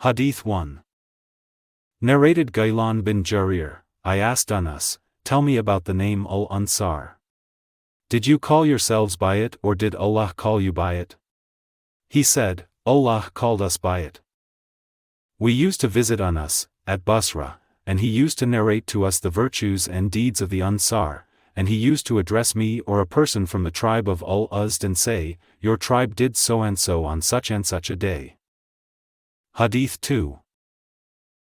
Hadith 1. Narrated Ghaylan bin Jarir, I asked Anas, tell me about the name Al-Ansar. Did you call yourselves by it or did Allah call you by it? He said, Allah called us by it. We used to visit Anas, at Basra, and he used to narrate to us the virtues and deeds of the Ansar, and he used to address me or a person from the tribe of Al-Azd and say, your tribe did so and so on such and such a day. Hadith 2.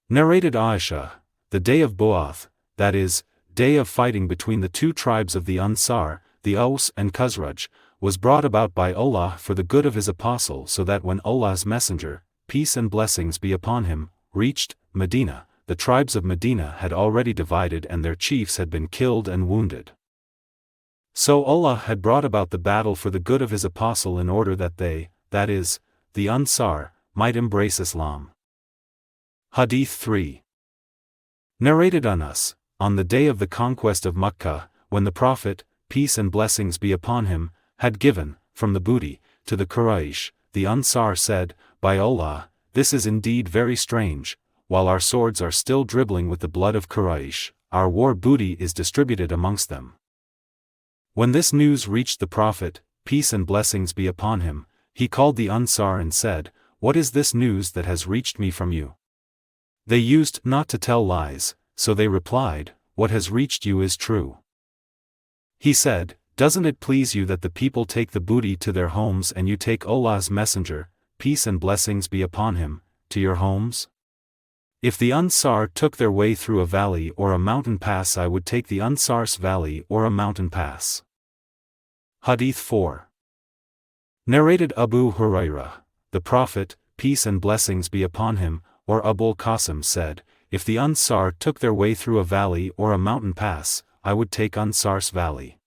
Narrated Aisha, the day of Bu'ath, that is, day of fighting between the two tribes of the Ansar, the Aus and Khazraj, was brought about by Allah for the good of His apostle so that when Allah's messenger, peace and blessings be upon him, reached Medina, the tribes of Medina had already divided and their chiefs had been killed and wounded. So Allah had brought about the battle for the good of His apostle in order that they, that is, the Ansar, might embrace Islam. Hadith 3. Narrated Anas, on the day of the conquest of Makkah, when the Prophet, peace and blessings be upon him, had given, from the booty, to the Quraysh, the Ansar said, by Allah, this is indeed very strange, while our swords are still dribbling with the blood of Quraysh, our war booty is distributed amongst them. When this news reached the Prophet, peace and blessings be upon him, he called the Ansar and said, what is this news that has reached me from you? They used not to tell lies, so they replied, what has reached you is true. He said, doesn't it please you that the people take the booty to their homes and you take Allah's messenger, peace and blessings be upon him, to your homes? If the Ansar took their way through a valley or a mountain pass, I would take the Ansar's valley or a mountain pass. Hadith 4. Narrated Abu Hurairah, the Prophet, peace and blessings be upon him, or Abul Qasim said, if the Ansar took their way through a valley or a mountain pass, I would take Ansar's valley.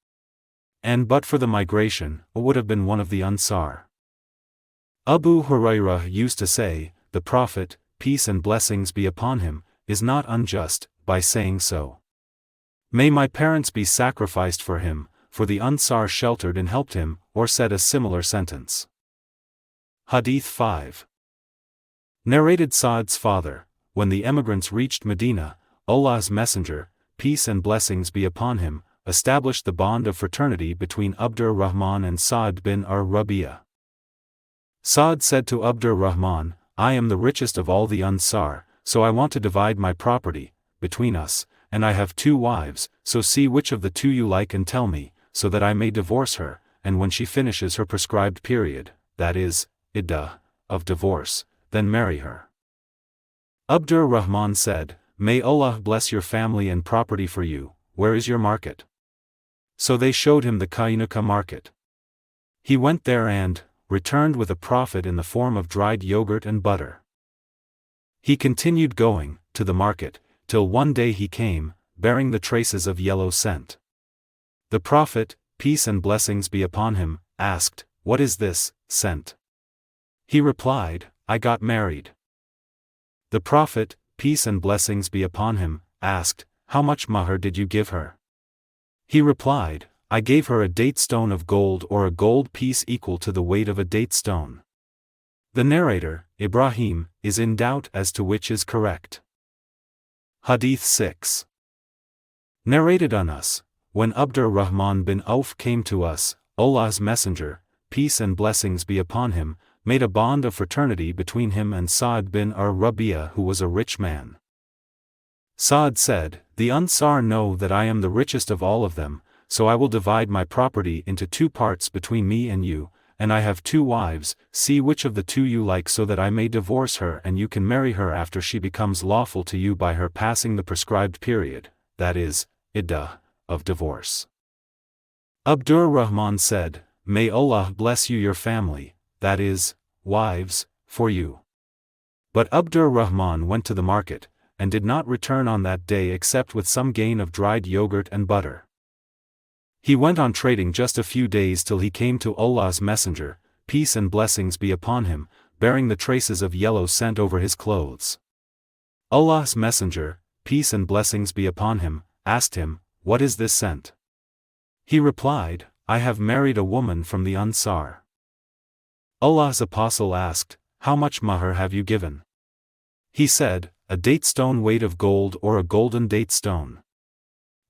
And but for the migration, I would have been one of the Ansar. Abu Hurairah used to say, the Prophet, peace and blessings be upon him, is not unjust, by saying so. May my parents be sacrificed for him, for the Ansar sheltered and helped him, or said a similar sentence. Hadith 5. Narrated Sa'd's father, when the emigrants reached Medina, Allah's messenger, peace and blessings be upon him, established the bond of fraternity between Abdur Rahman and Sa'd bin Rabi'a. Sa'd said to Abdur Rahman, I am the richest of all the Ansar, so I want to divide my property, between us, and I have 2 wives, so see which of the 2 you like and tell me, so that I may divorce her, and when she finishes her prescribed period, that is, iddah, of divorce, then marry her. Abdur Rahman said, may Allah bless your family and property for you, where is your market? So they showed him the Kainuka market. He went there and returned with a profit in the form of dried yogurt and butter. He continued going, to the market, till one day he came, bearing the traces of yellow scent. The Prophet, peace and blessings be upon him, asked, what is this scent? He replied, I got married. The Prophet, peace and blessings be upon him, asked, how much mahr did you give her? He replied, I gave her a date stone of gold or a gold piece equal to the weight of a date stone. The narrator, Ibrahim, is in doubt as to which is correct. Hadith 6. Narrated Anas, when Abdur Rahman bin Auf came to us, Allah's messenger, peace and blessings be upon him, made a bond of fraternity between him and Sa'd bin Rabi'a, who was a rich man. Sa'd said, the Ansar know that I am the richest of all of them, so I will divide my property into 2 parts between me and you, and I have 2 wives, see which of the 2 you like so that I may divorce her and you can marry her after she becomes lawful to you by her passing the prescribed period, that is, iddah, of divorce. Abdur Rahman said, may Allah bless you your family, that is, wives, for you. But Abdur Rahman went to the market, and did not return on that day except with some gain of dried yogurt and butter. He went on trading just a few days till he came to Allah's messenger, peace and blessings be upon him, bearing the traces of yellow scent over his clothes. Allah's messenger, peace and blessings be upon him, asked him, what is this scent? He replied, I have married a woman from the Ansar. Allah's apostle asked, how much mahr have you given? He said, a date stone weight of gold or a golden date stone.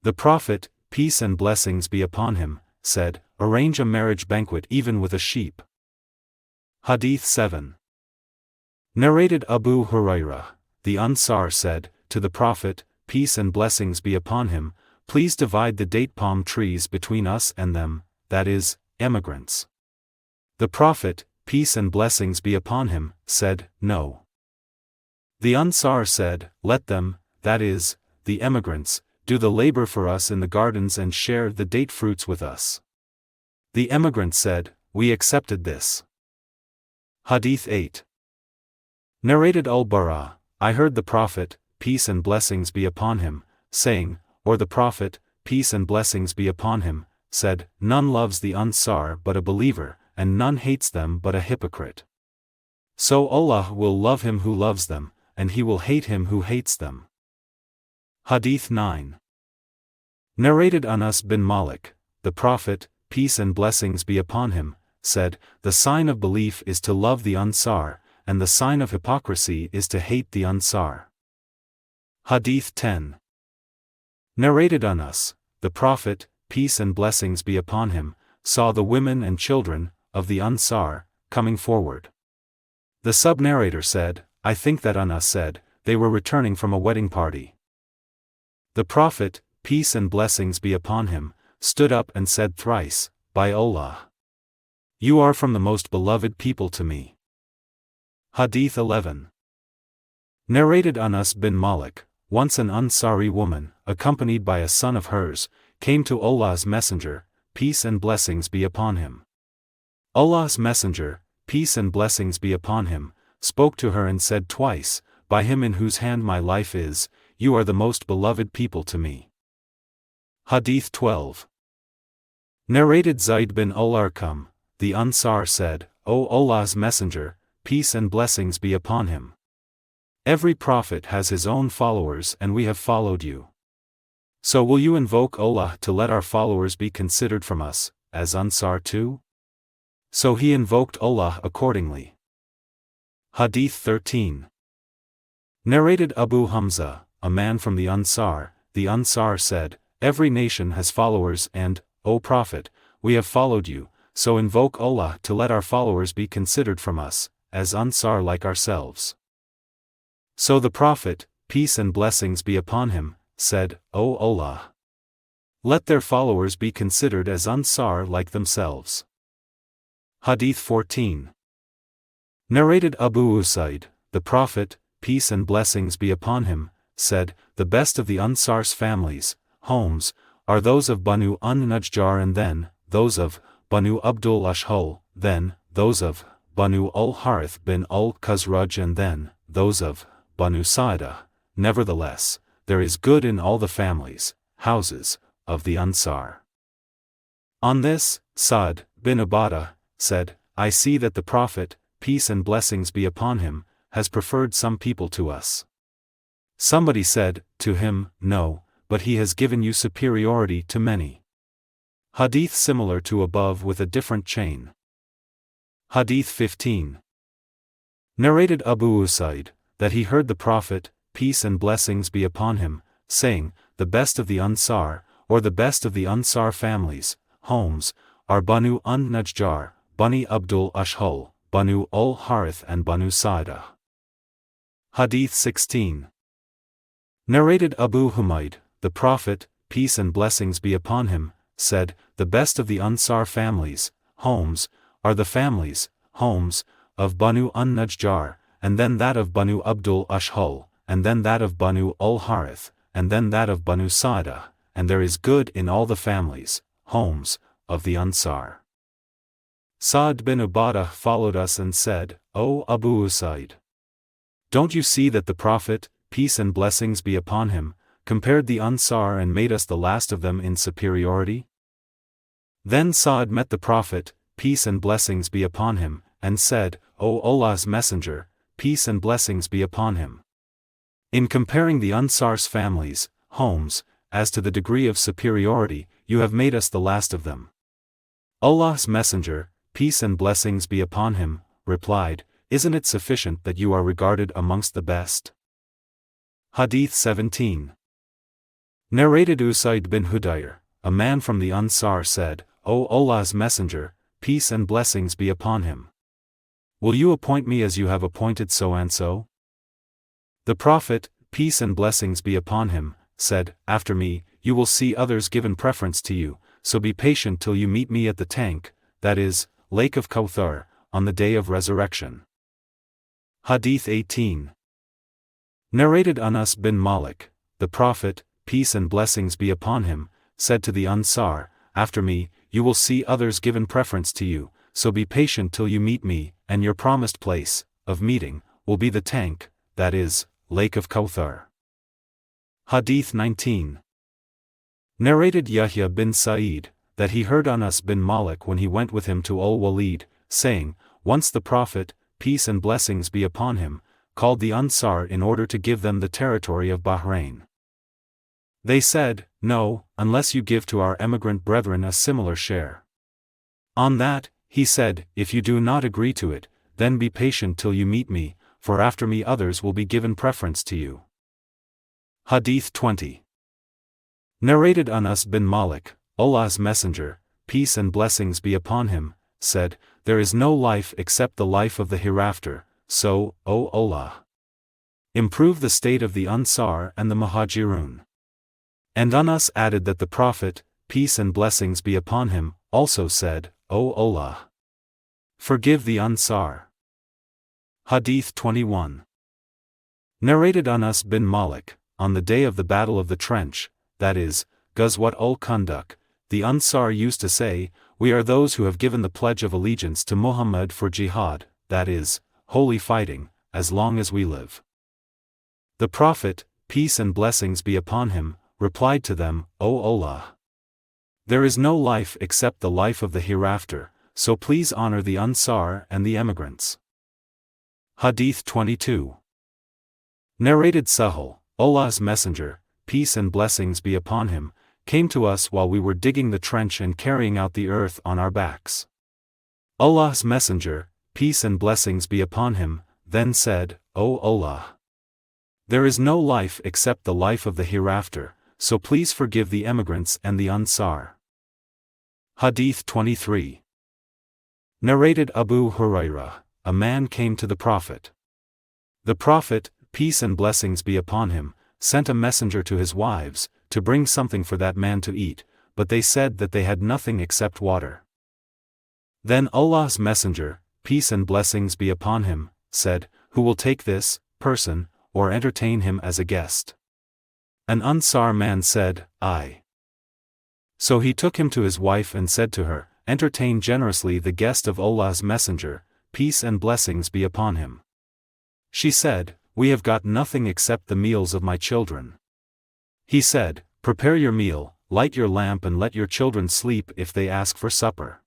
The Prophet, peace and blessings be upon him, said, arrange a marriage banquet even with a sheep. Hadith 7. Narrated Abu Hurairah, the Ansar said, to the Prophet, peace and blessings be upon him, please divide the date palm trees between us and them, that is, emigrants. The Prophet, peace and blessings be upon him, said, no. The Ansar said, let them, that is, the emigrants, do the labor for us in the gardens and share the date fruits with us. The emigrants said, we accepted this. Hadith 8. Narrated Al-Bara, I heard the Prophet, peace and blessings be upon him, saying, or the Prophet, peace and blessings be upon him, said, none loves the Ansar but a believer, and none hates them but a hypocrite. So Allah will love him who loves them, and he will hate him who hates them. Hadith 9. Narrated Anas bin Malik, the Prophet, peace and blessings be upon him, said, the sign of belief is to love the Ansar, and the sign of hypocrisy is to hate the Ansar. Hadith 10. Narrated Anas, the Prophet, peace and blessings be upon him, saw the women and children of the Ansar coming forward. The sub-narrator said, I think that Anas said, they were returning from a wedding party. The Prophet, peace and blessings be upon him, stood up and said thrice, by Allah, you are from the most beloved people to me. Hadith 11. Narrated Anas bin Malik, once an Ansari woman, accompanied by a son of hers, came to Allah's Messenger, peace and blessings be upon him. Allah's Messenger, peace and blessings be upon him, spoke to her and said twice, by him in whose hand my life is, you are the most beloved people to me. Hadith 12. Narrated Zaid bin Al-Arqam, the Ansar said, O Allah's Messenger, peace and blessings be upon him. Every prophet has his own followers and we have followed you. So will you invoke Allah to let our followers be considered from us, as Ansar too? So he invoked Allah accordingly. Hadith 13. Narrated Abu Hamza, a man from the Ansar said, every nation has followers and, O Prophet, we have followed you, so invoke Allah to let our followers be considered from us, as Ansar like ourselves. So the Prophet, peace and blessings be upon him, said, O Allah, let their followers be considered as Ansar like themselves. Hadith 14. Narrated Abu Usaid, the Prophet, peace and blessings be upon him, said, the best of the Ansar's families, homes, are those of Banu an-Najjar and then, those of Banu Abdul Ashhal, then, those of Banu al-Harith bin al-Khazraj and then, those of Banu Sa'dah. Nevertheless, there is good in all the families, houses, of the Ansar. On this, Sa'd bin Ubada said, I see that the Prophet, peace and blessings be upon him, has preferred some people to us. Somebody said, to him, no, but he has given you superiority to many. Hadith similar to above with a different chain. Hadith 15. Narrated Abu Usaid, that he heard the Prophet, peace and blessings be upon him, saying, the best of the Ansar, or the best of the Ansar families, homes, are Banu an-Najjar, Bani Abdul Ashhal, Banu al-Harith and Banu Sa'dah. Hadith 16. Narrated Abu Humayd, the Prophet, peace and blessings be upon him, said, the best of the Ansar families, homes, are the families, homes, of Banu an-Najjar, and then that of Banu Abdul Ashhal, and then that of Banu al-Harith, and then that of Banu Sa'dah, and there is good in all the families, homes, of the Ansar. Sa'd bin Ubada followed us and said, O Abu Usaid, don't you see that the Prophet, peace and blessings be upon him, compared the Ansar and made us the last of them in superiority? Then Sa'd met the Prophet, peace and blessings be upon him, and said, O Allah's Messenger, peace and blessings be upon him. In comparing the Ansar's families, homes, as to the degree of superiority, you have made us the last of them. Allah's Messenger, peace and blessings be upon him, replied, isn't it sufficient that you are regarded amongst the best? Hadith 17. Narrated Usaid bin Hudayr, a man from the Ansar said, O Allah's Messenger, peace and blessings be upon him. Will you appoint me as you have appointed so and so? The Prophet, peace and blessings be upon him, said, After me, you will see others given preference to you, so be patient till you meet me at the tank, that is, lake of Kauthar, on the day of resurrection. Hadith 18. Narrated Anas bin Malik, the Prophet, peace and blessings be upon him, said to the Ansar, After me, you will see others given preference to you, so be patient till you meet me, and your promised place, of meeting, will be the tank, that is, lake of Kauthar. Hadith 19. Narrated Yahya bin Sa'id, that he heard Anas bin Malik when he went with him to Al-Walid, saying, Once the Prophet, peace and blessings be upon him, called the Ansar in order to give them the territory of Bahrain. They said, No, unless you give to our emigrant brethren a similar share. On that, he said, If you do not agree to it, then be patient till you meet me, for after me others will be given preference to you. Hadith 20. Narrated Anas bin Malik, Allah's Messenger, peace and blessings be upon him, said, There is no life except the life of the hereafter, so, O Allah, improve the state of the Ansar and the Muhajirun. And Anas added that the Prophet, peace and blessings be upon him, also said, O Allah, forgive the Ansar. Hadith 21. Narrated Anas bin Malik, on the day of the Battle of the Trench, that is, Ghazwat ul-Khandaq, the Ansar used to say, We are those who have given the pledge of allegiance to Muhammad for jihad, that is, holy fighting, as long as we live. The Prophet, peace and blessings be upon him, replied to them, O Allah, there is no life except the life of the hereafter, so please honor the Ansar and the emigrants. Hadith 22. Narrated Sahih, Allah's Messenger, peace and blessings be upon him, came to us while we were digging the trench and carrying out the earth on our backs. Allah's Messenger, peace and blessings be upon him, then said, O Allah, there is no life except the life of the hereafter, so please forgive the emigrants and the Ansar. Hadith 23. Narrated Abu Hurairah, a man came to the Prophet. The Prophet, peace and blessings be upon him, sent a messenger to his wives, to bring something for that man to eat, but they said that they had nothing except water. Then Allah's Messenger, peace and blessings be upon him, said, Who will take this person, or entertain him as a guest? An Ansar man said, I. So he took him to his wife and said to her, Entertain generously the guest of Allah's Messenger, peace and blessings be upon him. She said, We have got nothing except the meals of my children. He said, Prepare your meal, light your lamp and let your children sleep if they ask for supper.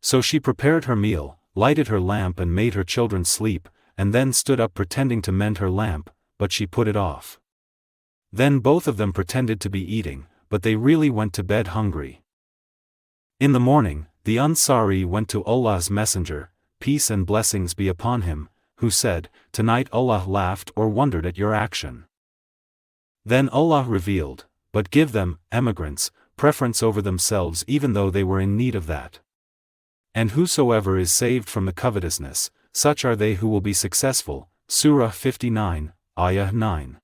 So she prepared her meal, lighted her lamp and made her children sleep, and then stood up pretending to mend her lamp, but she put it off. Then both of them pretended to be eating, but they really went to bed hungry. In the morning, the Ansari went to Allah's Messenger, peace and blessings be upon him, who said, Tonight Allah laughed or wondered at your action. Then Allah revealed, But give them, emigrants, preference over themselves even though they were in need of that. And whosoever is saved from the covetousness, such are they who will be successful. Surah 59, Ayah 9.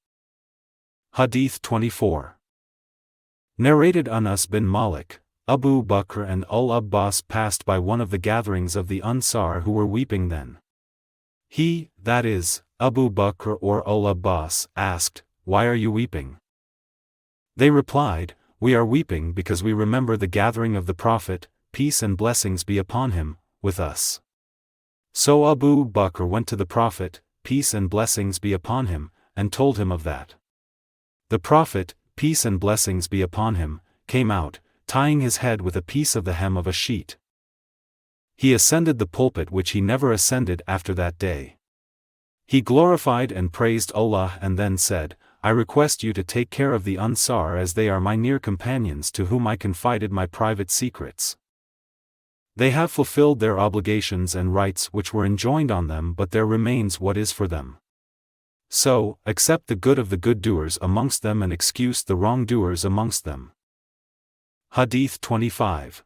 Hadith 24. Narrated Anas bin Malik, Abu Bakr and Al-Abbas passed by one of the gatherings of the Ansar who were weeping then. He, that is, Abu Bakr or Al-Abbas, asked, Why are you weeping? They replied, We are weeping because we remember the gathering of the Prophet, peace and blessings be upon him, with us. So Abu Bakr went to the Prophet, peace and blessings be upon him, and told him of that. The Prophet, peace and blessings be upon him, came out, tying his head with a piece of the hem of a sheet. He ascended the pulpit which he never ascended after that day. He glorified and praised Allah and then said, I request you to take care of the Ansar as they are my near companions to whom I confided my private secrets. They have fulfilled their obligations and rights which were enjoined on them, but there remains what is for them. So, accept the good of the good-doers amongst them and excuse the wrong-doers amongst them. Hadith 25.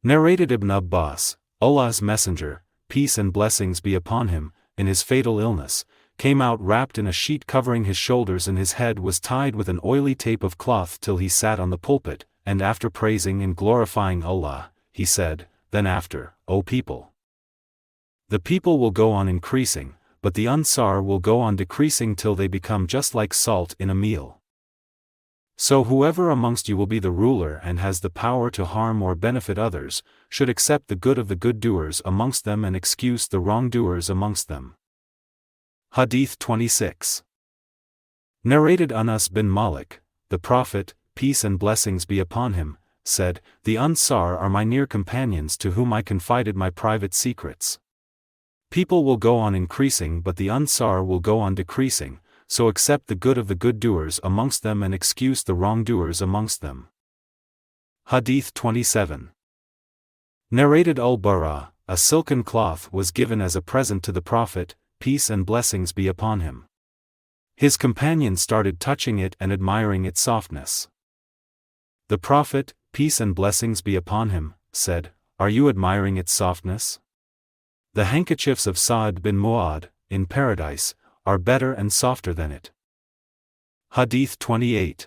Narrated Ibn Abbas, Allah's Messenger, peace and blessings be upon him, in his fatal illness, came out wrapped in a sheet covering his shoulders and his head was tied with an oily tape of cloth till he sat on the pulpit, and after praising and glorifying Allah, he said, Then after, O people, the people will go on increasing, but the Ansar will go on decreasing till they become just like salt in a meal. So whoever amongst you will be the ruler and has the power to harm or benefit others, should accept the good of the good-doers amongst them and excuse the wrong-doers amongst them. Hadith 26. Narrated Anas bin Malik, the Prophet, peace and blessings be upon him, said, The Ansar are my near companions to whom I confided my private secrets. People will go on increasing but the Ansar will go on decreasing, so accept the good of the good-doers amongst them and excuse the wrong-doers amongst them. Hadith 27. Narrated Al-Bara, a silken cloth was given as a present to the Prophet, peace and blessings be upon him. His companions started touching it and admiring its softness. The Prophet, peace and blessings be upon him, said, Are you admiring its softness? The handkerchiefs of Sa'd bin Mu'adh, in paradise, are better and softer than it. Hadith 28.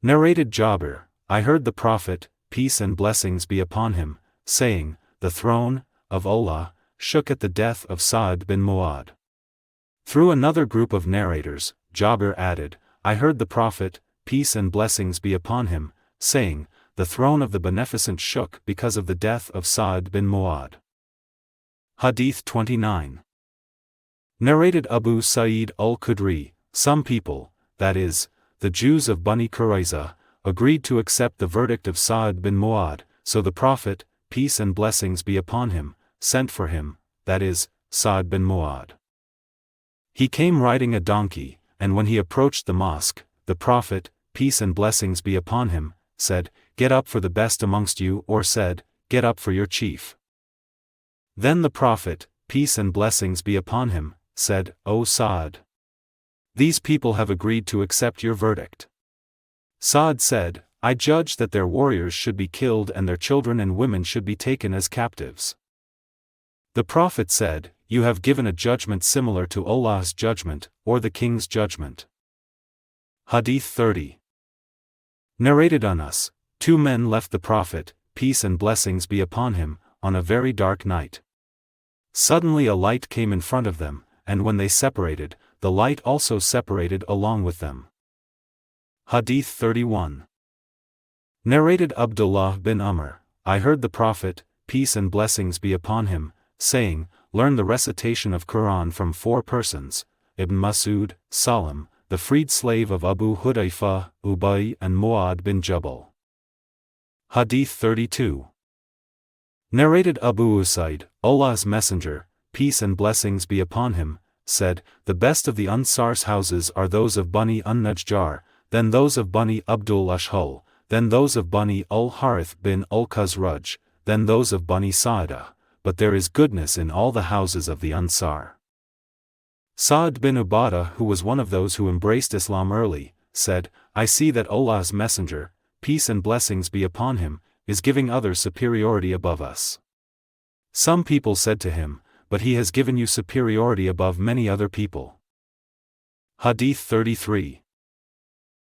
Narrated Jabir, I heard the Prophet, peace and blessings be upon him, saying, The throne of Allah shook at the death of Sa'd bin Mu'adh. Through another group of narrators, Jabir added, I heard the Prophet, peace and blessings be upon him, saying, The throne of the Beneficent shook because of the death of Sa'd bin Mu'adh. Hadith 29. Narrated Abu Sa'id al-Khudri, some people, that is, the Jews of Bani Qurayza, agreed to accept the verdict of Sa'd bin Mu'adh, so the Prophet, peace and blessings be upon him, sent for him, that is, Sa'd bin Mu'adh. He came riding a donkey, and when he approached the mosque, the Prophet, peace and blessings be upon him, said, Get up for the best amongst you, or said, Get up for your chief. Then the Prophet, peace and blessings be upon him, said, O Sa'd, these people have agreed to accept your verdict. Sa'd said, I judge that their warriors should be killed and their children and women should be taken as captives. The Prophet said, You have given a judgment similar to Allah's judgment, or the king's judgment. Hadith 30. Narrated Anas, two men left the Prophet, peace and blessings be upon him, on a very dark night. Suddenly a light came in front of them, and when they separated, the light also separated along with them. Hadith 31. Narrated Abdullah bin Amr, I heard the Prophet, peace and blessings be upon him, saying, Learn the recitation of Quran from four persons, Ibn Mas'ud, Salam, the freed slave of Abu Hudayfa, Ubayy and Mu'adh bin Jabal. Hadith 32. Narrated Abu Usaid, Allah's Messenger, peace and blessings be upon him, said, The best of the Ansar's houses are those of Bani An-Najjar, then those of Bani Abdul Ashhal, then those of Bani al-Harith bin al-Khazraj, then those of Bani Sa'dah, but there is goodness in all the houses of the Ansar. Sa'd bin Ubada, who was one of those who embraced Islam early, said, I see that Allah's Messenger, peace and blessings be upon him, is giving others superiority above us. Some people said to him, But he has given you superiority above many other people. Hadith 33.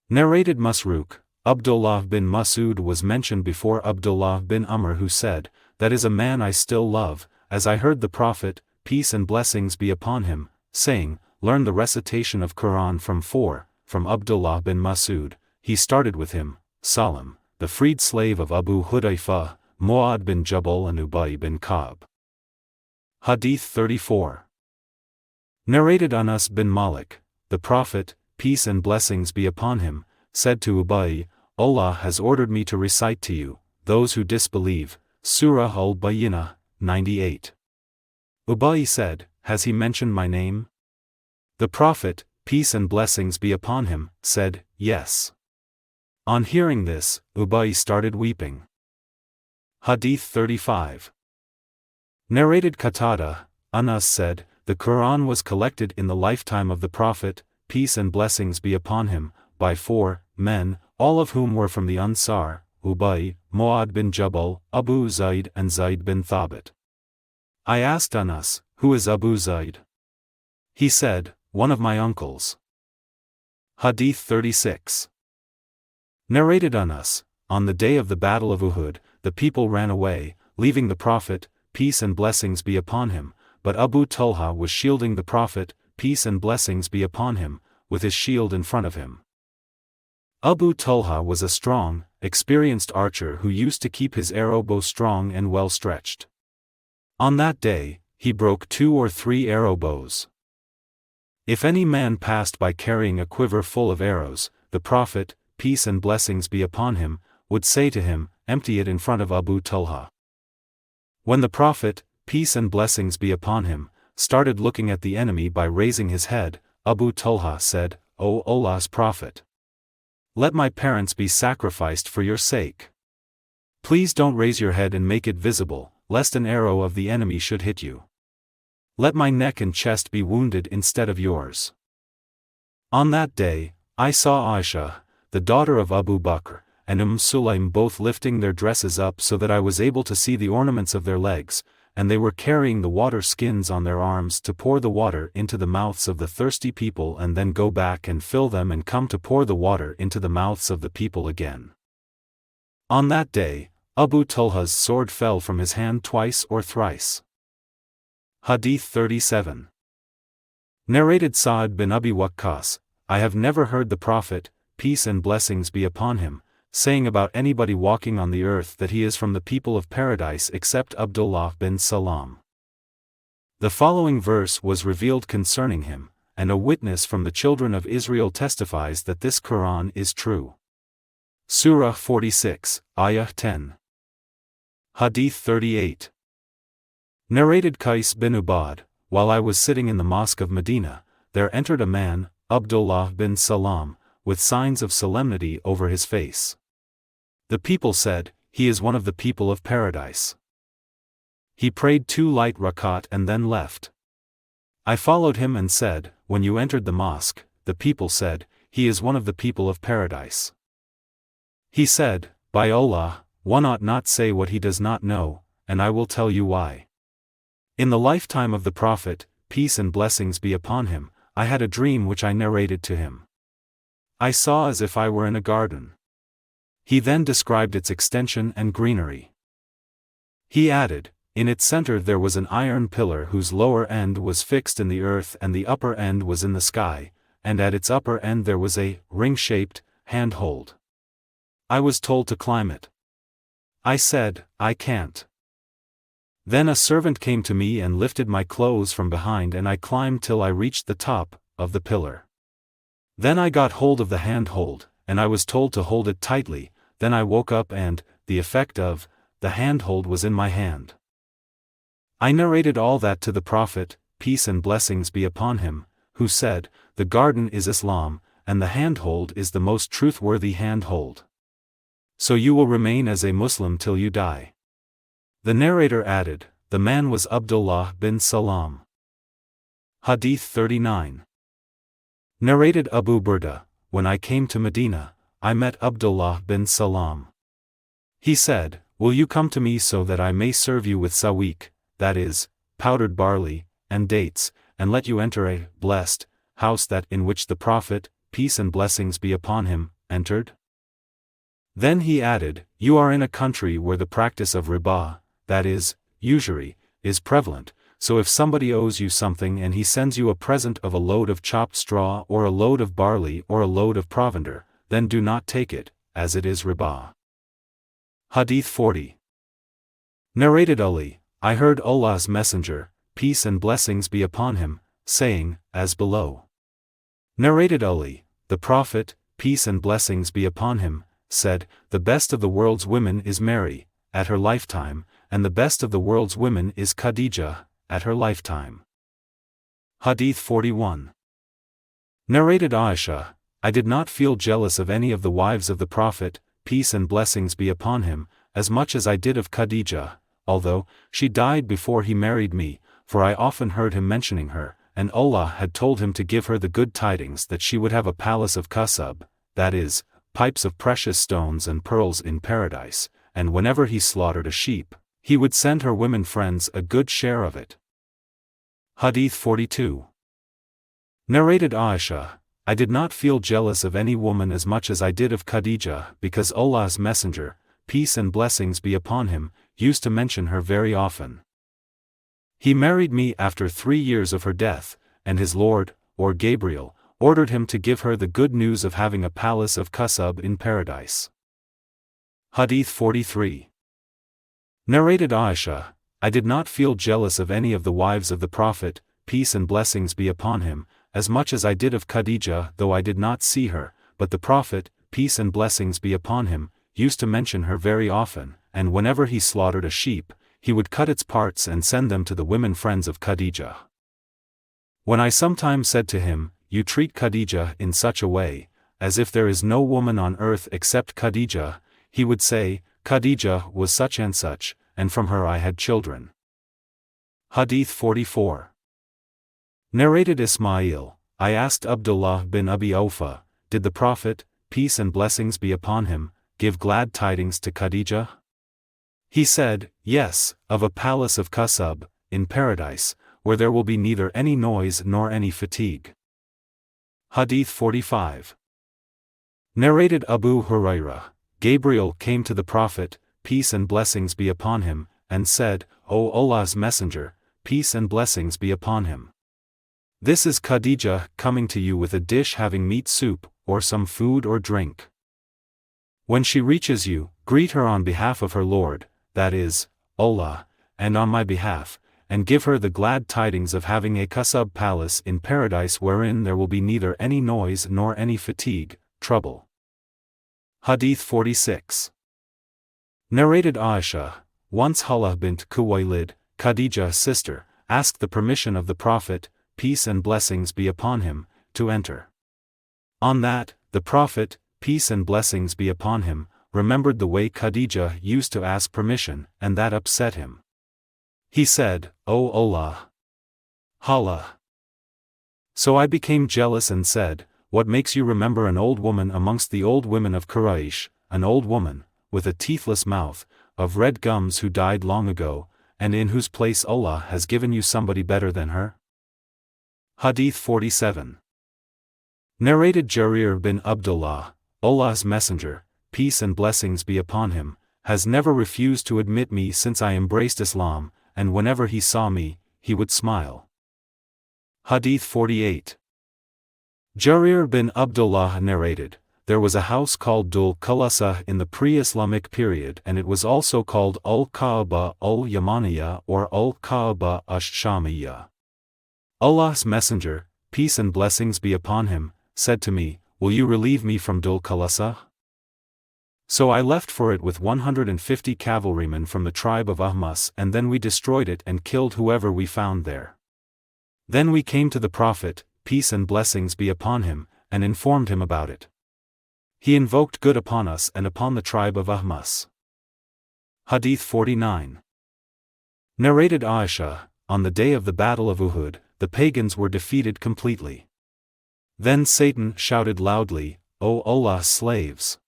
Narrated Masruq, Abdullah bin Mas'ud was mentioned before Abdullah bin Amr who said, That is a man I still love, as I heard the Prophet, peace and blessings be upon him, saying, Learn the recitation of Quran from four, from Abdullah bin Mas'ud, he started with him, Salam, the freed slave of Abu Hudayfa, Mu'adh bin Jabal and Ubayy bin Ka'b. Hadith 34. Narrated Anas bin Malik, the Prophet, peace and blessings be upon him, said to Ubayy, Allah has ordered me to recite to you, those who disbelieve, Surah Al-Bayyinah, 98. Ubayy said, Has he mentioned my name? The Prophet, peace and blessings be upon him, said, Yes. On hearing this, Ubayy started weeping. Hadith 35. Narrated Qatada, Anas said, the Quran was collected in the lifetime of the Prophet, peace and blessings be upon him, by 4 men, all of whom were from the Ansar, Ubayy, Mu'adh bin Jabal, Abu Zaid and Zaid bin Thabit. I asked Anas, who is Abu Zaid? He said, one of my uncles. Hadith 36. Narrated Anas, on the day of the Battle of Uhud, the people ran away, leaving the Prophet, peace and blessings be upon him, but Abu Talha was shielding the Prophet, peace and blessings be upon him, with his shield in front of him. Abu Talha was a strong, experienced archer who used to keep his arrow bow strong and well stretched. On that day, he broke 2 or 3 arrow bows. If any man passed by carrying a quiver full of arrows, the Prophet, peace and blessings be upon him, would say to him, empty it in front of Abu Talha. When the Prophet, peace and blessings be upon him, started looking at the enemy by raising his head, Abu Talha said, O Allah's Prophet! Let my parents be sacrificed for your sake. Please don't raise your head and make it visible, lest an arrow of the enemy should hit you. Let my neck and chest be wounded instead of yours. On that day, I saw Aisha, the daughter of Abu Bakr, and Sulaym both lifting their dresses up so that I was able to see the ornaments of their legs, and they were carrying the water skins on their arms to pour the water into the mouths of the thirsty people and then go back and fill them and come to pour the water into the mouths of the people again. On that day, Abu Talha's sword fell from his hand twice or thrice. Hadith 37. Narrated Sa'd bin Abi Waqqas, I have never heard the Prophet, peace and blessings be upon him, saying about anybody walking on the earth that he is from the people of paradise except Abdullah bin Salam. The following verse was revealed concerning him, and a witness from the children of Israel testifies that this Quran is true. Surah 46, Ayah 10. Hadith 38. Narrated Qais bin Ubad, while I was sitting in the mosque of Medina, there entered a man, Abdullah bin Salam, with signs of solemnity over his face. The people said, he is one of the people of paradise. He prayed 2 light rakat and then left. I followed him and said, when you entered the mosque, the people said, he is one of the people of paradise. He said, by Allah, one ought not say what he does not know, and I will tell you why. In the lifetime of the Prophet, peace and blessings be upon him, I had a dream which I narrated to him. I saw as if I were in a garden. He then described its extension and greenery. He added, in its center there was an iron pillar whose lower end was fixed in the earth and the upper end was in the sky, and at its upper end there was a ring-shaped handhold. I was told to climb it. I said, I can't. Then a servant came to me and lifted my clothes from behind and I climbed till I reached the top of the pillar. Then I got hold of the handhold, and I was told to hold it tightly. Then I woke up and, the effect of, the handhold was in my hand. I narrated all that to the Prophet, peace and blessings be upon him, who said, the garden is Islam, and the handhold is the most truthworthy handhold. So you will remain as a Muslim till you die. The narrator added, the man was Abdullah bin Salam. Hadith 39. Narrated Abu Burda, when I came to Medina, I met Abdullah bin Salam. He said, will you come to me so that I may serve you with sawiq, that is, powdered barley, and dates, and let you enter a blessed house that in which the Prophet, peace and blessings be upon him, entered? Then he added, you are in a country where the practice of riba, that is, usury, is prevalent. So if somebody owes you something and he sends you a present of a load of chopped straw or a load of barley or a load of provender, then do not take it, as it is riba. Hadith 40. Narrated Ali, I heard Allah's Messenger, peace and blessings be upon him, saying, as below. Narrated Ali, the Prophet, peace and blessings be upon him, said, the best of the world's women is Mary, at her lifetime, and the best of the world's women is Khadijah, at her lifetime. Hadith 41. Narrated Aisha, I did not feel jealous of any of the wives of the Prophet, peace and blessings be upon him, as much as I did of Khadijah, although she died before he married me, for I often heard him mentioning her, and Allah had told him to give her the good tidings that she would have a palace of qasab, that is, pipes of precious stones and pearls in paradise, and whenever he slaughtered a sheep, he would send her women friends a good share of it. Hadith 42. Narrated Aisha, I did not feel jealous of any woman as much as I did of Khadija, because Allah's Messenger, peace and blessings be upon him, used to mention her very often. He married me after 3 years of her death, and his Lord, or Gabriel, ordered him to give her the good news of having a palace of qasab in paradise. Hadith 43. Narrated Aisha, I did not feel jealous of any of the wives of the Prophet, peace and blessings be upon him, as much as I did of Khadija, though I did not see her, but the Prophet, peace and blessings be upon him, used to mention her very often, and whenever he slaughtered a sheep, he would cut its parts and send them to the women friends of Khadija. When I sometimes said to him, You treat Khadija in such a way, as if there is no woman on earth except Khadija, he would say, Khadija was such, and from her I had children. Hadith 44. Narrated Ismail, I asked Abdullah bin Abi Awfa, did the Prophet, peace and blessings be upon him, give glad tidings to Khadija? He said, Yes, of a palace of qasab, in paradise, where there will be neither any noise nor any fatigue. Hadith 45. Narrated Abu Hurairah, Gabriel came to the Prophet, peace and blessings be upon him, and said, O Allah's Messenger, peace and blessings be upon him. This is Khadija coming to you with a dish having meat soup, or some food or drink. When she reaches you, greet her on behalf of her Lord, that is, Allah, and on my behalf, and give her the glad tidings of having a qasab palace in paradise wherein there will be neither any noise nor any fatigue, trouble. Hadith 46. Narrated Aisha, once Hala bint Khuwaylid, Khadija's sister, asked the permission of the Prophet, peace and blessings be upon him, to enter. On that, the Prophet, peace and blessings be upon him, remembered the way Khadija used to ask permission, and that upset him. He said, O Allah! Hala! So I became jealous and said, What makes you remember an old woman amongst the old women of Quraysh, an old woman, with a teethless mouth, of red gums who died long ago, and in whose place Allah has given you somebody better than her? Hadith 47. Narrated Jarir bin Abdullah, Allah's Messenger, peace and blessings be upon him, has never refused to admit me since I embraced Islam, and whenever he saw me, he would smile. Hadith 48. Jarir bin Abdullah narrated, there was a house called Dhul Khalasa in the pre-Islamic period, and it was also called Al-Kaaba al-Yamaniya or Al-Kaaba ash-Shamiyya. Allah's Messenger, peace and blessings be upon him, said to me, Will you relieve me from Dhul Khalasa? So I left for it with 150 cavalrymen from the tribe of Ahmas, and then we destroyed it and killed whoever we found there. Then we came to the Prophet, peace and blessings be upon him, and informed him about it. He invoked good upon us and upon the tribe of Ahmas. Hadith 49. Narrated Aisha, on the day of the Battle of Uhud, the pagans were defeated completely. Then Satan shouted loudly, O Allah's slaves!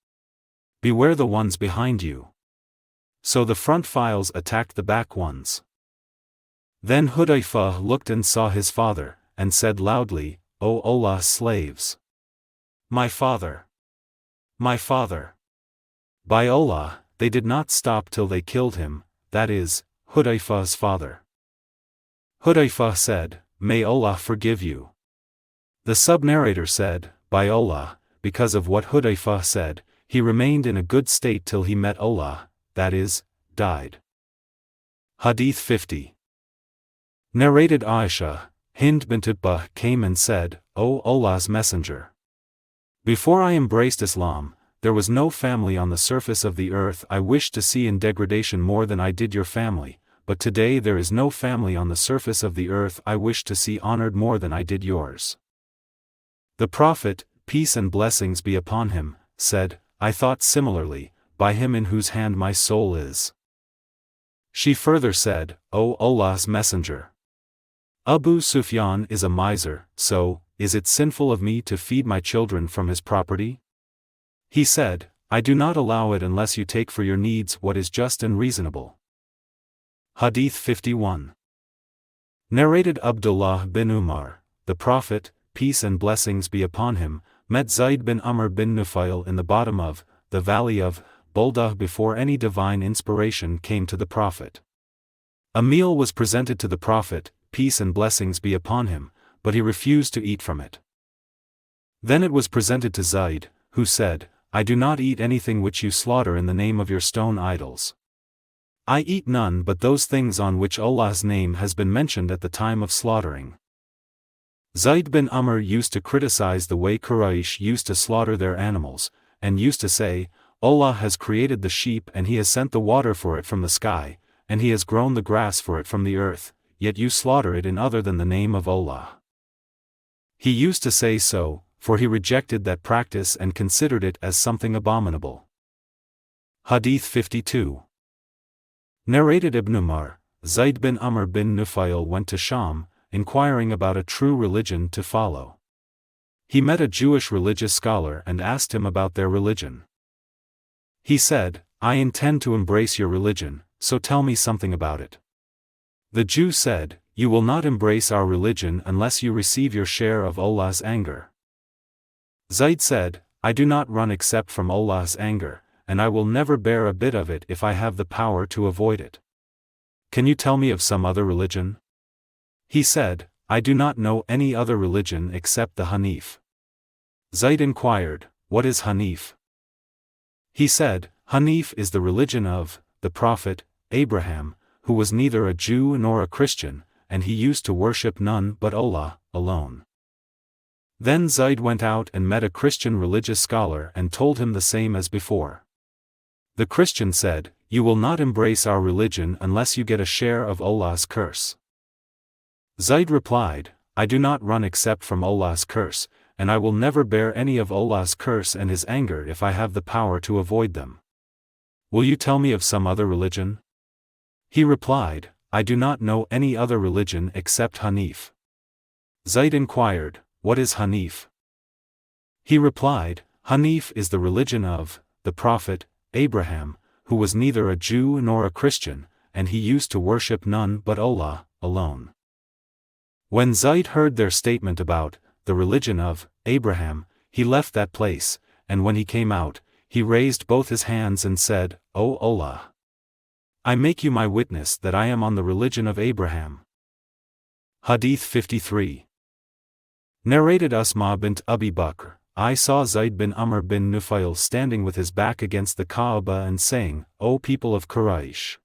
Beware the ones behind you. So the front files attacked the back ones. Then Hudayfa looked and saw his father, and said loudly, O Allah's slaves! My father! My father! By Allah, they did not stop till they killed him, that is, Hudayfa's father. Hudayfa said, May Allah forgive you. The sub-narrator said, By Allah, because of what Hudayfa said, he remained in a good state till he met Allah, that is, died. Hadith 50. Narrated Aisha, Hind bint Utbah came and said, O Allah's Messenger! Before I embraced Islam, there was no family on the surface of the earth I wished to see in degradation more than I did your family, but today there is no family on the surface of the earth I wish to see honored more than I did yours. The Prophet, peace and blessings be upon him, said, I thought similarly, by him in whose hand my soul is. She further said, O Allah's Messenger! Abu Sufyan is a miser, so, is it sinful of me to feed my children from his property? He said, I do not allow it unless you take for your needs what is just and reasonable. Hadith 51. Narrated Abdullah bin Umar, the Prophet, peace and blessings be upon him, met Zaid bin Amr bin Nufail in the bottom of the valley of Buldah before any divine inspiration came to the Prophet. A meal was presented to the Prophet, peace and blessings be upon him, but he refused to eat from it. Then it was presented to Zaid, who said, I do not eat anything which you slaughter in the name of your stone idols. I eat none but those things on which Allah's name has been mentioned at the time of slaughtering. Zaid bin Amr used to criticize the way Quraysh used to slaughter their animals, and used to say, Allah has created the sheep and He has sent the water for it from the sky, and He has grown the grass for it from the earth, yet you slaughter it in other than the name of Allah. He used to say so, for he rejected that practice and considered it as something abominable. Hadith 52. Narrated Ibn Umar, Zaid bin Amr bin Nufail went to Sham, inquiring about a true religion to follow. He met a Jewish religious scholar and asked him about their religion. He said, I intend to embrace your religion, so tell me something about it. The Jew said, You will not embrace our religion unless you receive your share of Allah's anger. Zaid said, I do not run except from Allah's anger, and I will never bear a bit of it if I have the power to avoid it. Can you tell me of some other religion? He said, I do not know any other religion except the Hanif. Zaid inquired, What is Hanif? He said, Hanif is the religion of the Prophet Abraham, who was neither a Jew nor a Christian, and he used to worship none but Allah alone. Then Zaid went out and met a Christian religious scholar and told him the same as before. The Christian said, You will not embrace our religion unless you get a share of Allah's curse. Zaid replied, I do not run except from Allah's curse, and I will never bear any of Allah's curse and His anger if I have the power to avoid them. Will you tell me of some other religion? He replied, I do not know any other religion except Hanif. Zaid inquired, What is Hanif? He replied, Hanif is the religion of the Prophet Abraham, who was neither a Jew nor a Christian, and he used to worship none but Allah alone. When Zaid heard their statement about the religion of Abraham, he left that place, and when he came out, he raised both his hands and said, O Allah! I make you my witness that I am on the religion of Abraham. Hadith 53. Narrated Asma bint Abi Bakr, I saw Zaid bin Amr bin Nufail standing with his back against the Kaaba and saying, O people of Quraysh!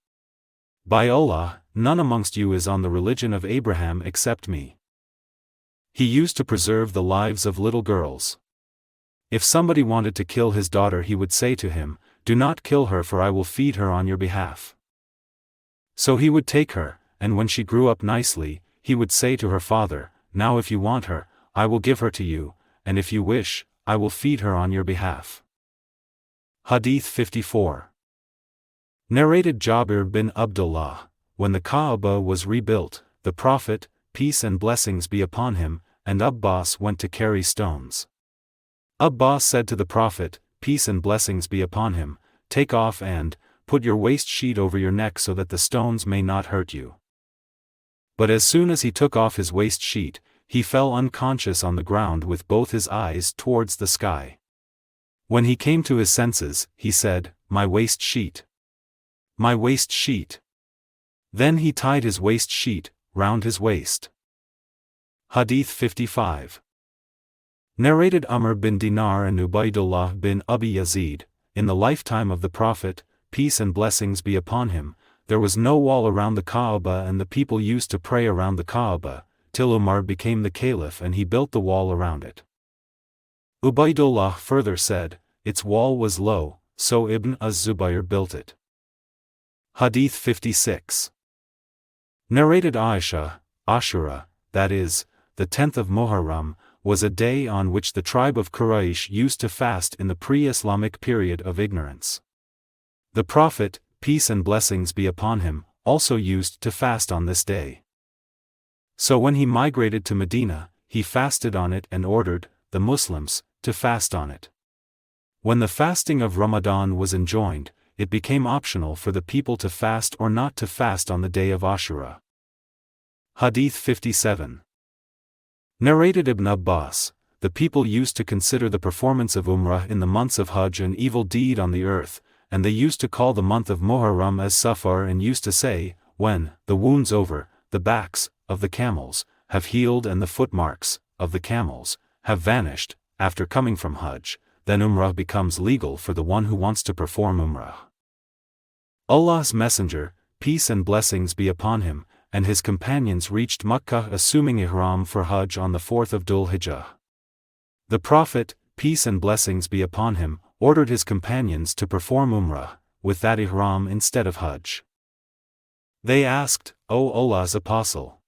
By Allah, none amongst you is on the religion of Abraham except me. He used to preserve the lives of little girls. If somebody wanted to kill his daughter, he would say to him, Do not kill her, for I will feed her on your behalf. So he would take her, and when she grew up nicely, he would say to her father, Now if you want her, I will give her to you, and if you wish, I will feed her on your behalf. Hadith 54. Narrated Jabir bin Abdullah, when the Kaaba was rebuilt, the Prophet, peace and blessings be upon him, and Abbas went to carry stones. Abbas said to the Prophet, peace and blessings be upon him, Take off and put your waist sheet over your neck so that the stones may not hurt you. But as soon as he took off his waist sheet, he fell unconscious on the ground with both his eyes towards the sky. When he came to his senses, he said, My waist sheet! My waist sheet! Then he tied his waist sheet round his waist. Hadith 55. Narrated Amr bin Dinar and Ubaydullah bin Abi Yazid, in the lifetime of the Prophet, peace and blessings be upon him, there was no wall around the Kaaba and the people used to pray around the Kaaba, till Umar became the caliph and he built the wall around it. Ubaydullah further said, its wall was low, so Ibn az-Zubayr built it. Hadith 56. Narrated Aisha, Ashura, that is, the 10th of Muharram, was a day on which the tribe of Quraysh used to fast in the pre-Islamic period of ignorance. The Prophet, peace and blessings be upon him, also used to fast on this day. So when he migrated to Medina, he fasted on it and ordered the Muslims to fast on it. When the fasting of Ramadan was enjoined, it became optional for the people to fast or not to fast on the day of Ashura. Hadith 57. Narrated Ibn Abbas, the people used to consider the performance of Umrah in the months of Hajj an evil deed on the earth, and they used to call the month of Muharram as Safar and used to say, when the wounds over the backs of the camels have healed and the footmarks of the camels have vanished after coming from Hajj, then Umrah becomes legal for the one who wants to perform Umrah. Allah's Messenger, peace and blessings be upon him, and his companions reached Makkah assuming ihram for Hajj on the 4th of Dhul Hijjah. The Prophet, peace and blessings be upon him, ordered his companions to perform Umrah with that ihram instead of Hajj. They asked, O Allah's Apostle,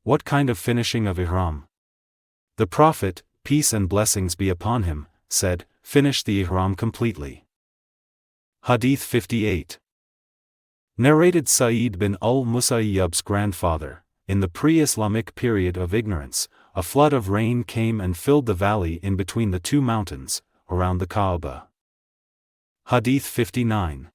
what kind of finishing of ihram? The Prophet, peace and blessings be upon him, said, finish the ihram completely. Hadith 58. Narrated Sa'id bin al-Musayyab's grandfather, in the pre-Islamic period of ignorance, a flood of rain came and filled the valley in between the two mountains, around the Kaaba. Hadith 59.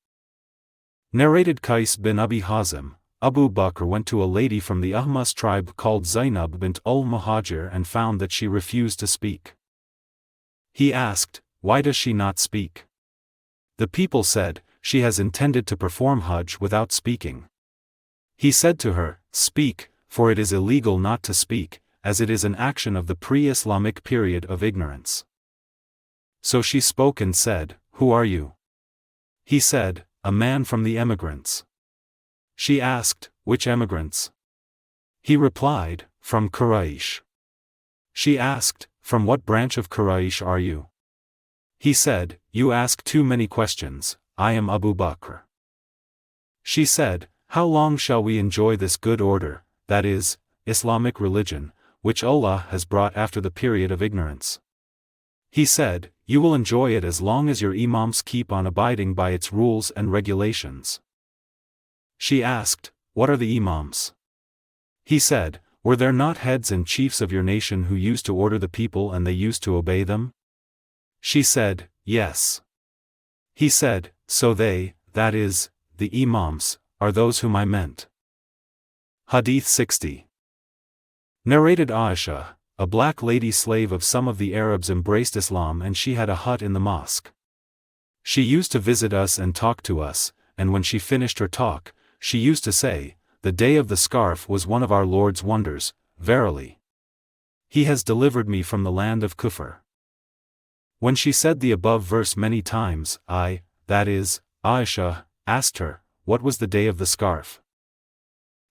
Narrated Qais bin Abi Hazim, Abu Bakr went to a lady from the Ahmas tribe called Zainab bint al-Muhajir and found that she refused to speak. He asked, why does she not speak? The people said, she has intended to perform Hajj without speaking. He said to her, speak, for it is illegal not to speak, as it is an action of the pre-Islamic period of ignorance. So she spoke and said, who are you? He said, a man from the emigrants. She asked, which emigrants? He replied, from Quraysh. She asked, from what branch of Quraysh are you? He said, you ask too many questions, I am Abu Bakr. She said, how long shall we enjoy this good order, that is, Islamic religion, which Allah has brought after the period of ignorance? He said, you will enjoy it as long as your imams keep on abiding by its rules and regulations. She asked, what are the imams? He said, were there not heads and chiefs of your nation who used to order the people and they used to obey them? She said, yes. He said, so they, that is, the imams, are those whom I meant. Hadith 60. Narrated Aisha, a black lady slave of some of the Arabs embraced Islam and she had a hut in the mosque. She used to visit us and talk to us, and when she finished her talk, she used to say, the day of the scarf was one of our Lord's wonders, verily. He has delivered me from the land of Kufr. When she said the above verse many times, I, that is, Aisha, asked her, what was the day of the scarf?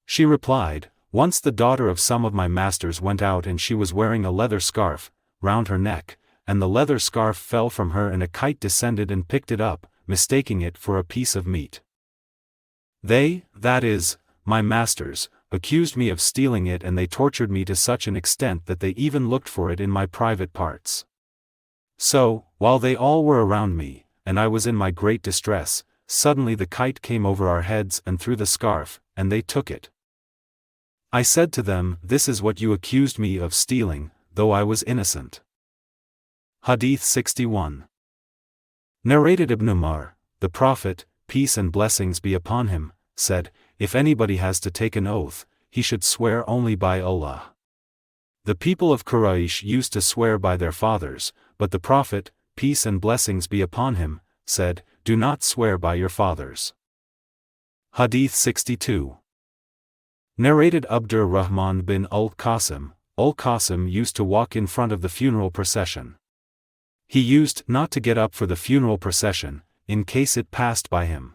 She replied, once the daughter of some of my masters went out and she was wearing a leather scarf round her neck, and the leather scarf fell from her and a kite descended and picked it up, mistaking it for a piece of meat. They, that is, my masters, accused me of stealing it and they tortured me to such an extent that they even looked for it in my private parts. So, while they all were around me, and I was in my great distress, suddenly the kite came over our heads and through the scarf, and they took it. I said to them, this is what you accused me of stealing, though I was innocent. Hadith 61. Narrated Ibn Umar, the Prophet, peace and blessings be upon him, said, if anybody has to take an oath, he should swear only by Allah. The people of Quraysh used to swear by their fathers, but the Prophet, peace and blessings be upon him, said, do not swear by your fathers. Hadith 62. Narrated Abdur Rahman bin Al-Qasim, Al-Qasim used to walk in front of the funeral procession. He used not to get up for the funeral procession, in case it passed by him.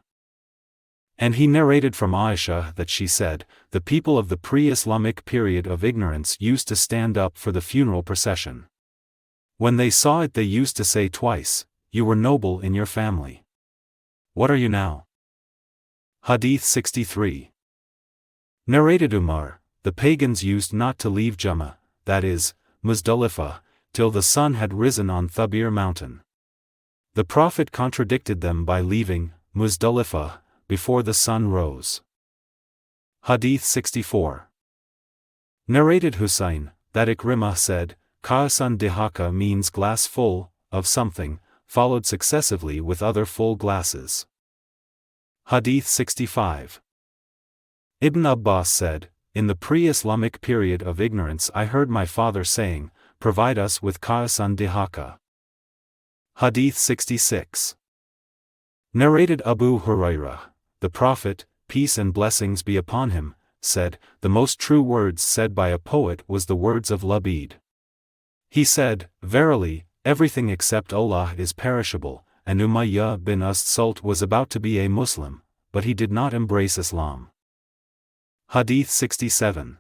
And he narrated from Aisha that she said, the people of the pre-Islamic period of ignorance used to stand up for the funeral procession. When they saw it they used to say twice, you were noble in your family. What are you now? Hadith 63. Narrated Umar, the pagans used not to leave Jama, that is, Muzdalifah, till the sun had risen on Thabir mountain. The Prophet contradicted them by leaving Muzdalifah before the sun rose. Hadith 64. Narrated Husayn, that Ikrimah said, Ka'asan dihaka means glass full, of something, followed successively with other full glasses. Hadith 65. Ibn Abbas said, in the pre-Islamic period of ignorance I heard my father saying, provide us with Ka'asan dihaka. Hadith 66. Narrated Abu Hurairah, the Prophet, peace and blessings be upon him, said, the most true words said by a poet was the words of Labid. He said, verily, everything except Allah is perishable, and Umayya bin Salt was about to be a Muslim, but he did not embrace Islam. Hadith 67.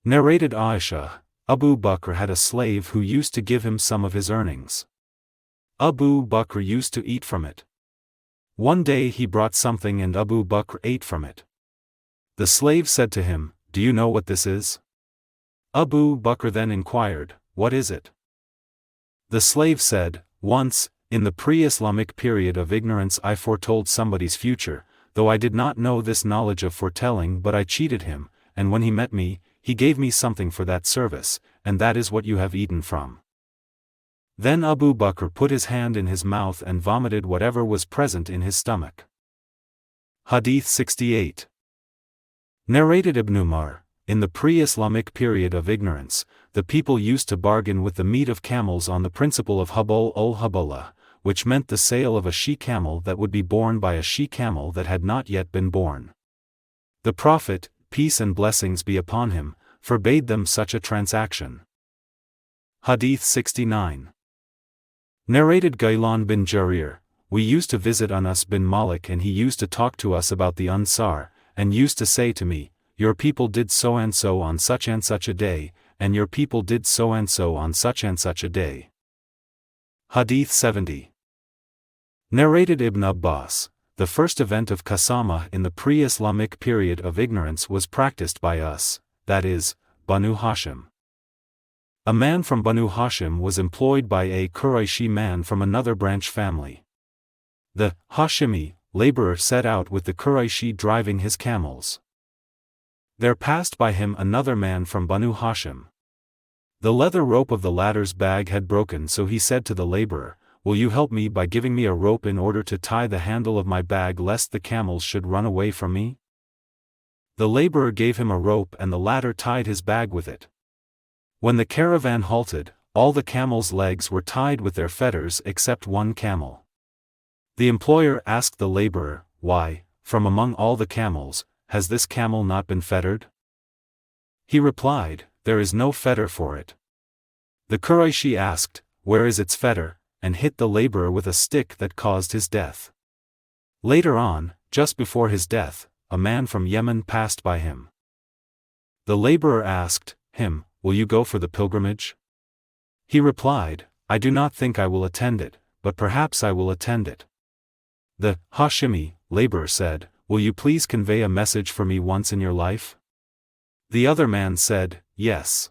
Narrated Aisha, Abu Bakr had a slave who used to give him some of his earnings. Abu Bakr used to eat from it. One day he brought something and Abu Bakr ate from it. The slave said to him, do you know what this is? Abu Bakr then inquired, what is it? The slave said, once, in the pre-Islamic period of ignorance I foretold somebody's future, though I did not know this knowledge of foretelling but I cheated him, and when he met me, he gave me something for that service, and that is what you have eaten from. Then Abu Bakr put his hand in his mouth and vomited whatever was present in his stomach. Hadith 68. Narrated Ibn Umar, in the pre-Islamic period of ignorance, the people used to bargain with the meat of camels on the principle of habal ul-habala, which meant the sale of a she-camel that would be borne by a she-camel that had not yet been born. The Prophet, peace and blessings be upon him, forbade them such a transaction. Hadith 69. Narrated Ghaylan bin Jarir, we used to visit Anas bin Malik and he used to talk to us about the Ansar, and used to say to me, your people did so and so on such and such a day, and your people did so and so on such and such a day. Hadith 70. Narrated Ibn Abbas, the first event of Qasama in the pre-Islamic period of ignorance was practiced by us, that is, Banu Hashim. A man from Banu Hashim was employed by a Qurayshi man from another branch family. The Hashimi laborer set out with the Qurayshi driving his camels. There passed by him another man from Banu Hashim. The leather rope of the latter's bag had broken, so he said to the laborer, will you help me by giving me a rope in order to tie the handle of my bag lest the camels should run away from me? The laborer gave him a rope and the latter tied his bag with it. When the caravan halted, all the camels' legs were tied with their fetters except one camel. The employer asked the laborer, why, from among all the camels, has this camel not been fettered? He replied, there is no fetter for it. The Qurayshi asked, where is its fetter, and hit the laborer with a stick that caused his death. Later on, just before his death, a man from Yemen passed by him. The laborer asked him, will you go for the pilgrimage? He replied, I do not think I will attend it, but perhaps I will attend it. The Hashimi laborer said, will you please convey a message for me once in your life? The other man said, yes.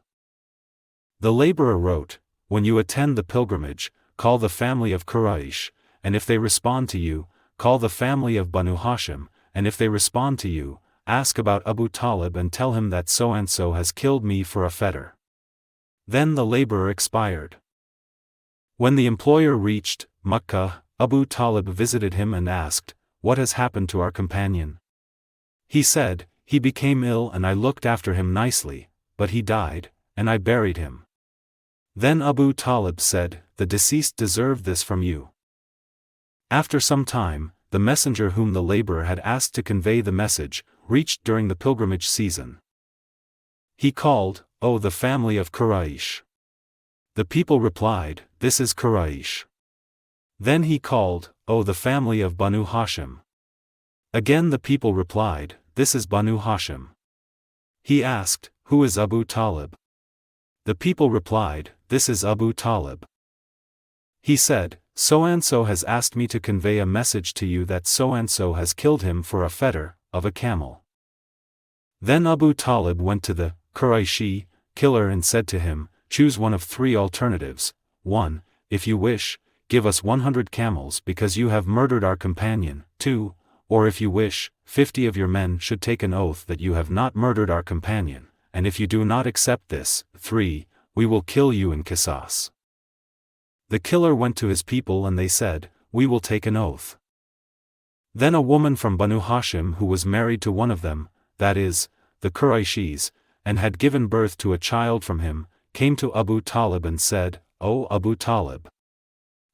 The laborer wrote, when you attend the pilgrimage, call the family of Quraysh, and if they respond to you, call the family of Banu Hashim, and if they respond to you, ask about Abu Talib and tell him that so-and-so has killed me for a fetter. Then the laborer expired. When the employer reached Makkah, Abu Talib visited him and asked, what has happened to our companion? He said, he became ill and I looked after him nicely, but he died, and I buried him. Then Abu Talib said, the deceased deserved this from you. After some time, the messenger whom the laborer had asked to convey the message, reached during the pilgrimage season. He called, O the family of Quraysh. The people replied, this is Quraysh. Then he called, O the family of Banu Hashim. Again the people replied, this is Banu Hashim. He asked, who is Abu Talib? The people replied, this is Abu Talib. He said, so-and-so has asked me to convey a message to you that so-and-so has killed him for a fetter of a camel. Then Abu Talib went to the Qurayshi killer and said to him, choose one of three alternatives. 1. If you wish, give us 100 camels because you have murdered our companion. 2. Or if you wish, 50 of your men should take an oath that you have not murdered our companion, and if you do not accept this, 3, we will kill you in Qisas. The killer went to his people and they said, we will take an oath. Then a woman from Banu Hashim who was married to one of them, that is, the Qurayshis, and had given birth to a child from him, came to Abu Talib and said, O Abu Talib,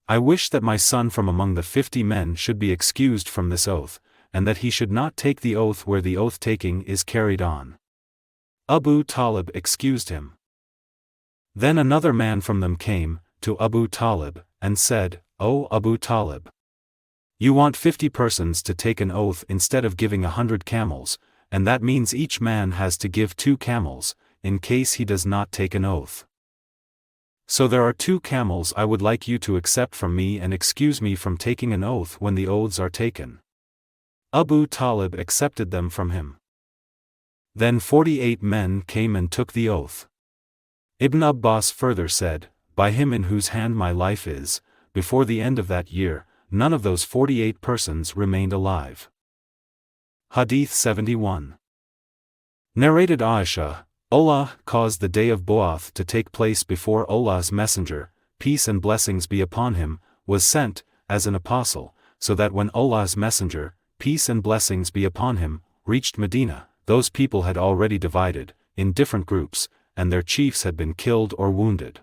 I wish that my son from among the 50 men should be excused from this oath, and that he should not take the oath where the oath-taking is carried on. Abu Talib excused him. Then another man from them came to Abu Talib, and said, O Abu Talib, you want 50 persons to take an oath instead of giving 100 camels, and that means each man has to give 2 camels, in case he does not take an oath. So there are 2 camels I would like you to accept from me and excuse me from taking an oath when the oaths are taken. Abu Talib accepted them from him. Then 48 men came and took the oath. Ibn Abbas further said, by him in whose hand my life is, before the end of that year, none of those 48 persons remained alive. Hadith 71. Narrated Aisha, Allah caused the day of Bu'ath to take place before Allah's Messenger, peace and blessings be upon him, was sent, as an apostle, so that when Allah's Messenger, peace and blessings be upon him, reached Medina, those people had already divided, in different groups, and their chiefs had been killed or wounded.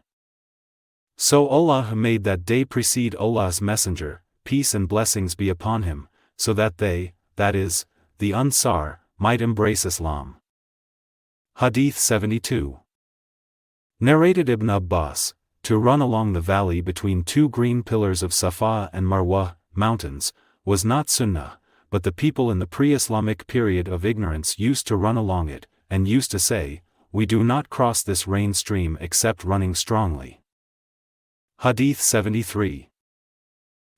So Allah made that day precede Allah's Messenger, peace and blessings be upon him, so that they, that is, the Ansar, might embrace Islam. Hadith 72. Narrated Ibn Abbas, to run along the valley between 2 green pillars of Safa and Marwa, mountains, was not sunnah, but the people in the pre-Islamic period of ignorance used to run along it, and used to say, we do not cross this rain stream except running strongly. Hadith 73.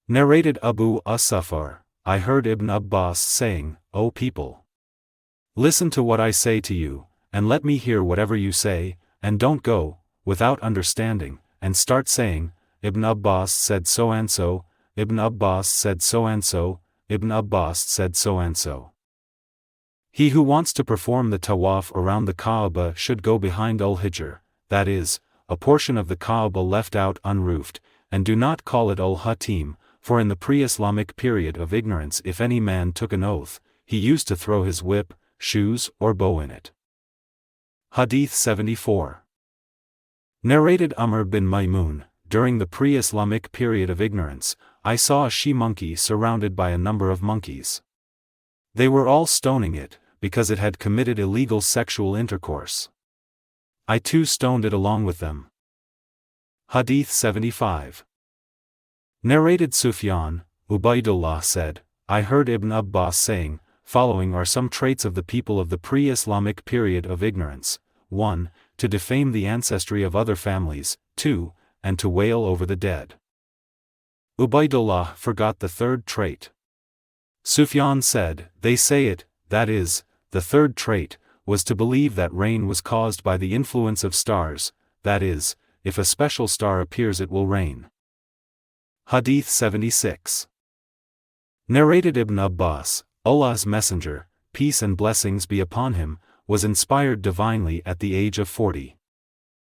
Narrated Abu As-Safar, I heard Ibn Abbas saying, O people, listen to what I say to you, and let me hear whatever you say, and don't go, without understanding, and start saying, Ibn Abbas said so and so, Ibn Abbas said so and so, Ibn Abbas said so and so. He who wants to perform the tawaf around the Kaaba should go behind Al-Hijr, that is, a portion of the Kaaba left out unroofed, and do not call it Al-Hatim, for in the pre-Islamic period of ignorance if any man took an oath, he used to throw his whip, shoes or bow in it. Hadith 74. Narrated Amr bin Maymun, during the pre-Islamic period of ignorance, I saw a she-monkey surrounded by a number of monkeys. They were all stoning it, because it had committed illegal sexual intercourse. I too stoned it along with them. Hadith 75. Narrated Sufyan, Ubaydullah said, I heard Ibn Abbas saying, following are some traits of the people of the pre-Islamic period of ignorance: 1. To defame the ancestry of other families, 2. And to wail over the dead. Ubaydullah forgot the 3rd trait. Sufyan said, they say it, that is, the 3rd trait, was to believe that rain was caused by the influence of stars, that is, if a special star appears it will rain. Hadith 76. Narrated Ibn Abbas, Allah's Messenger, peace and blessings be upon him, was inspired divinely at the age of 40.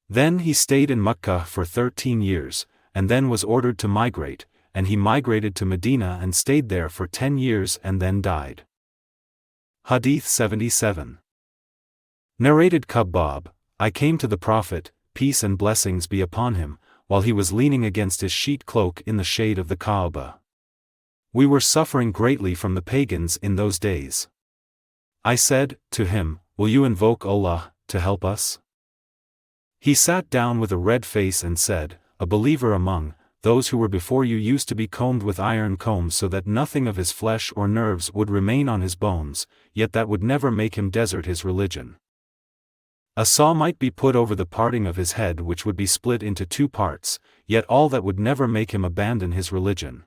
Then he stayed in Mecca for 13 years, and then was ordered to migrate, and he migrated to Medina and stayed there for 10 years and then died. Hadith 77. Narrated Khabbab, I came to the Prophet, peace and blessings be upon him, while he was leaning against his sheet cloak in the shade of the Kaaba. We were suffering greatly from the pagans in those days. I said to him, will you invoke Allah to help us? He sat down with a red face and said, a believer among those who were before you used to be combed with iron combs so that nothing of his flesh or nerves would remain on his bones, yet that would never make him desert his religion. A saw might be put over the parting of his head which would be split into 2 parts, yet all that would never make him abandon his religion.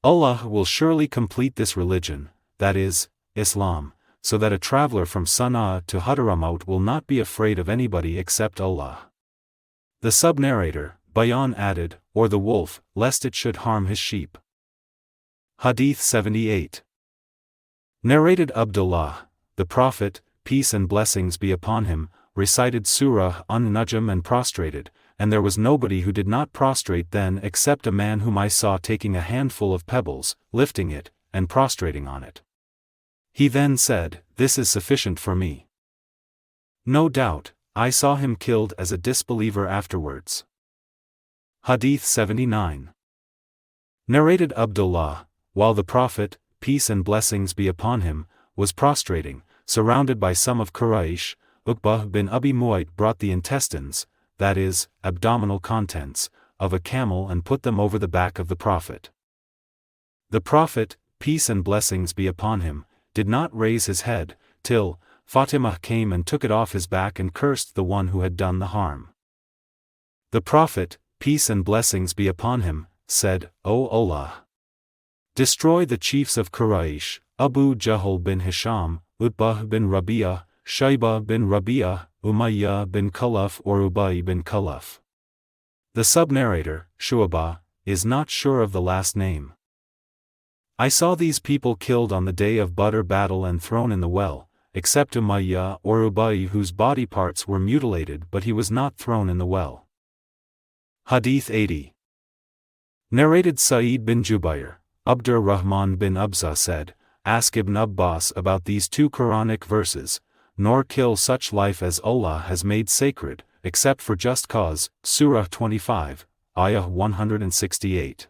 Allah will surely complete this religion, that is, Islam, so that a traveler from Sana'a to Hadramaut will not be afraid of anybody except Allah. The sub-narrator, Bayan added, or the wolf, lest it should harm his sheep. Hadith 78. Narrated Abdullah, the Prophet, peace and blessings be upon him, recited Surah An-Najm and prostrated, and there was nobody who did not prostrate then except a man whom I saw taking a handful of pebbles, lifting it, and prostrating on it. He then said, "This is sufficient for me." No doubt, I saw him killed as a disbeliever afterwards. Hadith 79. Narrated Abdullah, while the Prophet, peace and blessings be upon him, was prostrating, surrounded by some of Quraysh, Uqbah bin Abi Mu'ayt brought the intestines, that is, abdominal contents, of a camel and put them over the back of the Prophet. The Prophet, peace and blessings be upon him, did not raise his head, till Fatimah came and took it off his back and cursed the one who had done the harm. The Prophet, peace and blessings be upon him, said, "O Allah! Destroy the chiefs of Quraysh, Abu Jahl bin Hisham, Utbah bin Rabi'a, Shaybah bin Rabi'a, Umayya bin Khalaf or Ubayy bin Ka'b." The sub-narrator, Shu'bah, is not sure of the last name. I saw these people killed on the day of Badr battle and thrown in the well, except Umayya or Ubayy whose body parts were mutilated but he was not thrown in the well. Hadith 80. Narrated Sa'id bin Jubayr, Abdur Rahman bin Abza said, "Ask Ibn Abbas about these two Quranic verses, nor kill such life as Allah has made sacred, except for just cause," Surah 25, Ayah 168.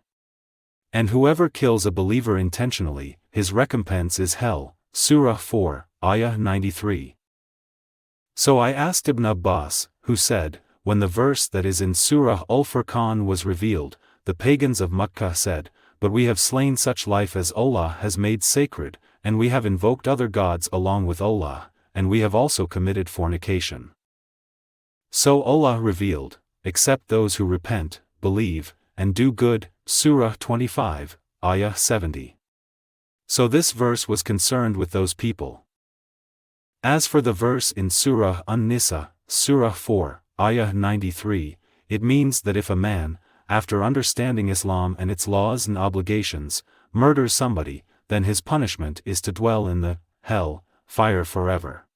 "And whoever kills a believer intentionally, his recompense is hell," Surah 4, Ayah 93. So I asked Ibn Abbas, who said, when the verse that is in Surah Al-Furqan was revealed, the pagans of Makkah said, "But we have slain such life as Allah has made sacred, and we have invoked other gods along with Allah, and we have also committed fornication." So Allah revealed, "Except those who repent, believe, and do good," Surah 25, Ayah 70. So this verse was concerned with those people. As for the verse in Surah An-Nisa, Surah 4, Ayah 93, it means that if a man, after understanding Islam and its laws and obligations, murders somebody, then his punishment is to dwell in the hell fire forever.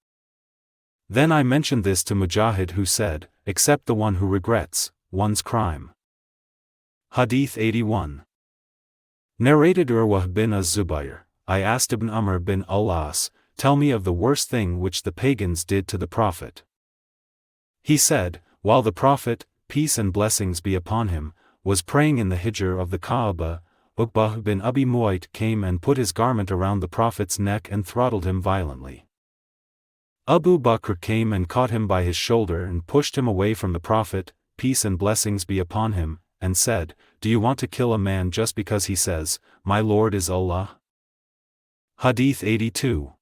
Then I mentioned this to Mujahid who said, "Except the one who regrets one's crime." Hadith 81. Narrated Urwah bin Az-Zubayr, I asked Ibn Amr bin al-As, "Tell me of the worst thing which the pagans did to the Prophet." He said, while the Prophet, peace and blessings be upon him, was praying in the Hijr of the Kaaba, Uqbah bin Abi Mu'ayt came and put his garment around the Prophet's neck and throttled him violently. Abu Bakr came and caught him by his shoulder and pushed him away from the Prophet, peace and blessings be upon him, and said, "Do you want to kill a man just because he says, 'My Lord is Allah'?" Hadith 82.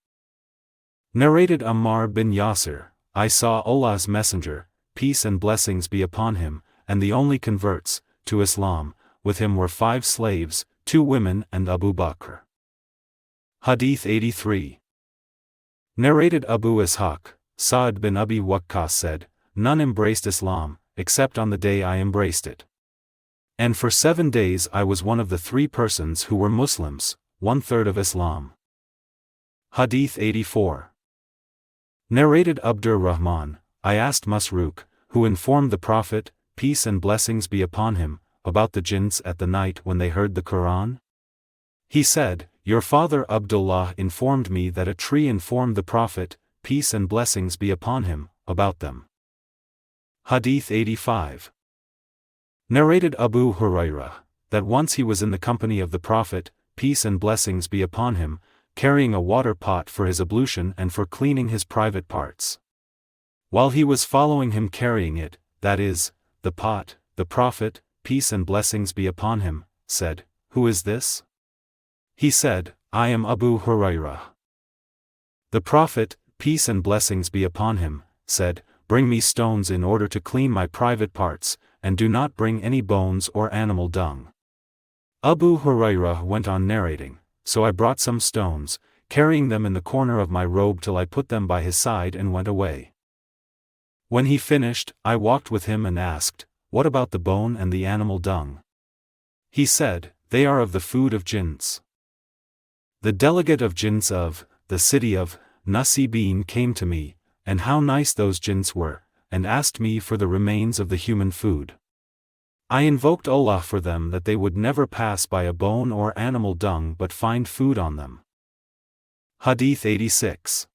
Narrated Ammar bin Yasir, I saw Allah's Messenger, peace and blessings be upon him, and the only converts to Islam, with him were 5 slaves, 2 women and Abu Bakr. Hadith 83. Narrated Abu Ishaq, Sa'd bin Abi Waqqas said, "None embraced Islam, except on the day I embraced it. And for 7 days I was one of the 3 persons who were Muslims, 1/3 of Islam." Hadith 84. Narrated Abdur Rahman, I asked Masruq, who informed the Prophet, peace and blessings be upon him, about the jinns at the night when they heard the Quran. He said, "Your father Abdullah informed me that a tree informed the Prophet, peace and blessings be upon him, about them." Hadith 85. Narrated Abu Hurairah, that once he was in the company of the Prophet, peace and blessings be upon him, carrying a water pot for his ablution and for cleaning his private parts. While he was following him carrying it, that is, the pot, the Prophet, peace and blessings be upon him, said, "Who is this?" He said, "I am Abu Hurairah." The Prophet, peace and blessings be upon him, said, "Bring me stones in order to clean my private parts, and do not bring any bones or animal dung." Abu Hurairah went on narrating, "So I brought some stones, carrying them in the corner of my robe till I put them by his side and went away. When he finished, I walked with him and asked, 'What about the bone and the animal dung?' He said, 'They are of the food of jinns.'" The delegate of jinns of the city of Nasibin came to me, and how nice those jinns were, and asked me for the remains of the human food. I invoked Allah for them that they would never pass by a bone or animal dung but find food on them. Hadith 86.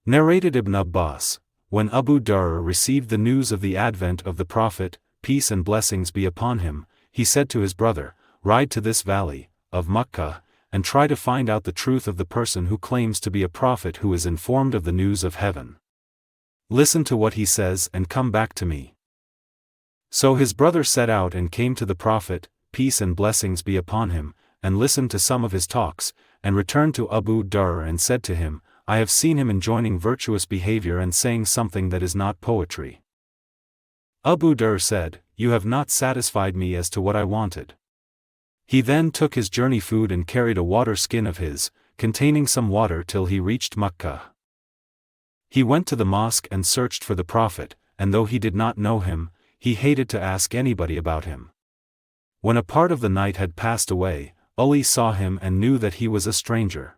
Narrated Ibn Abbas, when Abu Dhar received the news of the advent of the Prophet, peace and blessings be upon him, he said to his brother, "Ride to this valley, of Makkah, and try to find out the truth of the person who claims to be a prophet who is informed of the news of heaven. Listen to what he says and come back to me." So his brother set out and came to the Prophet, peace and blessings be upon him, and listened to some of his talks, and returned to Abu Dhar and said to him, "I have seen him enjoining virtuous behavior and saying something that is not poetry." Abu Dhar said, "You have not satisfied me as to what I wanted." He then took his journey food and carried a water skin of his, containing some water till he reached Makkah. He went to the mosque and searched for the Prophet, and though he did not know him, he hated to ask anybody about him. When a part of the night had passed away, Ali saw him and knew that he was a stranger.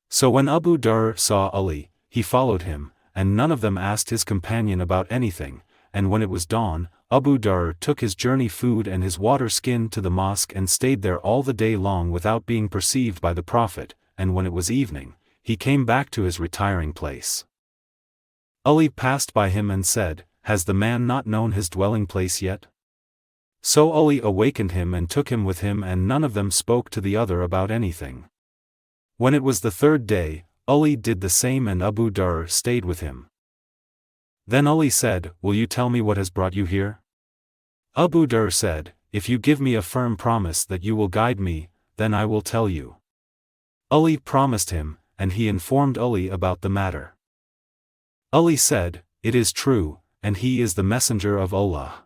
So when Abu Dhar saw Ali, he followed him, and none of them asked his companion about anything, and when it was dawn, Abu Dhar took his journey food and his water skin to the mosque and stayed there all the day long without being perceived by the Prophet, and when it was evening, he came back to his retiring place. Ali passed by him and said, "Has the man not known his dwelling place yet?" So Ali awakened him and took him with him, and none of them spoke to the other about anything. When it was the third day, Ali did the same and Abu Dhar stayed with him. Then Ali said, "Will you tell me what has brought you here?" Abu Dhar said, "If you give me a firm promise that you will guide me, then I will tell you." Ali promised him, and he informed Ali about the matter. Ali said, "It is true, and he is the messenger of Allah.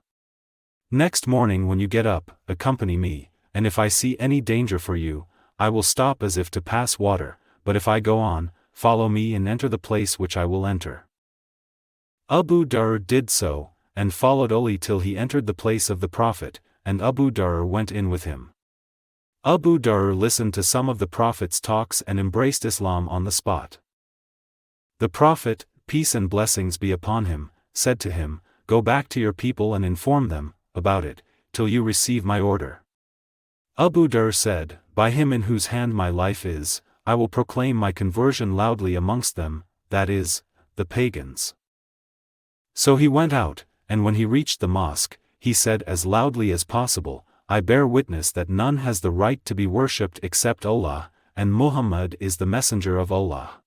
Next morning when you get up, accompany me, and if I see any danger for you, I will stop as if to pass water, but if I go on, follow me and enter the place which I will enter." Abu Dhar did so, and followed Ali till he entered the place of the Prophet, and Abu Dhar went in with him. Abu Dhar listened to some of the Prophet's talks and embraced Islam on the spot. The Prophet, peace and blessings be upon him, said to him, "Go back to your people and inform them about it, till you receive my order." Abu Dhar said, "By him in whose hand my life is, I will proclaim my conversion loudly amongst them, that is, the pagans." So he went out, and when he reached the mosque, he said as loudly as possible, "I bear witness that none has the right to be worshipped except Allah, and Muhammad is the messenger of Allah."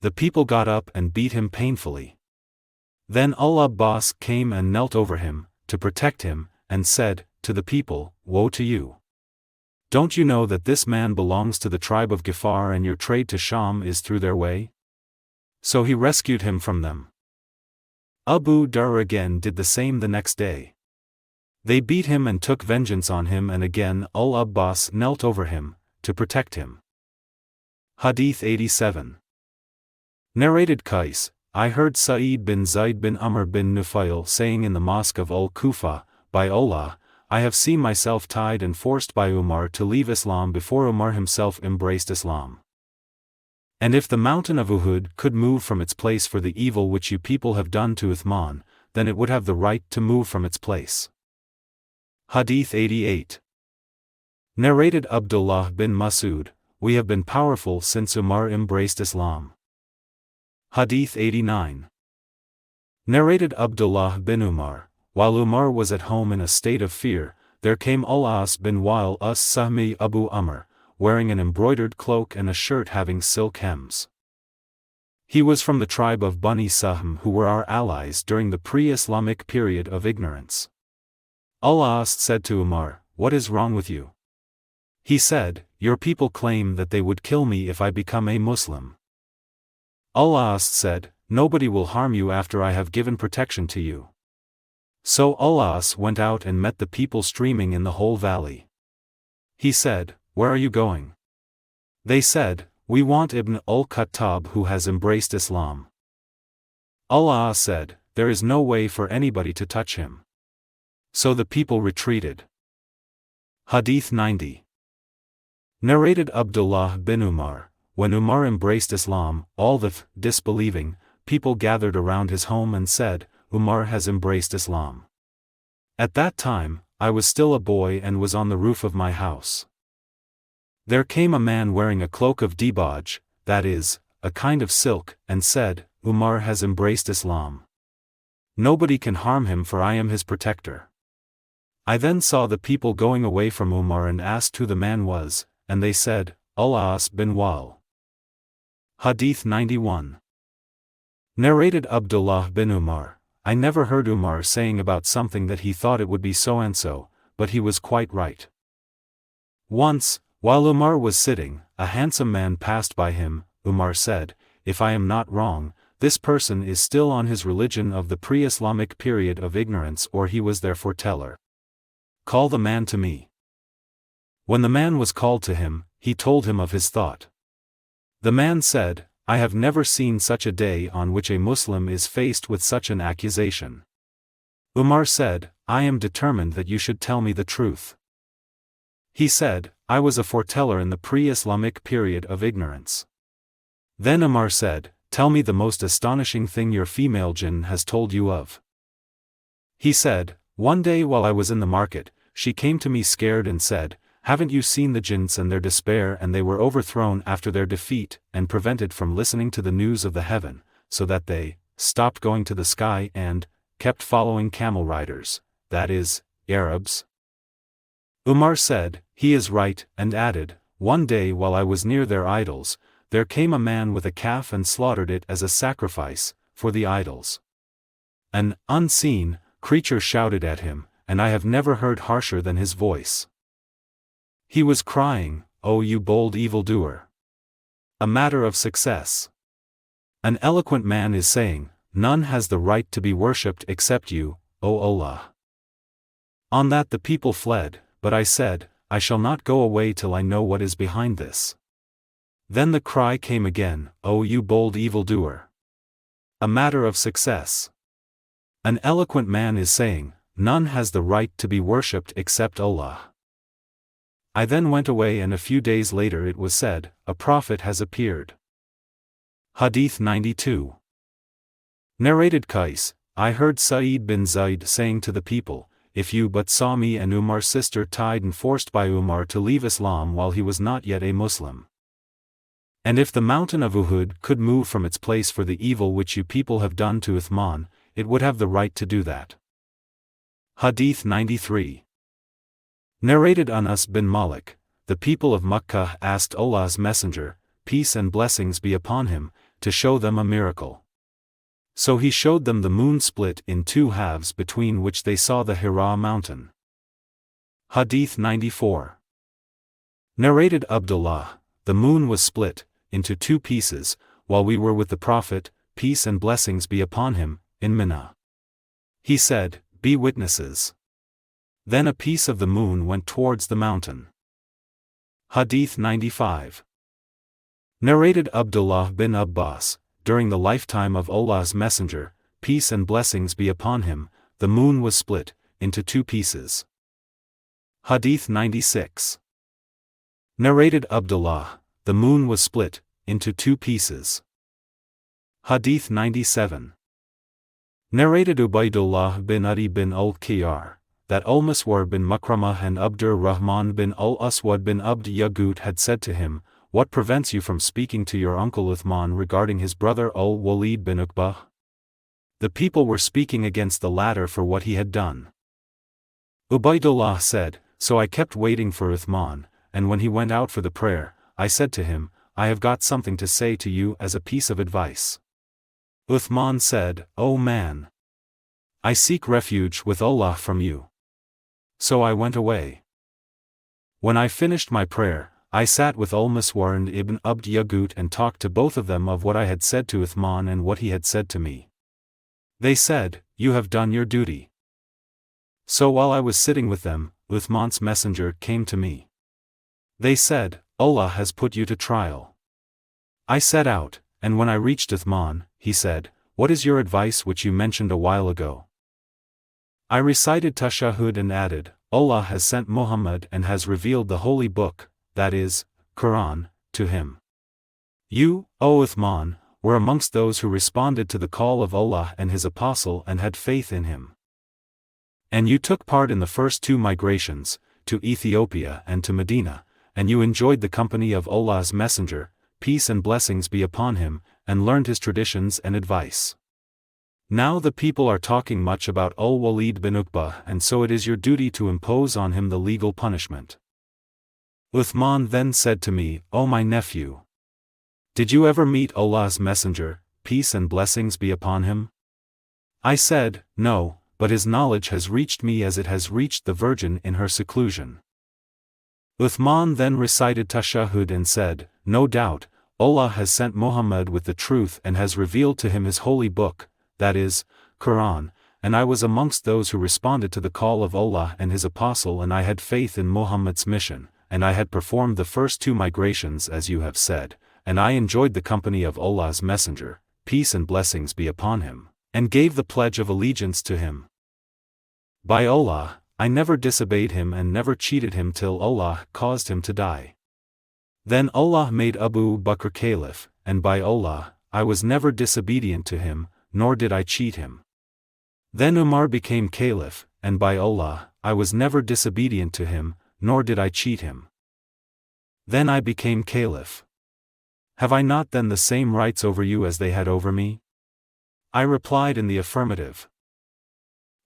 The people got up and beat him painfully. Then Al-Abbas came and knelt over him, to protect him, and said, to the people, "Woe to you! Don't you know that this man belongs to the tribe of Ghifar and your trade to Sham is through their way?" So he rescued him from them. Abu Dhar again did the same the next day. They beat him and took vengeance on him, and again Al-Abbas knelt over him, to protect him. Hadith 87. Narrated Qais, I heard Sa'id bin Zaid bin Amr bin Nufail saying in the mosque of Al-Kufa, "By Allah, I have seen myself tied and forced by Umar to leave Islam before Umar himself embraced Islam. And if the mountain of Uhud could move from its place for the evil which you people have done to Uthman, then it would have the right to move from its place." Hadith 88. Narrated Abdullah bin Mas'ud, we have been powerful since Umar embraced Islam. Hadith 89. Narrated Abdullah bin Umar, while Umar was at home in a state of fear, there came Al-As bin Wa'il as-Sahmi Abu Amr, wearing an embroidered cloak and a shirt having silk hems. He was from the tribe of Bani Sahm, who were our allies during the pre-Islamic period of ignorance. Al-As said to Umar, "What is wrong with you?" He said, "Your people claim that they would kill me if I become a Muslim." Al-As said, "Nobody will harm you after I have given protection to you." So Al-As went out and met the people streaming in the whole valley. He said, "Where are you going?" They said, "We want Ibn al-Khattab who has embraced Islam." Al-As said, "There is no way for anybody to touch him." So the people retreated. Hadith 90. Narrated Abdullah bin Umar, when Umar embraced Islam, all the disbelieving people gathered around his home and said, Umar has embraced Islam. At that time, I was still a boy and was on the roof of my house. There came a man wearing a cloak of dibaj, that is, a kind of silk, and said, Umar has embraced Islam. Nobody can harm him for I am his protector. I then saw the people going away from Umar and asked who the man was, and they said, Al-As bin Wal. Hadith 91. Narrated Abdullah bin Umar, I never heard Umar saying about something that he thought it would be so and so, but he was quite right. Once, while Umar was sitting, a handsome man passed by him. Umar said, if I am not wrong, this person is still on his religion of the pre-Islamic period of ignorance, or he was their foreteller. Call the man to me. When the man was called to him, he told him of his thought. The man said, I have never seen such a day on which a Muslim is faced with such an accusation. Umar said, I am determined that you should tell me the truth. He said, I was a foreteller in the pre-Islamic period of ignorance. Then Umar said, tell me the most astonishing thing your female jinn has told you of. He said, one day while I was in the market, she came to me scared and said, haven't you seen the jinns and their despair, and they were overthrown after their defeat, and prevented from listening to the news of the heaven, so that they stopped going to the sky and kept following camel riders, that is, Arabs? Umar said, he is right, and added, one day while I was near their idols, there came a man with a calf and slaughtered it as a sacrifice for the idols. An unseen creature shouted at him, and I have never heard harsher than his voice. He was crying, O you bold evildoer! A matter of success. An eloquent man is saying, none has the right to be worshipped except you, O Allah. On that the people fled, but I said, I shall not go away till I know what is behind this. Then the cry came again, O you bold evildoer! A matter of success. An eloquent man is saying, none has the right to be worshipped except Allah. I then went away, and a few days later it was said, a prophet has appeared. Hadith 92. Narrated Qais, I heard Sa'id bin Zaid saying to the people, if you but saw me and Umar's sister tied and forced by Umar to leave Islam while he was not yet a Muslim. And if the mountain of Uhud could move from its place for the evil which you people have done to Uthman, it would have the right to do that. Hadith 93. Narrated Anas bin Malik, the people of Makkah asked Allah's Messenger, peace and blessings be upon him, to show them a miracle. So he showed them the moon split in two halves, between which they saw the Hira mountain. Hadith 94. Narrated Abdullah, the moon was split into two pieces, while we were with the Prophet, peace and blessings be upon him, in Mina. He said, be witnesses. Then a piece of the moon went towards the mountain. Hadith 95. Narrated Abdullah bin Abbas, during the lifetime of Allah's Messenger, peace and blessings be upon him, the moon was split into two pieces. Hadith 96. Narrated Abdullah, the moon was split into two pieces. Hadith 97. Narrated Ubaydullah bin Adi bin al-Qiyar, that Al-Miswar bin Makramah and Abdur Rahman bin al-Aswad bin Abd Yagut had said to him, what prevents you from speaking to your uncle Uthman regarding his brother Al-Walid bin Uqbah? The people were speaking against the latter for what he had done. Ubaydullah said, so I kept waiting for Uthman, and when he went out for the prayer, I said to him, I have got something to say to you as a piece of advice. Uthman said, O man! I seek refuge with Allah from you. So I went away. When I finished my prayer, I sat with Al-Miswar and Ibn Abd Yagut and talked to both of them of what I had said to Uthman and what he had said to me. They said, you have done your duty. So while I was sitting with them, Uthman's messenger came to me. They said, Allah has put you to trial. I set out, and when I reached Uthman, he said, what is your advice which you mentioned a while ago? I recited Tashahhud and added, Allah has sent Muhammad and has revealed the holy book, that is, Quran, to him. You, O Uthman, were amongst those who responded to the call of Allah and His Apostle and had faith in Him. And you took part in the first 2 migrations, to Ethiopia and to Medina, and you enjoyed the company of Allah's Messenger, peace and blessings be upon him, and learned his traditions and advice. Now the people are talking much about Al-Walid bin Uqba, and so it is your duty to impose on him the legal punishment. Uthman then said to me, O my nephew, did you ever meet Allah's Messenger, peace and blessings be upon him? I said, no, but his knowledge has reached me as it has reached the virgin in her seclusion. Uthman then recited Tashahhud and said, no doubt, Allah has sent Muhammad with the truth and has revealed to him his holy book, that is, Quran, and I was amongst those who responded to the call of Allah and His Apostle, and I had faith in Muhammad's mission, and I had performed the first 2 migrations as you have said, and I enjoyed the company of Allah's Messenger, peace and blessings be upon him, and gave the pledge of allegiance to him. By Allah, I never disobeyed him and never cheated him till Allah caused him to die. Then Allah made Abu Bakr caliph, and by Allah, I was never disobedient to him, nor did I cheat him. Then Umar became caliph, and by Allah, I was never disobedient to him, nor did I cheat him. Then I became caliph. Have I not then the same rights over you as they had over me? I replied in the affirmative.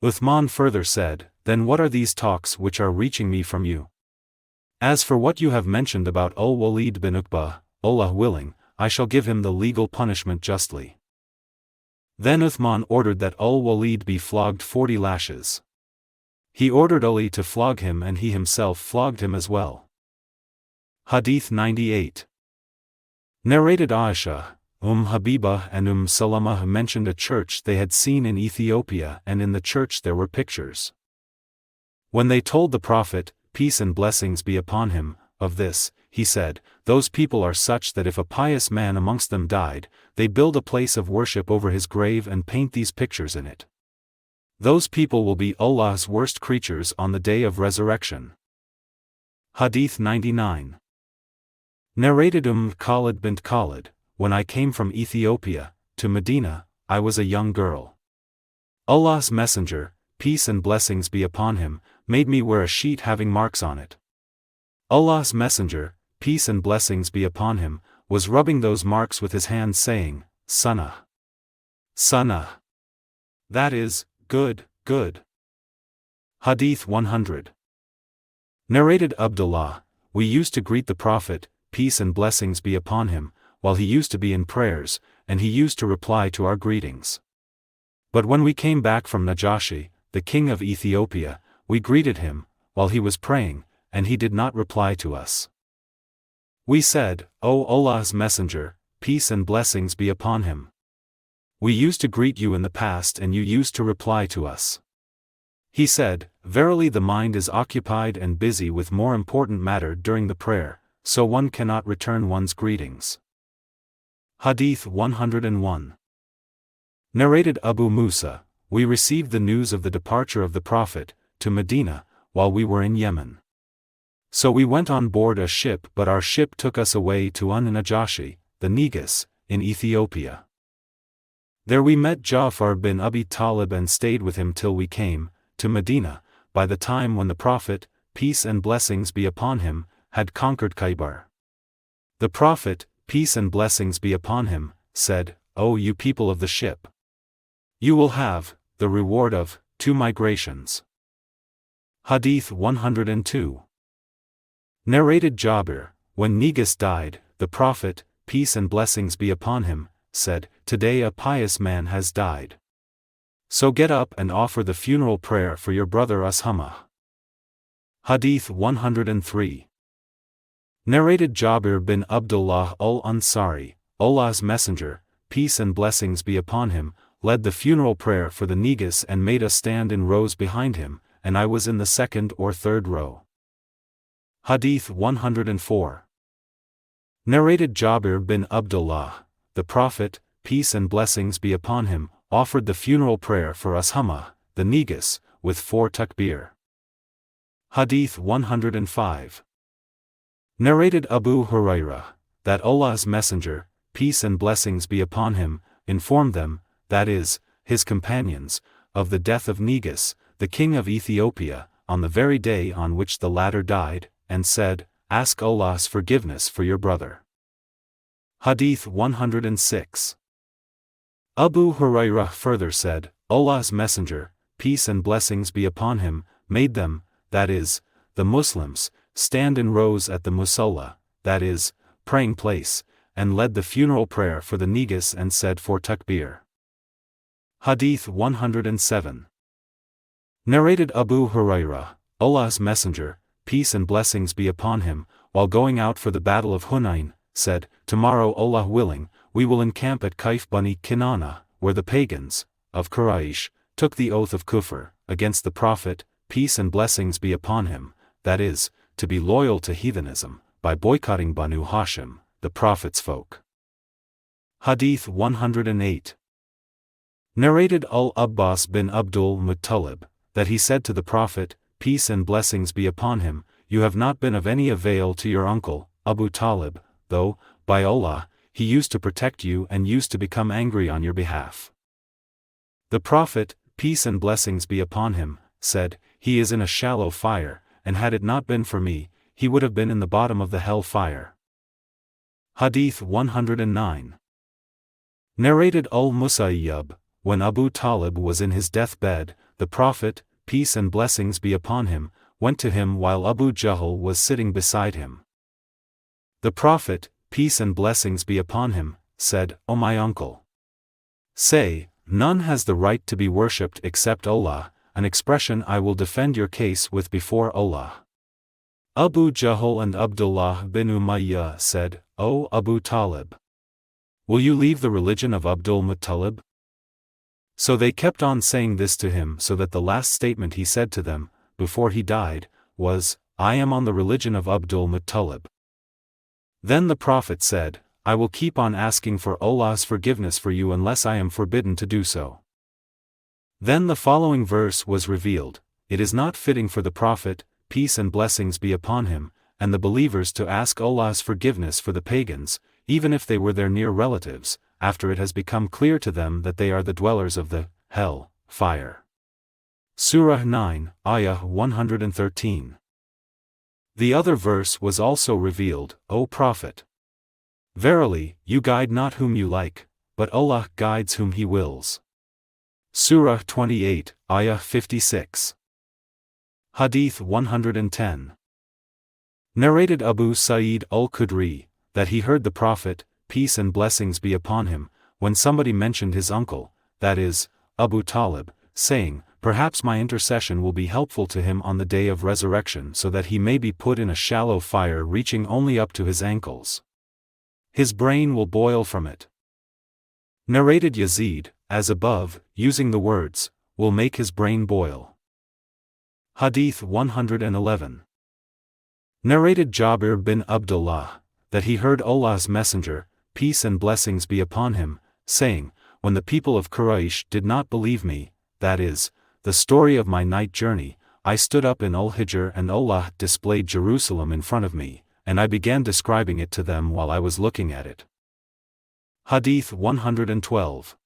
Uthman further said, then what are these talks which are reaching me from you? As for what you have mentioned about Al-Walid bin Uqba, Allah willing, I shall give him the legal punishment justly. Then Uthman ordered that Al-Walid be flogged 40 lashes. He ordered Ali to flog him and he himself flogged him as well. Hadith 98. Narrated Aisha, Habiba and Salama mentioned a church they had seen in Ethiopia, and in the church there were pictures. When they told the Prophet, peace and blessings be upon him, of this, he said, those people are such that if a pious man amongst them died, they build a place of worship over his grave and paint these pictures in it. Those people will be Allah's worst creatures on the day of resurrection. Hadith 99. Narrated Khalid bint Khalid, when I came from Ethiopia to Medina, I was a young girl. Allah's Messenger, peace and blessings be upon him, made me wear a sheet having marks on it. Allah's Messenger, peace and blessings be upon him, was rubbing those marks with his hand saying, Sunnah. Sunnah. That is, good, good. Hadith 100. Narrated Abdullah, we used to greet the Prophet, peace and blessings be upon him, while he used to be in prayers, and he used to reply to our greetings. But when we came back from Najashi, the king of Ethiopia, we greeted him, while he was praying, and he did not reply to us. We said, O Allah's Messenger, peace and blessings be upon him. We used to greet you in the past and you used to reply to us. He said, verily the mind is occupied and busy with more important matter during the prayer, so one cannot return one's greetings. Hadith 101. Narrated Abu Musa, we received the news of the departure of the Prophet, to Medina, while we were in Yemen. So we went on board a ship, but our ship took us away to Najashi, the Negus, in Ethiopia. There we met Ja'far bin Abi Talib and stayed with him till we came, to Medina, by the time when the Prophet, peace and blessings be upon him, had conquered Khaybar. The Prophet, peace and blessings be upon him, said, O you people of the ship! You will have the reward of 2 migrations. Hadith 102. Narrated Jabir, when Negus died, the Prophet, peace and blessings be upon him, said, today a pious man has died. So get up and offer the funeral prayer for your brother Ushama. Hadith 103. Narrated Jabir bin Abdullah al-Ansari, Allah's Messenger, peace and blessings be upon him, led the funeral prayer for the Negus and made us stand in rows behind him, and I was in the 2nd or 3rd row. Hadith 104. Narrated Jabir bin Abdullah, the Prophet, peace and blessings be upon him, offered the funeral prayer for Ushama, the Negus, with 4 takbir. Hadith 105. Narrated Abu Hurairah, that Allah's Messenger, peace and blessings be upon him, informed them, that is, his companions, of the death of Negus, the king of Ethiopia, on the very day on which the latter died, and said, Ask Allah's forgiveness for your brother. Hadith 106. Abu Hurairah further said, Allah's Messenger, peace and blessings be upon him, made them, that is, the Muslims, stand in rows at the musalla, that is, praying place, and led the funeral prayer for the Negus and said for takbir. Hadith 107. Narrated Abu Hurairah, Allah's Messenger, peace and blessings be upon him, while going out for the battle of Hunayn, said, Tomorrow Allah willing, we will encamp at Kaif Bani Kinana, where the pagans, of Quraysh, took the oath of kufr, against the Prophet, peace and blessings be upon him, that is, to be loyal to heathenism, by boycotting Banu Hashim, the Prophet's folk. Hadith 108. Narrated Al-Abbas bin Abdul Muttalib, that he said to the Prophet, peace and blessings be upon him, you have not been of any avail to your uncle, Abu Talib, though, by Allah, he used to protect you and used to become angry on your behalf. The Prophet, peace and blessings be upon him, said, he is in a shallow fire, and had it not been for me, he would have been in the bottom of the hell fire. Hadith 109. Narrated Al-Musayyab, when Abu Talib was in his deathbed, the Prophet, peace and blessings be upon him, went to him while Abu Jahl was sitting beside him. The Prophet, peace and blessings be upon him, said, O my uncle! Say, none has the right to be worshipped except Allah, an expression I will defend your case with before Allah. Abu Jahl and Abdullah bin Umayyah said, O Abu Talib! Will you leave the religion of Abdul Muttalib? So they kept on saying this to him so that the last statement he said to them, before he died, was, I am on the religion of Abdul Muttalib. Then the Prophet said, I will keep on asking for Allah's forgiveness for you unless I am forbidden to do so. Then the following verse was revealed, It is not fitting for the Prophet, peace and blessings be upon him, and the believers to ask Allah's forgiveness for the pagans, even if they were their near relatives, after it has become clear to them that they are the dwellers of the hell fire. Surah 9, Ayah 113. The other verse was also revealed, O Prophet! Verily, you guide not whom you like, but Allah guides whom He wills. Surah 28, Ayah 56. Hadith 110. Narrated Abu Sa'id al-Khudri, that he heard the Prophet, peace and blessings be upon him, when somebody mentioned his uncle, that is, Abu Talib, saying, Perhaps my intercession will be helpful to him on the day of resurrection so that he may be put in a shallow fire reaching only up to his ankles. His brain will boil from it. Narrated Yazid, as above, using the words, will make his brain boil. Hadith 111. Narrated Jabir bin Abdullah, that he heard Allah's Messenger, peace and blessings be upon him, saying, When the people of Quraysh did not believe me, that is, the story of my night journey, I stood up in Al-Hijr and Allah displayed Jerusalem in front of me, and I began describing it to them while I was looking at it. Hadith 112.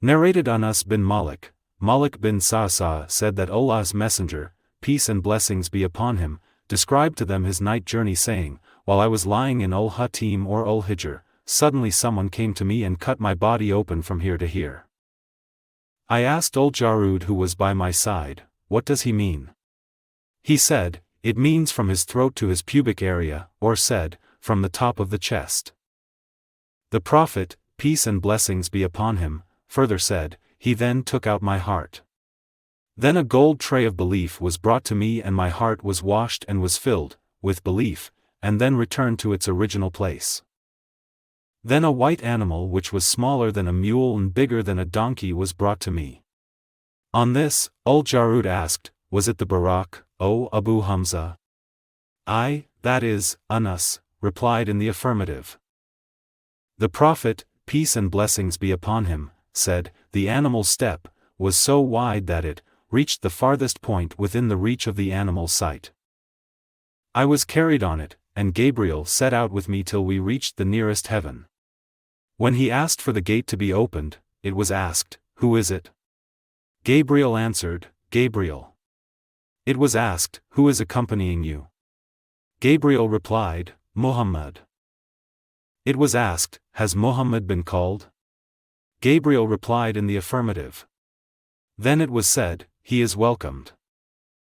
Narrated Anas bin Malik, Malik bin Sa'sa said that Allah's Messenger, peace and blessings be upon him, described to them his night journey saying, While I was lying in Al-Hatim or Al-Hijr, suddenly someone came to me and cut my body open from here to here. I asked Al-Jarud who was by my side, What does he mean? He said, It means from his throat to his pubic area, or said, from the top of the chest. The Prophet, peace and blessings be upon him, further said, He then took out my heart. Then a gold tray of belief was brought to me and my heart was washed and was filled with belief, and then returned to its original place. Then a white animal which was smaller than a mule and bigger than a donkey was brought to me. On this, Al-Jarud asked, Was it the Barak, O Abu Hamza? I, that is, Anas, replied in the affirmative. The Prophet, peace and blessings be upon him, said, The animal's step was so wide that it reached the farthest point within the reach of the animal's sight. I was carried on it, and Gabriel set out with me till we reached the nearest heaven. When he asked for the gate to be opened, it was asked, "Who is it?" Gabriel answered, "Gabriel." It was asked, "Who is accompanying you?" Gabriel replied, "Muhammad." It was asked, "Has Muhammad been called?" Gabriel replied in the affirmative. Then it was said, "He is welcomed.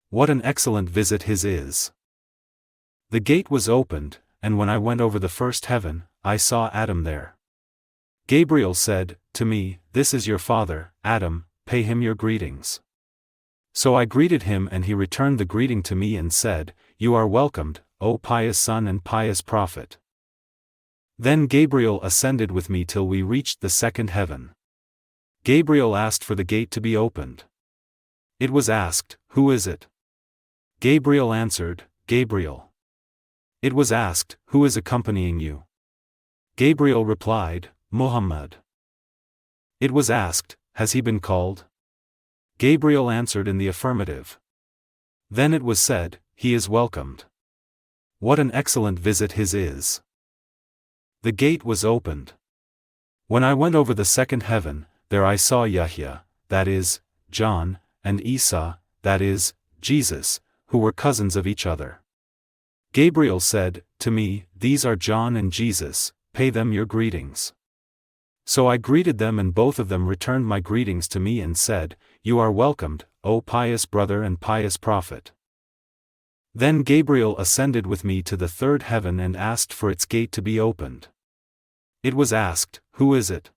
What an excellent visit his is." The gate was opened, and when I went over the first heaven, I saw Adam there. Gabriel said to me, "This is your father, Adam, pay him your greetings." So I greeted him and he returned the greeting to me and said, "You are welcomed, O pious son and pious prophet." Then Gabriel ascended with me till we reached the second heaven. Gabriel asked for the gate to be opened. It was asked, "Who is it?" Gabriel answered, "Gabriel." It was asked, "Who is accompanying you?" Gabriel replied, "Muhammad." It was asked, "Has he been called?" Gabriel answered in the affirmative. Then it was said, "He is welcomed. What an excellent visit his is." The gate was opened. When I went over the second heaven, there I saw Yahya, that is, John, and Isa, that is, Jesus, who were cousins of each other. Gabriel said to me, "These are John and Jesus, pay them your greetings." So I greeted them and both of them returned my greetings to me and said, "You are welcomed, O pious brother and pious prophet." Then Gabriel ascended with me to the third heaven and asked for its gate to be opened. It was asked, "Who is it?"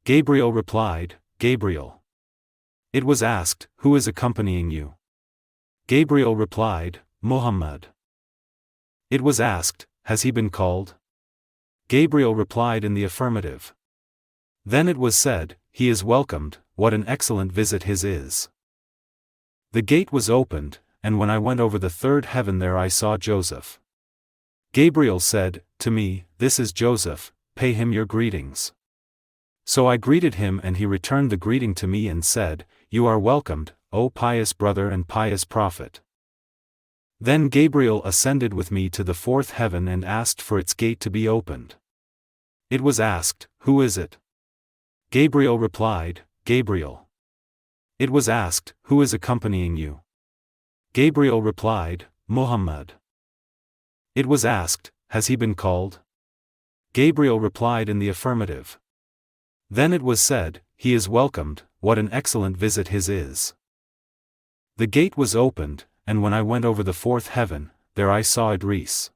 Gabriel replied, "Gabriel." It was asked, "Who is accompanying you?" Gabriel replied, "Muhammad." It was asked, "Has he been called?" Gabriel replied in the affirmative. Then it was said, "He is welcomed, what an excellent visit his is." The gate was opened, and when I went over the third heaven there I saw Joseph. Gabriel said to me, "This is Joseph, pay him your greetings." So I greeted him and he returned the greeting to me and said, "You are welcomed, O pious brother and pious prophet." Then Gabriel ascended with me to the fourth heaven and asked for its gate to be opened. It was asked, "Who is it?" Gabriel replied, "Gabriel." It was asked, "Who is accompanying you?" Gabriel replied, "Muhammad." It was asked, "Has he been called?" Gabriel replied in the affirmative. Then it was said, "He is welcomed, what an excellent visit his is." The gate was opened, and when I went over the fourth heaven, there I saw Idris.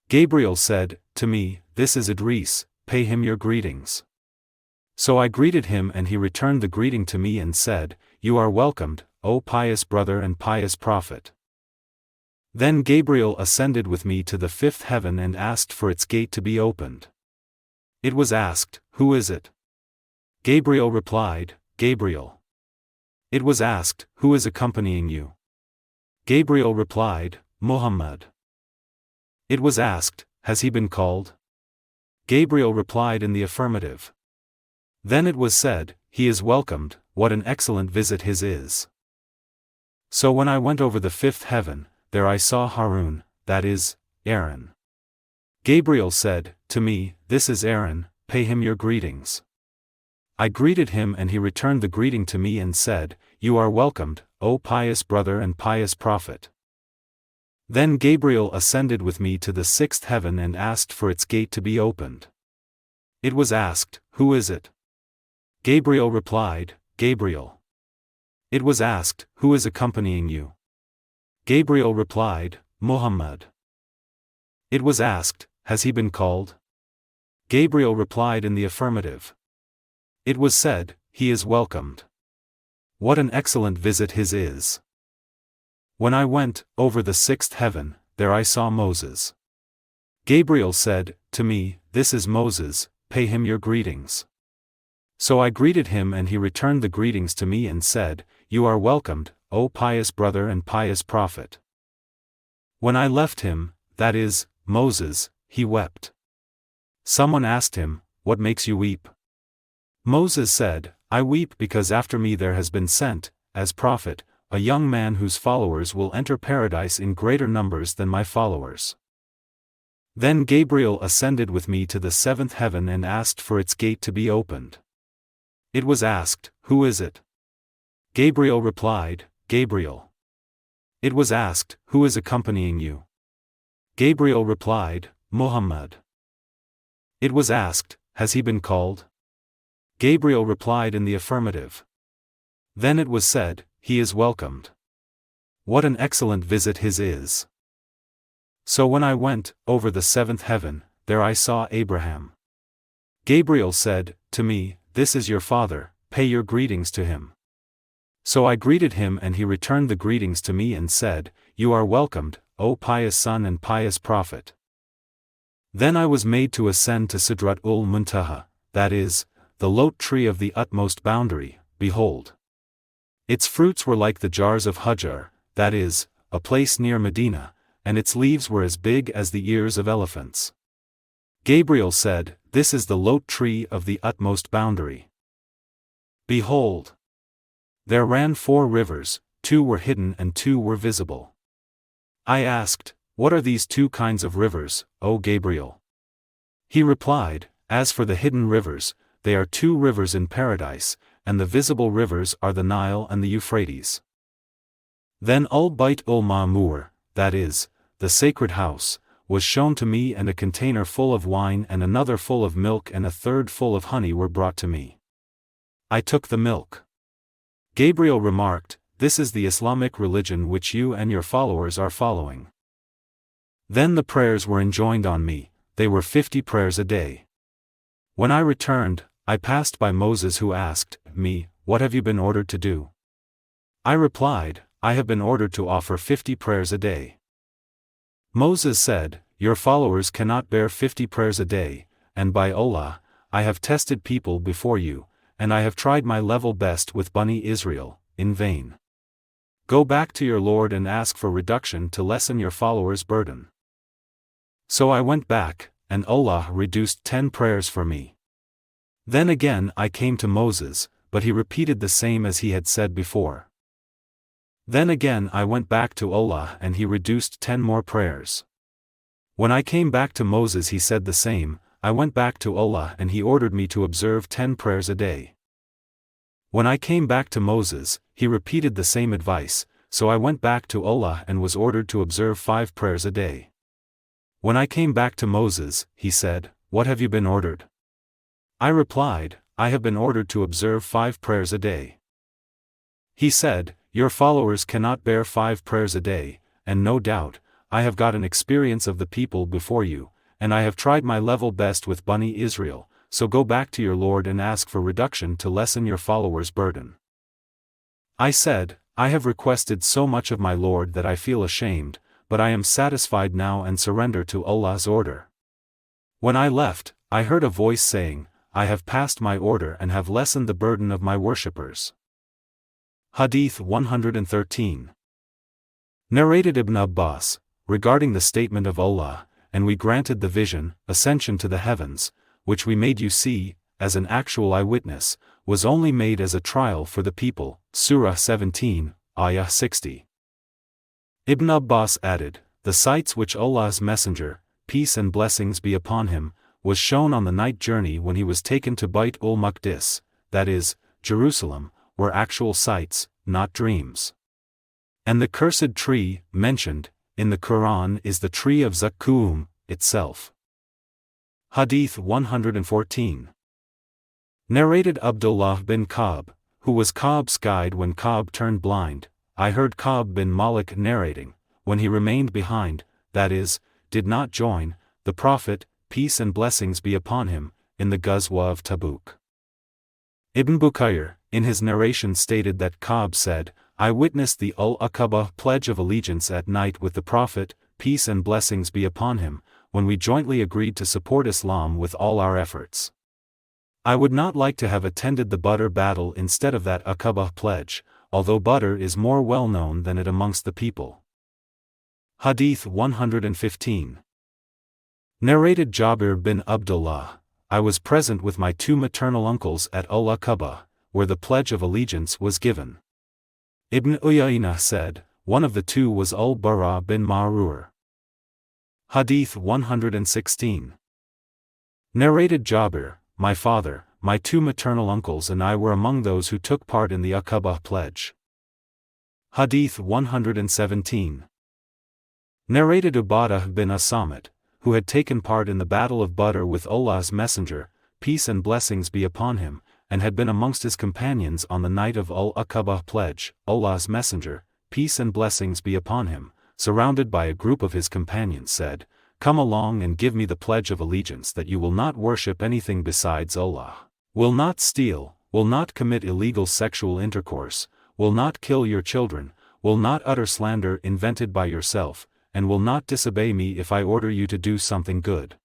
Gabriel said to me, "This is Idris, pay him your greetings." So I greeted him and he returned the greeting to me and said, "You are welcomed, O pious brother and pious prophet." Then Gabriel ascended with me to the fifth heaven and asked for its gate to be opened. It was asked, "Who is it?" Gabriel replied, "Gabriel." It was asked, "Who is accompanying you?" Gabriel replied, "Muhammad." It was asked, "Has he been called?" Gabriel replied in the affirmative. Then it was said, "He is welcomed, what an excellent visit his is." So when I went over the fifth heaven, there I saw Harun, that is, Aaron. Gabriel said to me, "This is Aaron, pay him your greetings." I greeted him and he returned the greeting to me and said, "You are welcomed, O pious brother and pious prophet." Then Gabriel ascended with me to the sixth heaven and asked for its gate to be opened. It was asked, "Who is it?" Gabriel replied, "Gabriel." It was asked, "Who is accompanying you?" Gabriel replied, "Muhammad." It was asked, "Has he been called?" Gabriel replied in the affirmative. It was said, "He is welcomed. What an excellent visit his is." When I went over the sixth heaven, there I saw Moses. Gabriel said to me, "This is Moses, pay him your greetings." So I greeted him and he returned the greetings to me and said, "You are welcomed, O pious brother and pious prophet." When I left him, that is, Moses, he wept. Someone asked him, "What makes you weep?" Moses said, "I weep because after me there has been sent, as prophet, a young man whose followers will enter paradise in greater numbers than my followers." Then Gabriel ascended with me to the seventh heaven and asked for its gate to be opened. It was asked, "Who is it?" Gabriel replied, "Gabriel." It was asked, "Who is accompanying you?" Gabriel replied, "Muhammad." It was asked, "Has he been called?" Gabriel replied in the affirmative. Then it was said, "He is welcomed. What an excellent visit his is." So when I went over the seventh heaven, there I saw Abraham. Gabriel said to me, "This is your father, pay your greetings to him." So I greeted him and he returned the greetings to me and said, "You are welcomed, O pious son and pious prophet." Then I was made to ascend to Sidratul Muntaha, that is, the lote tree of the utmost boundary. Behold, its fruits were like the jars of Hajar, that is, a place near Medina, and its leaves were as big as the ears of elephants. Gabriel said, "This is the lote tree of the utmost boundary. Behold, there ran 4 rivers, 2 were hidden and 2 were visible." I asked, "What are these 2 kinds of rivers, O Gabriel?" He replied, "As for the hidden rivers, they are 2 rivers in paradise, and the visible rivers are the Nile and the Euphrates." Then Al-Bayt ul-Ma'mur, that is, the sacred house, was shown to me, and a container full of wine and another full of milk and a third full of honey were brought to me. I took the milk. Gabriel remarked, "This is the Islamic religion which you and your followers are following." Then the prayers were enjoined on me, they were 50 prayers a day. When I returned, I passed by Moses, who asked me, "What have you been ordered to do?" I replied, "I have been ordered to offer 50 prayers a day." Moses said, "Your followers cannot bear 50 prayers a day, and by Allah, I have tested people before you, and I have tried my level best with Bani Israel, in vain. Go back to your Lord and ask for reduction to lessen your followers' burden." So I went back, and Allah reduced 10 prayers for me. Then again I came to Moses, but he repeated the same as he had said before. Then again I went back to Allah and he reduced 10 more prayers. When I came back to Moses he said the same. I went back to Allah and he ordered me to observe 10 prayers a day. When I came back to Moses, he repeated the same advice, so I went back to Allah and was ordered to observe 5 prayers a day. When I came back to Moses, he said, "What have you been ordered?" I replied, "I have been ordered to observe 5 prayers a day." He said, "Your followers cannot bear 5 prayers a day, and no doubt, I have got an experience of the people before you, and I have tried my level best with Bani Israel, so go back to your Lord and ask for reduction to lessen your followers' burden." I said, "I have requested so much of my Lord that I feel ashamed, but I am satisfied now and surrender to Allah's order." When I left, I heard a voice saying, "I have passed my order and have lessened the burden of my worshippers." Hadith 113. Narrated Ibn Abbas, regarding the statement of Allah, "And we granted the vision, ascension to the heavens, which we made you see, as an actual eyewitness, was only made as a trial for the people." Surah 17, Ayah 60. Ibn Abbas added, "The sights which Allah's Messenger, peace and blessings be upon him, was shown on the night journey when he was taken to Bayt ul-Maqdis, that is, Jerusalem, were actual sights, not dreams. And the cursed tree, mentioned in the Quran, is the tree of Zaqqum itself." Hadith 114. Narrated Abdullah bin Ka'b, who was Ka'b's guide when Ka'b turned blind. I heard Ka'b bin Malik narrating, when he remained behind, that is, did not join, the Prophet, peace and blessings be upon him, in the Ghazwa of Tabuk. Ibn Bukayr, in his narration stated that Ka'b said, "I witnessed the Al-Aqaba pledge of allegiance at night with the Prophet, peace and blessings be upon him, when we jointly agreed to support Islam with all our efforts. I would not like to have attended the Badr battle instead of that Aqaba pledge, although Badr is more well known than it amongst the people." Hadith 115. Narrated Jabir bin Abdullah, "I was present with my 2 maternal uncles at Al-Aqaba, where the pledge of allegiance was given. Ibn Uyayna said, one of the 2 was Al-Bara bin Ma'rur. Hadith 116. Narrated Jabir, my father, my two maternal uncles and I were among those who took part in the Aqabah pledge. Hadith 117. Narrated Ubadah bin As-Samit, who had taken part in the Battle of Badr with Allah's Messenger, peace and blessings be upon him, and had been amongst his companions on the night of Al-Aqabah pledge. Allah's Messenger, peace and blessings be upon him, surrounded by a group of his companions said, "Come along and give me the pledge of allegiance that you will not worship anything besides Allah, will not steal, will not commit illegal sexual intercourse, will not kill your children, will not utter slander invented by yourself, and will not disobey me if I order you to do something good.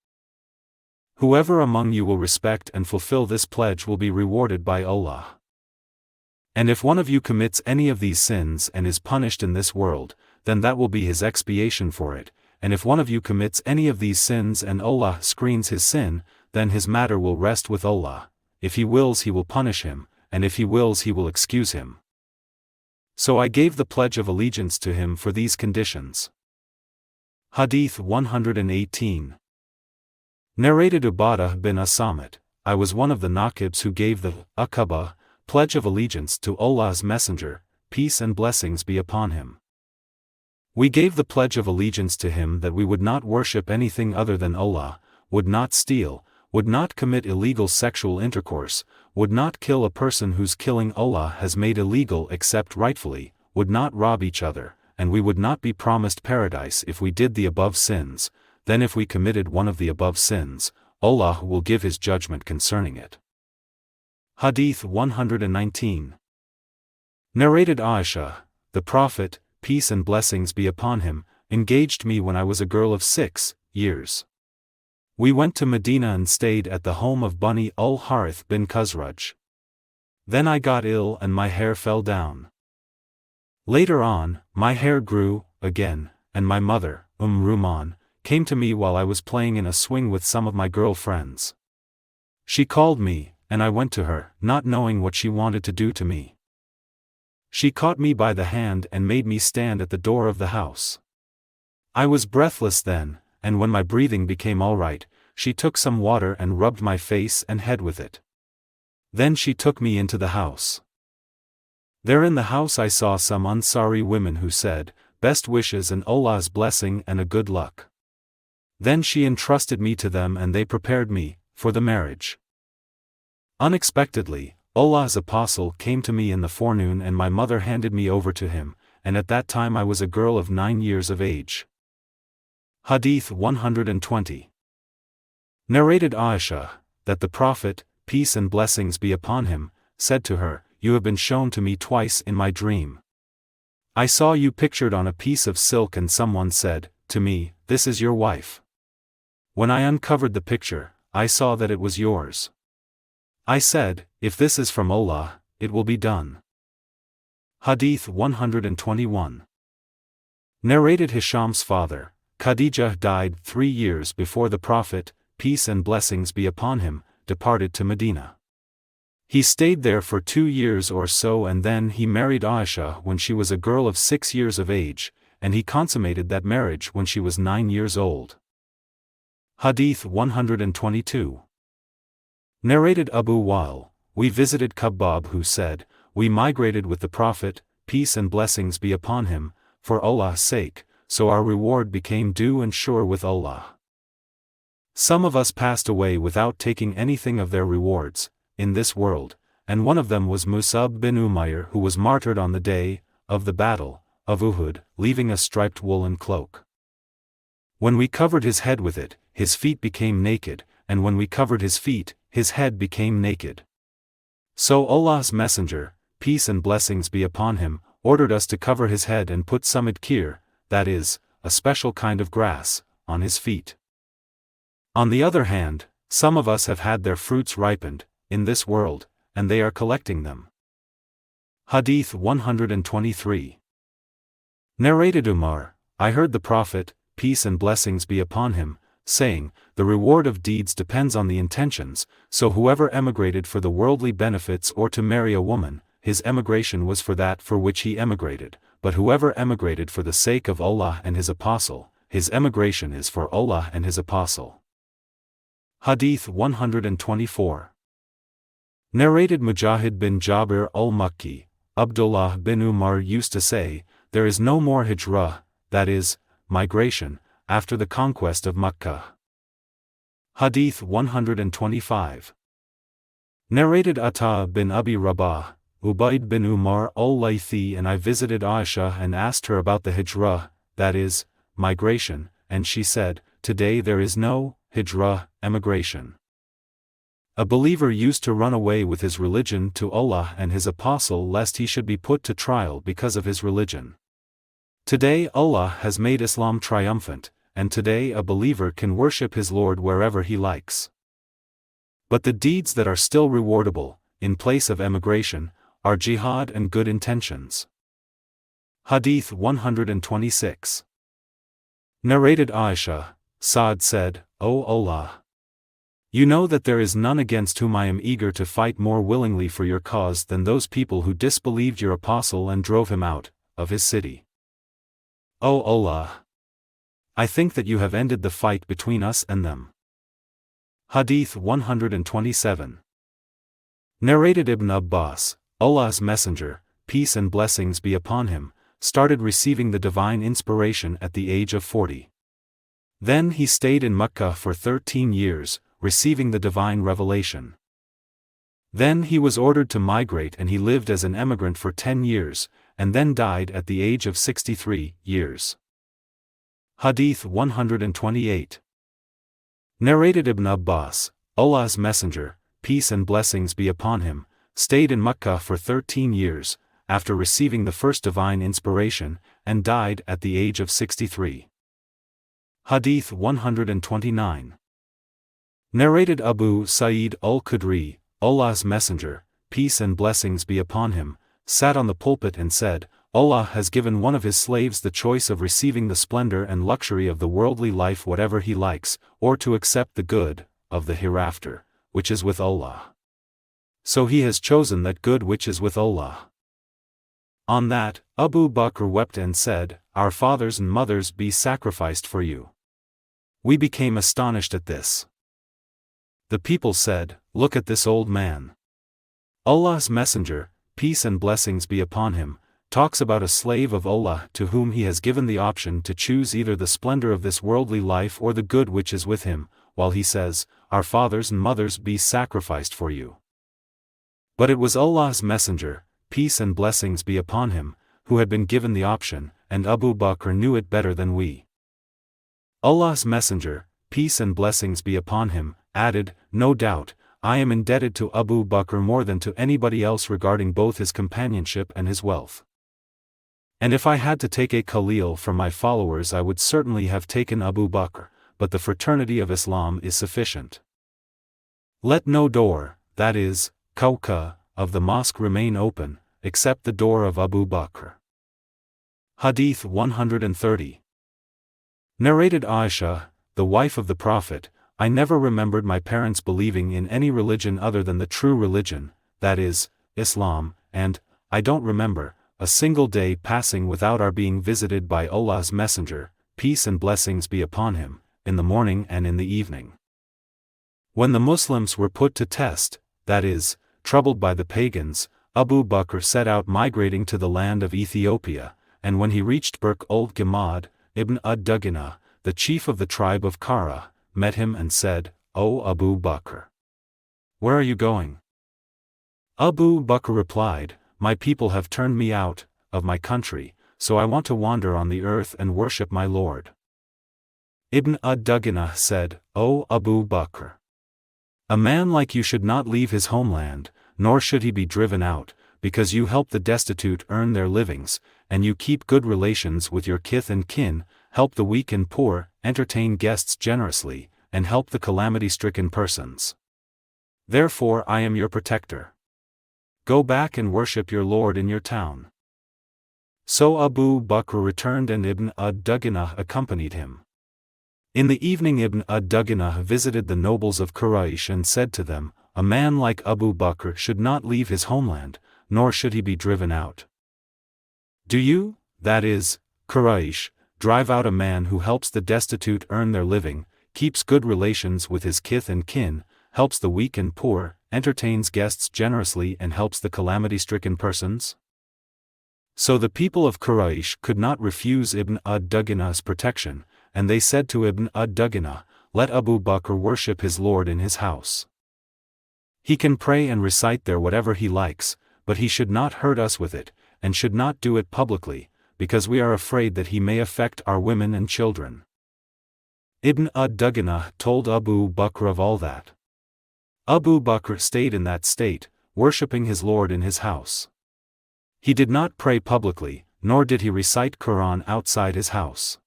Whoever among you will respect and fulfill this pledge will be rewarded by Allah. And if one of you commits any of these sins and is punished in this world, then that will be his expiation for it, and if one of you commits any of these sins and Allah screens his sin, then his matter will rest with Allah. If he wills he will punish him, and if he wills he will excuse him. So I gave the pledge of allegiance to him for these conditions." Hadith 118. Narrated Ubadah bin As-Samit, I was one of the Naqibs who gave the Aqabah pledge of allegiance to Allah's Messenger, peace and blessings be upon him. We gave the pledge of allegiance to him that we would not worship anything other than Allah, would not steal, would not commit illegal sexual intercourse, would not kill a person whose killing Allah has made illegal except rightfully, would not rob each other, and we would not be promised paradise if we did the above sins. Then if we committed one of the above sins, Allah will give his judgment concerning it. Hadith 119. Narrated Aisha, the Prophet, peace and blessings be upon him, engaged me when I was a girl of 6 years. We went to Medina and stayed at the home of Bani al-Harith bin Khazraj. Then I got ill and my hair fell down. Later on, my hair grew again, and my mother, Ruman, came to me while I was playing in a swing with some of my girl friends. She called me, and I went to her, not knowing what she wanted to do to me. She caught me by the hand and made me stand at the door of the house. I was breathless then, and when my breathing became all right, she took some water and rubbed my face and head with it. Then she took me into the house. There in the house I saw some Ansari women who said, "Best wishes and Allah's blessing and a good luck." Then she entrusted me to them and they prepared me for the marriage. Unexpectedly, Allah's apostle came to me in the forenoon and my mother handed me over to him, and at that time I was a girl of 9 years of age. Hadith 120. Narrated Aisha, that the Prophet, peace and blessings be upon him, said to her, "You have been shown to me twice in my dream. I saw you pictured on a piece of silk and someone said to me, 'This is your wife.' When I uncovered the picture, I saw that it was yours. I said, 'If this is from Allah, it will be done.'" Hadith 121. Narrated Hisham's father, Khadijah died 3 years before the Prophet, peace and blessings be upon him, departed to Medina. He stayed there for 2 years or so and then he married Aisha when she was a girl of 6 years of age, and he consummated that marriage when she was 9 years old. Hadith 122. Narrated Abu Wa'il, we visited Khabbab who said, "We migrated with the Prophet, peace and blessings be upon him, for Allah's sake, so our reward became due and sure with Allah. Some of us passed away without taking anything of their rewards in this world, and one of them was Mus'ab bin Umayr who was martyred on the day of the battle of Uhud, leaving a striped woolen cloak. When we covered his head with it, his feet became naked, and when we covered his feet, his head became naked. So Allah's Messenger, peace and blessings be upon him, ordered us to cover his head and put some adkir, that is, a special kind of grass, on his feet. On the other hand, some of us have had their fruits ripened in this world, and they are collecting them." Hadith 123. Narrated Umar, I heard the Prophet, peace and blessings be upon him, saying, "The reward of deeds depends on the intentions, so whoever emigrated for the worldly benefits or to marry a woman, his emigration was for that for which he emigrated, but whoever emigrated for the sake of Allah and his apostle, his emigration is for Allah and his Apostle. Hadith 124. Narrated Mujahid bin Jabir al-Makki, Abdullah bin Umar used to say, there is no more hijrah, that is, migration, after the conquest of Makkah. Hadith 125. Narrated Ata bin Abi Rabah, Ubayy bin Umar al-Laythi and I visited Aisha and asked her about the hijrah, that is, migration, and she said, today there is no hijrah, emigration. A believer used to run away with his religion to Allah and his Apostle lest he should be put to trial because of his religion. Today Allah has made Islam triumphant, and today a believer can worship his Lord wherever he likes. But the deeds that are still rewardable, in place of emigration, are jihad and good intentions. Hadith 126. Narrated Aisha, Sa'd said, O Allah! You know that there is none against whom I am eager to fight more willingly for your cause than those people who disbelieved your Apostle and drove him out of his city. O Allah! I think that you have ended the fight between us and them. Hadith 127. Narrated Ibn Abbas, Allah's Messenger, peace and blessings be upon him, started receiving the divine inspiration at the age of 40. Then he stayed in Mecca for 13 years, receiving the divine revelation. Then he was ordered to migrate and he lived as an emigrant for 10 years, and then died at the age of 63 years. Hadith 128. Narrated Ibn Abbas, Allah's Messenger, peace and blessings be upon him, stayed in Mecca for 13 years, after receiving the first divine inspiration, and died at the age of 63. Hadith 129. Narrated Abu Sa'id al-Khudri, Allah's Messenger, peace and blessings be upon him, sat on the pulpit and said, Allah has given one of his slaves the choice of receiving the splendor and luxury of the worldly life whatever he likes, or to accept the good of the hereafter, which is with Allah. So he has chosen that good which is with Allah. On that, Abu Bakr wept and said, Our fathers and mothers be sacrificed for you. We became astonished at this. The people said, Look at this old man. Allah's Messenger, peace and blessings be upon him, talks about a slave of Allah to whom he has given the option to choose either the splendor of this worldly life or the good which is with him, while he says, Our fathers and mothers be sacrificed for you. But it was Allah's Messenger, peace and blessings be upon him, who had been given the option, and Abu Bakr knew it better than we. Allah's Messenger, peace and blessings be upon him, added, No doubt, I am indebted to Abu Bakr more than to anybody else regarding both his companionship and his wealth. And if I had to take a Khalil from my followers I would certainly have taken Abu Bakr, but the fraternity of Islam is sufficient. Let no door, that is, Kauka, of the mosque remain open, except the door of Abu Bakr. Hadith 130. Narrated Aisha, the wife of the Prophet, I never remembered my parents believing in any religion other than the true religion, that is, Islam, and, I don't remember, a single day passing without our being visited by Allah's Messenger, peace and blessings be upon him, in the morning and in the evening. When the Muslims were put to test, that is, troubled by the pagans, Abu Bakr set out migrating to the land of Ethiopia, and when he reached Burq al-Gamad, Ibn ad-Dughna, the chief of the tribe of Kara, met him and said, O Abu Bakr! Where are you going? Abu Bakr replied, My people have turned me out of my country, so I want to wander on the earth and worship my Lord. Ibn ad-Dughna said, O Abu Bakr! A man like you should not leave his homeland, nor should he be driven out, because you help the destitute earn their livings, and you keep good relations with your kith and kin, help the weak and poor, entertain guests generously, and help the calamity-stricken persons. Therefore I am your protector. Go back and worship your Lord in your town. So Abu Bakr returned and Ibn ad-Dughna accompanied him. In the evening Ibn ad-Dughna visited the nobles of Quraysh and said to them, A man like Abu Bakr should not leave his homeland, nor should he be driven out. Do you, that is, Quraysh, drive out a man who helps the destitute earn their living, keeps good relations with his kith and kin, helps the weak and poor, entertains guests generously and helps the calamity-stricken persons? So the people of Quraysh could not refuse Ibn ad-Dughinah's protection, and they said to Ibn ad-Dughinah, "Let Abu Bakr worship his Lord in his house. He can pray and recite there whatever he likes, but he should not hurt us with it, and should not do it publicly, because we are afraid that he may affect our women and children." Ibn ad-Dughinah told Abu Bakr of all that. Abu Bakr stayed in that state, worshipping his Lord in his house. He did not pray publicly, nor did he recite Quran outside his house.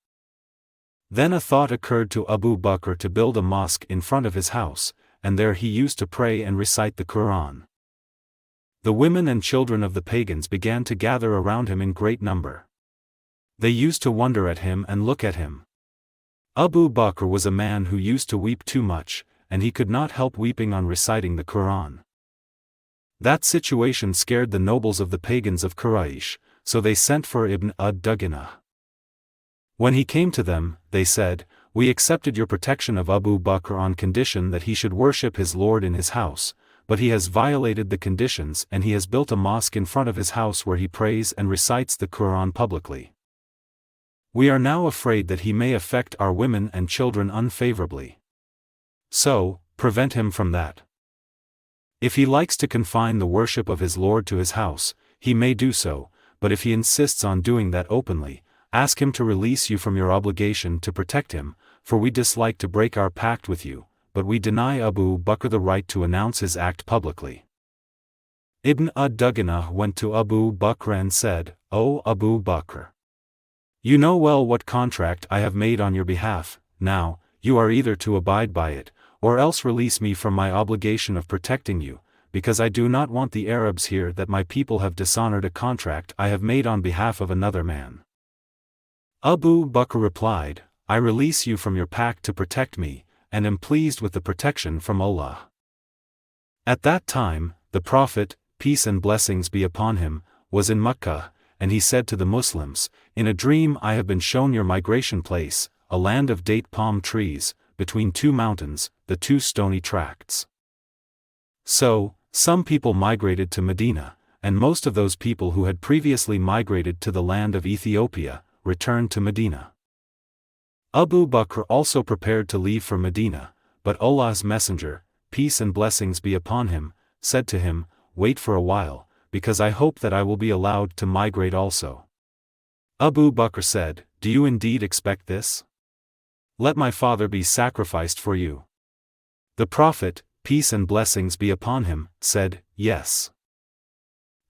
Then a thought occurred to Abu Bakr to build a mosque in front of his house, and there he used to pray and recite the Quran. The women and children of the pagans began to gather around him in great number. They used to wonder at him and look at him. Abu Bakr was a man who used to weep too much, and he could not help weeping on reciting the Quran. That situation scared the nobles of the pagans of Quraysh, so they sent for Ibn ad-Dughinah. When he came to them, they said, "We accepted your protection of Abu Bakr on condition that he should worship his Lord in his house, but he has violated the conditions and he has built a mosque in front of his house where he prays and recites the Quran publicly. We are now afraid that he may affect our women and children unfavorably. So, prevent him from that. If he likes to confine the worship of his Lord to his house, he may do so, but if he insists on doing that openly, ask him to release you from your obligation to protect him, for we dislike to break our pact with you, but we deny Abu Bakr the right to announce his act publicly." Ibn ad-Dughinah went to Abu Bakr and said, "O Abu Bakr, you know well what contract I have made on your behalf. Now, you are either to abide by it, or else release me from my obligation of protecting you, because I do not want the Arabs here that my people have dishonored a contract I have made on behalf of another man." Abu Bakr replied, "I release you from your pact to protect me, and am pleased with the protection from Allah." At that time, the Prophet, peace and blessings be upon him, was in Mecca, and he said to the Muslims, "In a dream I have been shown your migration place, a land of date palm trees, between two mountains, the two stony tracts." So, some people migrated to Medina, and most of those people who had previously migrated to the land of Ethiopia, returned to Medina. Abu Bakr also prepared to leave for Medina, but Allah's Messenger, peace and blessings be upon him, said to him, "Wait for a while, because I hope that I will be allowed to migrate also." Abu Bakr said, "Do you indeed expect this? Let my father be sacrificed for you." The Prophet, peace and blessings be upon him, said, "Yes."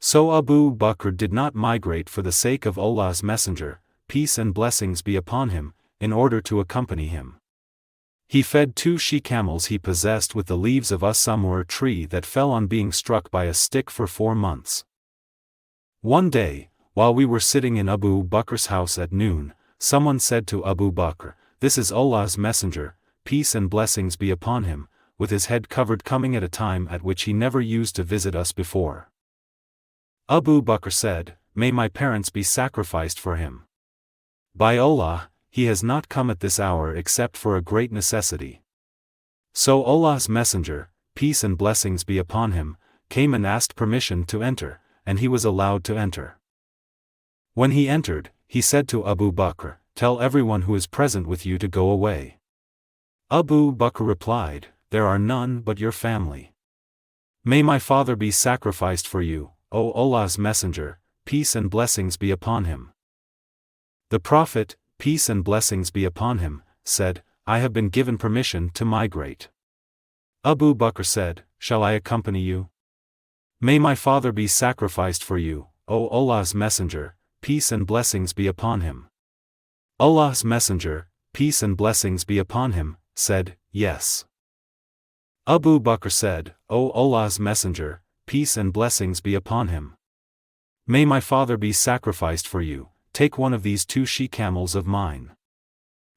So Abu Bakr did not migrate for the sake of Allah's Messenger, peace and blessings be upon him, in order to accompany him. He fed 2 she-camels he possessed with the leaves of a samur tree that fell on being struck by a stick for 4 months. One day, while we were sitting in Abu Bakr's house at noon, someone said to Abu Bakr, "This is Allah's Messenger, peace and blessings be upon him, with his head covered, coming at a time at which he never used to visit us before." Abu Bakr said, "May my parents be sacrificed for him. By Allah, he has not come at this hour except for a great necessity." So Allah's Messenger, peace and blessings be upon him, came and asked permission to enter, and he was allowed to enter. When he entered, he said to Abu Bakr, "Tell everyone who is present with you to go away." Abu Bakr replied, "There are none but your family. May my father be sacrificed for you, O Allah's Messenger, peace and blessings be upon him." The Prophet, peace and blessings be upon him, said, "I have been given permission to migrate." Abu Bakr said, "Shall I accompany you? May my father be sacrificed for you, O Allah's Messenger, peace and blessings be upon him." Allah's Messenger, peace and blessings be upon him, said, "Yes." Abu Bakr said, "O Allah's Messenger, peace and blessings be upon him. May my father be sacrificed for you, take one of these 2 she-camels of mine."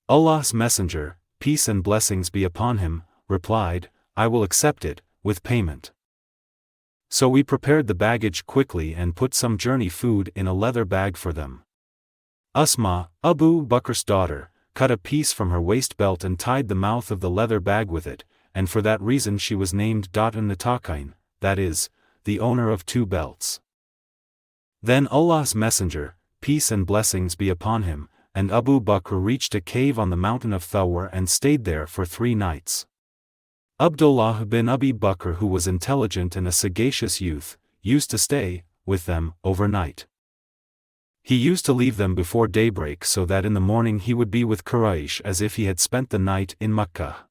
Allah's Messenger, peace and blessings be upon him, replied, "I will accept it, with payment." So we prepared the baggage quickly and put some journey food in a leather bag for them. Asma, Abu Bakr's daughter, cut a piece from her waist belt and tied the mouth of the leather bag with it, and for that reason she was named Datan Natakain, that is, the owner of two belts. Then Allah's Messenger, peace and blessings be upon him, and Abu Bakr reached a cave on the mountain of Thawr and stayed there for 3 nights. Abdullah bin Abi Bakr, who was intelligent and a sagacious youth, used to stay with them overnight. He used to leave them before daybreak so that in the morning he would be with Quraysh as if he had spent the night in Mecca.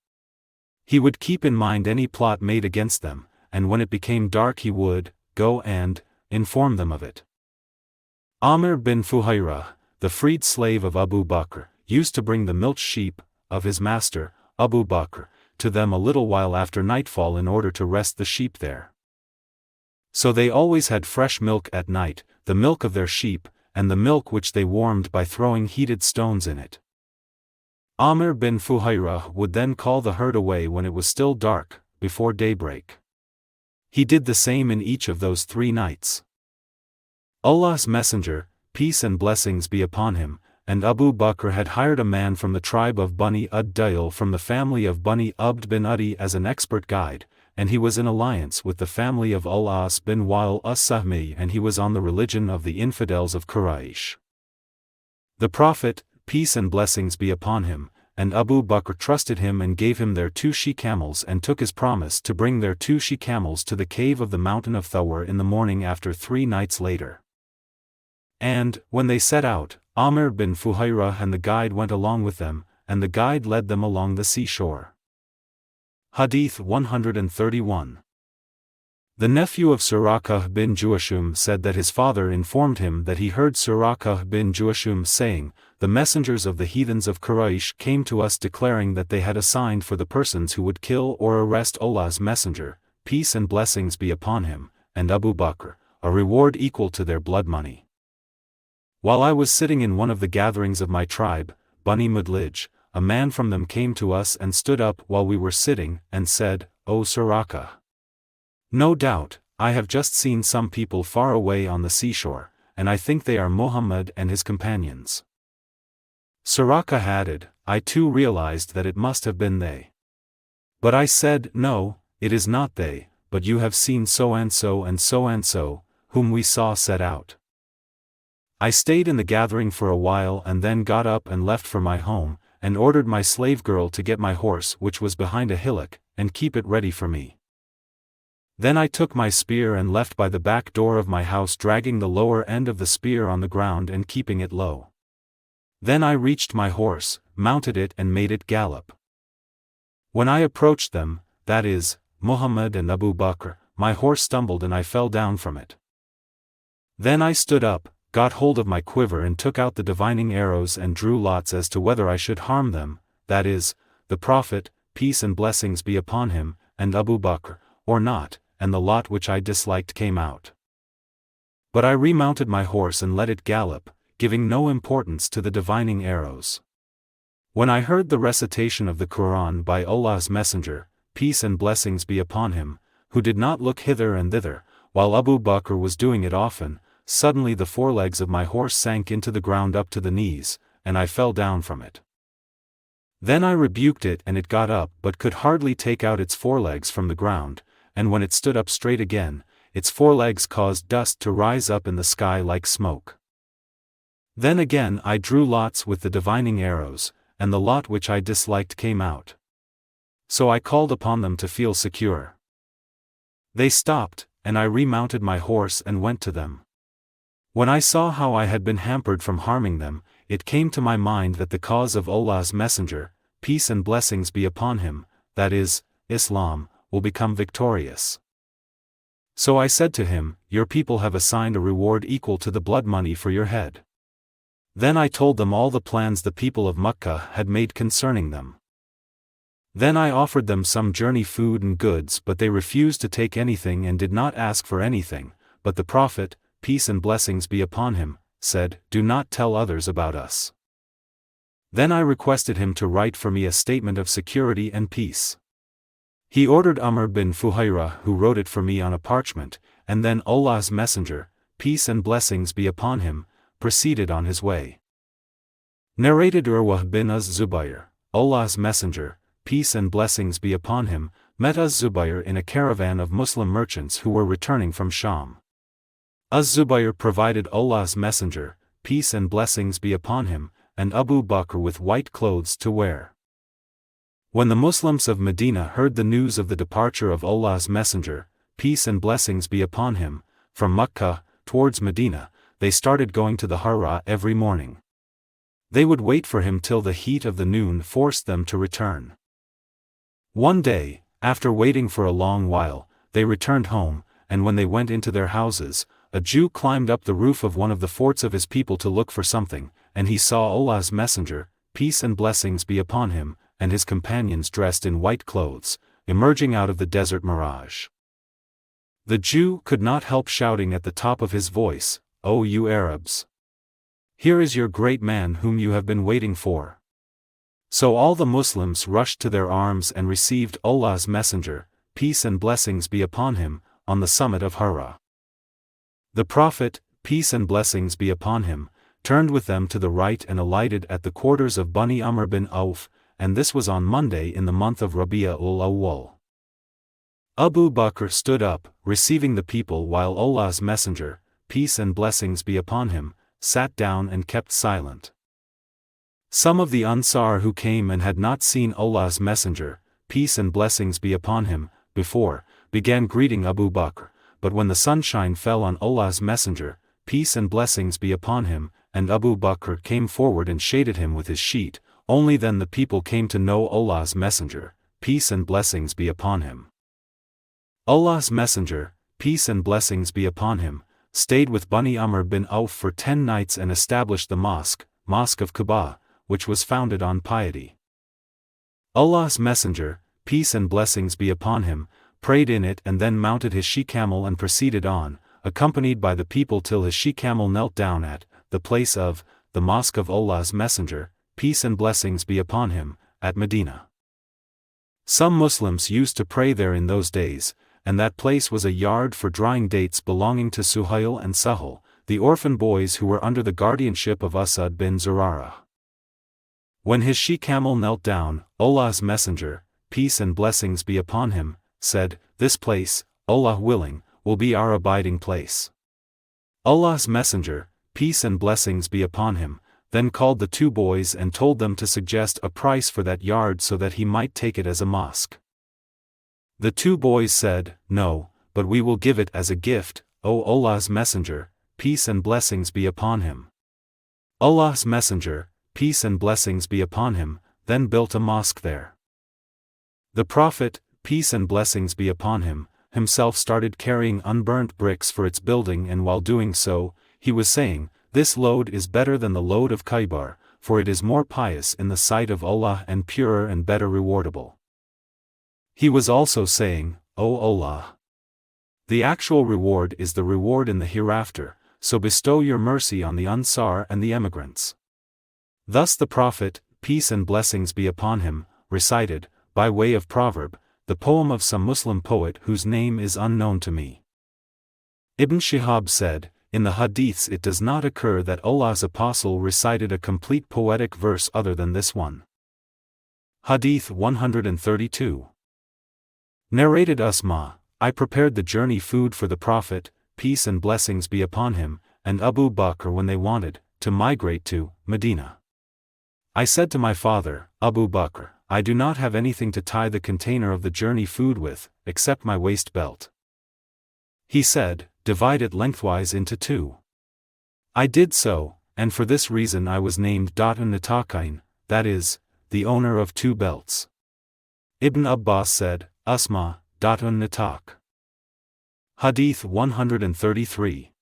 He would keep in mind any plot made against them, and when it became dark he would go and inform them of it. Amr bin Fuhayrah, the freed slave of Abu Bakr, used to bring the milch sheep of his master, Abu Bakr, to them a little while after nightfall in order to rest the sheep there. So they always had fresh milk at night, the milk of their sheep, and the milk which they warmed by throwing heated stones in it. Amr bin Fuhayrah would then call the herd away when it was still dark, before daybreak. He did the same in each of those 3 nights. Allah's Messenger, peace and blessings be upon him, and Abu Bakr had hired a man from the tribe of Bani Ad-Dail from the family of Bani Abd bin Adi as an expert guide, and he was in alliance with the family of Al-As bin Wa'il as-Sahmi, and he was on the religion of the infidels of Quraysh. The Prophet, peace and blessings be upon him, and Abu Bakr trusted him and gave him their 2 she-camels and took his promise to bring their 2 she-camels to the cave of the mountain of Thawr in the morning after 3 nights later. And, when they set out, Amr bin Fuhayrah and the guide went along with them, and the guide led them along the seashore. Hadith 131. The nephew of Surakah bin Juashum said that his father informed him that he heard Surakah bin Juashum saying, "The messengers of the heathens of Quraysh came to us declaring that they had assigned for the persons who would kill or arrest Allah's Messenger, peace and blessings be upon him, and Abu Bakr, a reward equal to their blood money. While I was sitting in one of the gatherings of my tribe, Bani Mudlij, a man from them came to us and stood up while we were sitting, and said, 'O Surakah, no doubt, I have just seen some people far away on the seashore, and I think they are Muhammad and his companions.' Surakah added, 'I too realized that it must have been they. But I said, no, it is not they, but you have seen so and so and so and so, whom we saw set out.' I stayed in the gathering for a while and then got up and left for my home, and ordered my slave girl to get my horse which was behind a hillock, and keep it ready for me. Then I took my spear and left by the back door of my house, dragging the lower end of the spear on the ground and keeping it low. Then I reached my horse, mounted it and made it gallop. When I approached them, that is, Muhammad and Abu Bakr, my horse stumbled and I fell down from it. Then I stood up, got hold of my quiver and took out the divining arrows and drew lots as to whether I should harm them, that is, the Prophet, peace and blessings be upon him, and Abu Bakr, or not, and the lot which I disliked came out. But I remounted my horse and let it gallop, giving no importance to the divining arrows. When I heard the recitation of the Quran by Allah's Messenger, peace and blessings be upon him, who did not look hither and thither, while Abu Bakr was doing it often, suddenly the forelegs of my horse sank into the ground up to the knees, and I fell down from it. Then I rebuked it and it got up but could hardly take out its forelegs from the ground, and when it stood up straight again, its forelegs caused dust to rise up in the sky like smoke. Then again I drew lots with the divining arrows, and the lot which I disliked came out. So I called upon them to feel secure. They stopped, and I remounted my horse and went to them. When I saw how I had been hampered from harming them, it came to my mind that the cause of Allah's Messenger, peace and blessings be upon him, that is, Islam, will become victorious. So I said to him, 'Your people have assigned a reward equal to the blood money for your head.' Then I told them all the plans the people of Mecca had made concerning them. Then I offered them some journey food and goods, but they refused to take anything and did not ask for anything, but the Prophet, peace and blessings be upon him, said, 'Do not tell others about us.' Then I requested him to write for me a statement of security and peace. He ordered Amr bin Fuhayrah, who wrote it for me on a parchment, and then Allah's Messenger, peace and blessings be upon him, proceeded on his way. Narrated Urwah bin Az-Zubayr, Allah's Messenger, peace and blessings be upon him, met Az-Zubayr in a caravan of Muslim merchants who were returning from Sham. Az-Zubayr provided Allah's Messenger, peace and blessings be upon him, and Abu Bakr with white clothes to wear. When the Muslims of Medina heard the news of the departure of Allah's Messenger, peace and blessings be upon him, from Mecca, towards Medina, they started going to the Harra every morning. They would wait for him till the heat of the noon forced them to return. One day, after waiting for a long while, they returned home, and when they went into their houses, a Jew climbed up the roof of one of the forts of his people to look for something, and he saw Allah's Messenger, peace and blessings be upon him, and his companions dressed in white clothes, emerging out of the desert mirage. The Jew could not help shouting at the top of his voice, "O you Arabs! Here is your great man whom you have been waiting for." So all the Muslims rushed to their arms and received Allah's Messenger, peace and blessings be upon him, on the summit of Harra. The Prophet, peace and blessings be upon him, turned with them to the right and alighted at the quarters of Bani Amr bin Auf, and this was on Monday in the month of Rabi'a ul-Awwal. Abu Bakr stood up, receiving the people while Allah's Messenger, peace and blessings be upon him, sat down and kept silent. Some of the Ansar who came and had not seen Allah's Messenger, peace and blessings be upon him, before, began greeting Abu Bakr, but when the sunshine fell on Allah's Messenger, peace and blessings be upon him, and Abu Bakr came forward and shaded him with his sheet, only then the people came to know Allah's Messenger, peace and blessings be upon him. Allah's Messenger, peace and blessings be upon him, stayed with Bani Amr bin Auf for 10 nights and established the mosque of Kaaba, which was founded on piety. Allah's Messenger, peace and blessings be upon him, prayed in it and then mounted his she-camel and proceeded on, accompanied by the people till his she-camel knelt down at the place of the mosque of Allah's Messenger, peace and blessings be upon him, at Medina. Some Muslims used to pray there in those days, and that place was a yard for drying dates belonging to Suhail and Sahal, the orphan boys who were under the guardianship of Asad bin Zurarah. When his she-camel knelt down, Allah's Messenger, peace and blessings be upon him, said, "This place, Allah willing, will be our abiding place." Allah's Messenger, peace and blessings be upon him, then called the 2 boys and told them to suggest a price for that yard so that he might take it as a mosque. The 2 boys said, "No, but we will give it as a gift, O Allah's Messenger, peace and blessings be upon him." Allah's Messenger, peace and blessings be upon him, then built a mosque there. The Prophet, peace and blessings be upon him, himself started carrying unburnt bricks for its building, and while doing so, he was saying, "This load is better than the load of Khaybar, for it is more pious in the sight of Allah and purer and better rewardable." He was also saying, "O Allah! The actual reward is the reward in the hereafter, so bestow your mercy on the Ansar and the emigrants." Thus the Prophet, peace and blessings be upon him, recited, by way of proverb, the poem of some Muslim poet whose name is unknown to me. Ibn Shihab said, in the hadiths it does not occur that Allah's Apostle recited a complete poetic verse other than this one. Hadith 132. Narrated Asma, I prepared the journey food for the Prophet, peace and blessings be upon him, and Abu Bakr when they wanted to migrate to Medina. I said to my father, Abu Bakr, I do not have anything to tie the container of the journey food with, except my waist belt. He said, divide it lengthwise into 2. I did so, and for this reason I was named Nitakain, that is, the owner of 2 belts. Ibn Abbas said, Asma, Nitak. Hadith 133.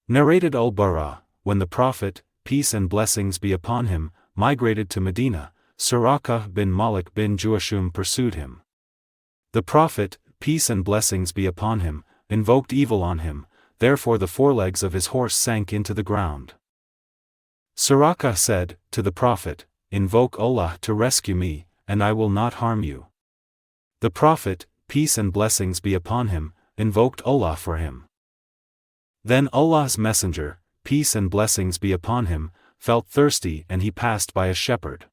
Narrated Al-Bara, when the Prophet, peace and blessings be upon him, migrated to Medina, Suraqah bin Malik bin Juashum pursued him. The Prophet, peace and blessings be upon him, invoked evil on him, therefore the forelegs of his horse sank into the ground. Suraqah said, to the Prophet, invoke Allah to rescue me, and I will not harm you. The Prophet, peace and blessings be upon him, invoked Allah for him. Then Allah's Messenger, peace and blessings be upon him, felt thirsty and he passed by a shepherd.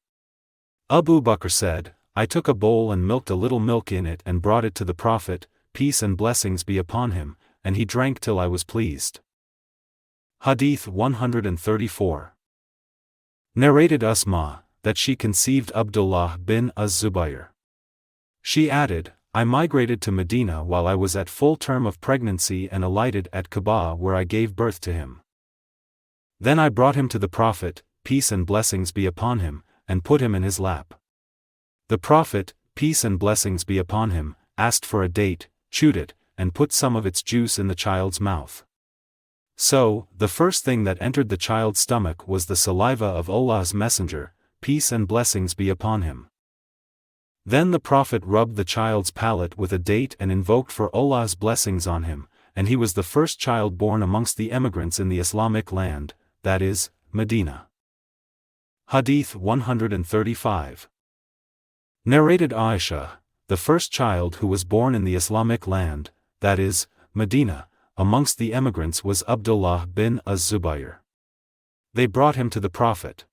Abu Bakr said, I took a bowl and milked a little milk in it and brought it to the Prophet, peace and blessings be upon him, and he drank till I was pleased. Hadith 134. Narrated Asma, that she conceived Abdullah bin Az-Zubayr. She added, I migrated to Medina while I was at full term of pregnancy and alighted at Kaaba where I gave birth to him. Then I brought him to the Prophet, peace and blessings be upon him, and put him in his lap. The Prophet, peace and blessings be upon him, asked for a date, chewed it, and put some of its juice in the child's mouth. So, the first thing that entered the child's stomach was the saliva of Allah's Messenger, peace and blessings be upon him. Then the Prophet rubbed the child's palate with a date and invoked for Allah's blessings on him, and he was the first child born amongst the emigrants in the Islamic land, that is, Medina. Hadith 135. Narrated Aisha, the first child who was born in the Islamic land, that is, Medina, amongst the emigrants was Abdullah bin Az-Zubayr. They brought him to the Prophet.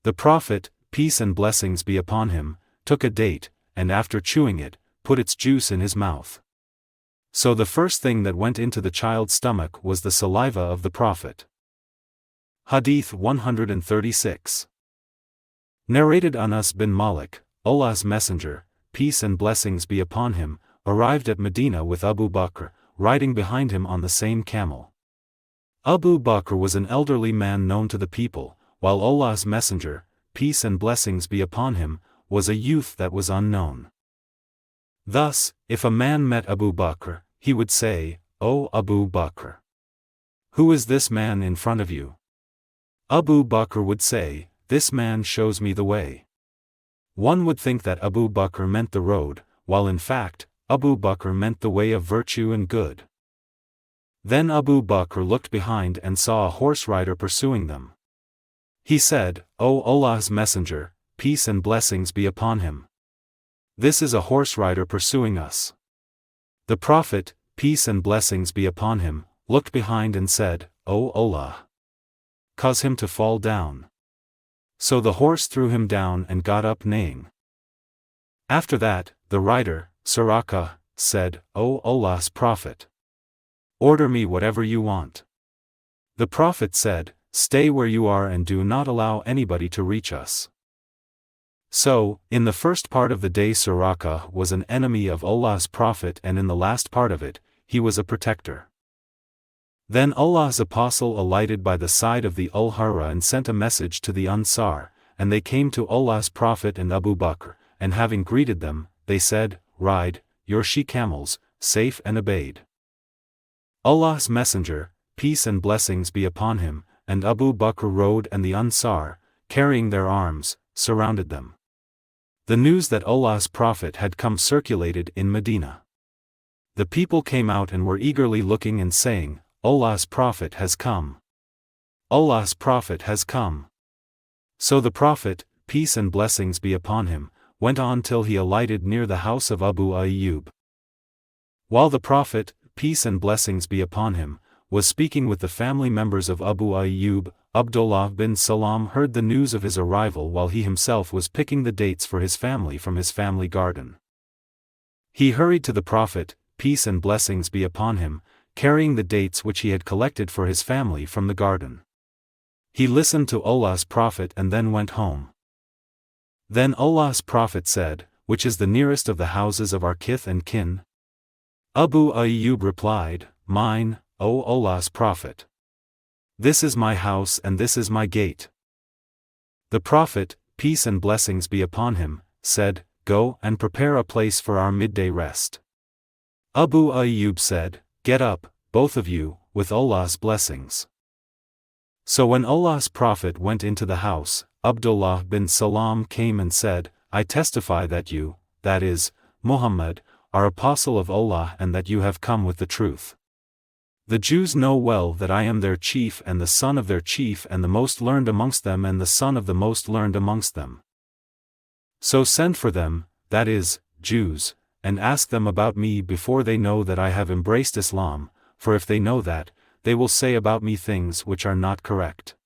The Prophet, peace and blessings be upon him, took a date, and after chewing it, put its juice in his mouth. So the first thing that went into the child's stomach was the saliva of the Prophet. Hadith 136. Narrated Anas bin Malik, Allah's Messenger, peace and blessings be upon him, arrived at Medina with Abu Bakr, riding behind him on the same camel. Abu Bakr was an elderly man known to the people, while Allah's Messenger, peace and blessings be upon him, was a youth that was unknown. Thus, if a man met Abu Bakr, he would say, O Abu Bakr, who is this man in front of you? Abu Bakr would say, this man shows me the way. One would think that Abu Bakr meant the road, while in fact, Abu Bakr meant the way of virtue and good. Then Abu Bakr looked behind and saw a horse rider pursuing them. He said, O Allah's Messenger, peace and blessings be upon him. This is a horse rider pursuing us. The Prophet, peace and blessings be upon him, looked behind and said, O Allah, cause him to fall down. So the horse threw him down and got up neighing. After that, the rider, Suraka, said, O Allah's Prophet, order me whatever you want. The Prophet said, stay where you are and do not allow anybody to reach us. So, in the first part of the day Suraka was an enemy of Allah's Prophet and in the last part of it, he was a protector. Then Allah's Apostle alighted by the side of the Al-Hara and sent a message to the Ansar, and they came to Allah's Prophet and Abu Bakr, and having greeted them, they said, ride, your she-camels, safe and obeyed. Allah's Messenger, peace and blessings be upon him, and Abu Bakr rode and the Ansar, carrying their arms, surrounded them. The news that Allah's Prophet had come circulated in Medina. The people came out and were eagerly looking and saying, Allah's Prophet has come. Allah's Prophet has come. So the Prophet, peace and blessings be upon him, went on till he alighted near the house of Abu Ayyub. While the Prophet, peace and blessings be upon him, was speaking with the family members of Abu Ayyub, Abdullah bin Salam heard the news of his arrival while he himself was picking the dates for his family from his family garden. He hurried to the Prophet, peace and blessings be upon him, carrying the dates which he had collected for his family from the garden. He listened to Allah's Prophet and then went home. Then Allah's Prophet said, which is the nearest of the houses of our kith and kin? Abu Ayyub replied, mine, O Allah's Prophet. This is my house and this is my gate. The Prophet, peace and blessings be upon him, said, go and prepare a place for our midday rest. Abu Ayyub said, get up, both of you, with Allah's blessings. So when Allah's Prophet went into the house, Abdullah bin Salam came and said, I testify that you, that is, Muhammad, are apostle of Allah and that you have come with the truth. The Jews know well that I am their chief and the son of their chief and the most learned amongst them and the son of the most learned amongst them. So send for them, that is, Jews, and ask them about me before they know that I have embraced Islam, for if they know that, they will say about me things which are not correct.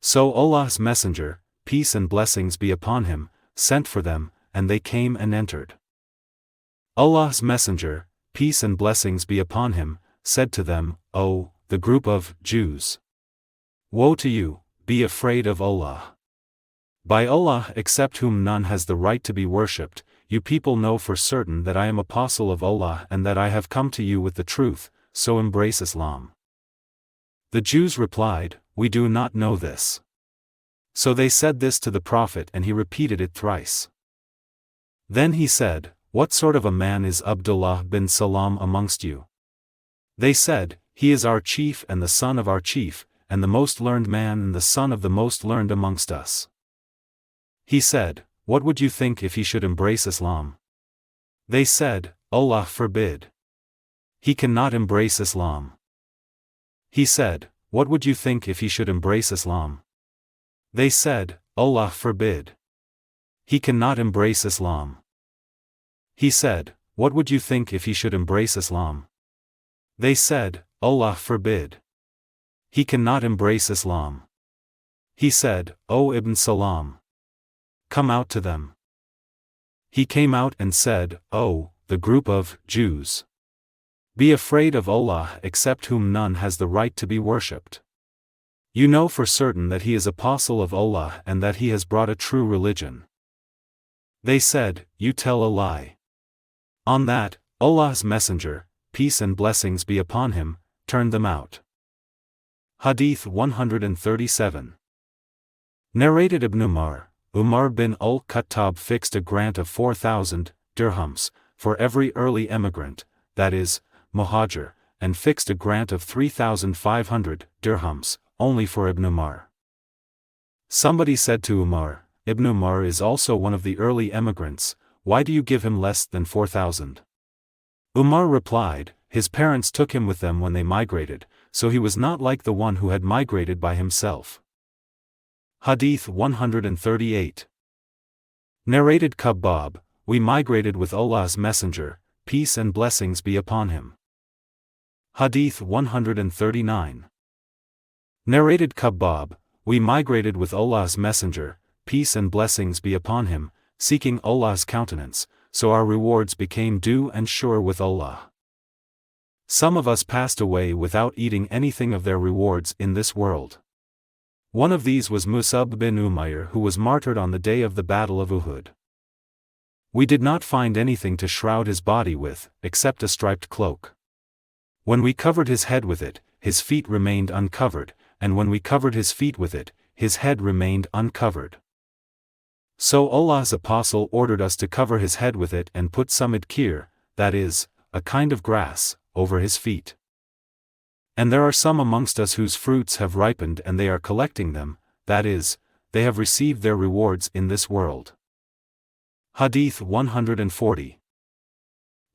So Allah's Messenger, peace and blessings be upon him, sent for them, and they came and entered. Allah's Messenger, peace and blessings be upon him, said to them, O, the group of Jews! Woe to you, be afraid of Allah. By Allah except whom none has the right to be worshipped, you people know for certain that I am apostle of Allah and that I have come to you with the truth, so embrace Islam. The Jews replied, We do not know this. So they said this to the Prophet and he repeated it thrice. Then he said, What sort of a man is Abdullah bin Salam amongst you? They said, He is our chief and the son of our chief, and the most learned man and the son of the most learned amongst us. He said, What would you think if he should embrace Islam? They said, Allah forbid. He cannot embrace Islam. He said, What would you think if he should embrace Islam? They said, Allah forbid. He cannot embrace Islam. He said, What would you think if he should embrace Islam? They said, Allah forbid. He cannot embrace Islam. He said, O Ibn Salam! Come out to them. He came out and said, O, the group of Jews! Be afraid of Allah except whom none has the right to be worshipped. You know for certain that he is apostle of Allah and that he has brought a true religion. They said, You tell a lie. On that, Allah's Messenger, peace and blessings be upon him, turned them out. Hadith 137. Narrated Ibn Umar bin al-Khattab fixed a grant of 4,000 dirhams for every early emigrant, that is, Muhajir, and fixed a grant of 3,500 dirhams, only for Ibn Umar. Somebody said to Umar, Ibn Umar is also one of the early emigrants, why do you give him less than 4,000? Umar replied, His parents took him with them when they migrated, so he was not like the one who had migrated by himself. Hadith 138. Narrated Khabbab, We migrated with Allah's Messenger, peace and blessings be upon him. Hadith 139. Narrated Khabbab, We migrated with Allah's Messenger, peace and blessings be upon him, seeking Allah's countenance, so our rewards became due and sure with Allah. Some of us passed away without eating anything of their rewards in this world. One of these was Mus'ab bin Umayr, who was martyred on the day of the Battle of Uhud. We did not find anything to shroud his body with, except a striped cloak. When we covered his head with it, his feet remained uncovered, and when we covered his feet with it, his head remained uncovered. So Allah's Apostle ordered us to cover his head with it and put some idkir, that is, a kind of grass, over his feet. And there are some amongst us whose fruits have ripened and they are collecting them, that is, they have received their rewards in this world. Hadith 140.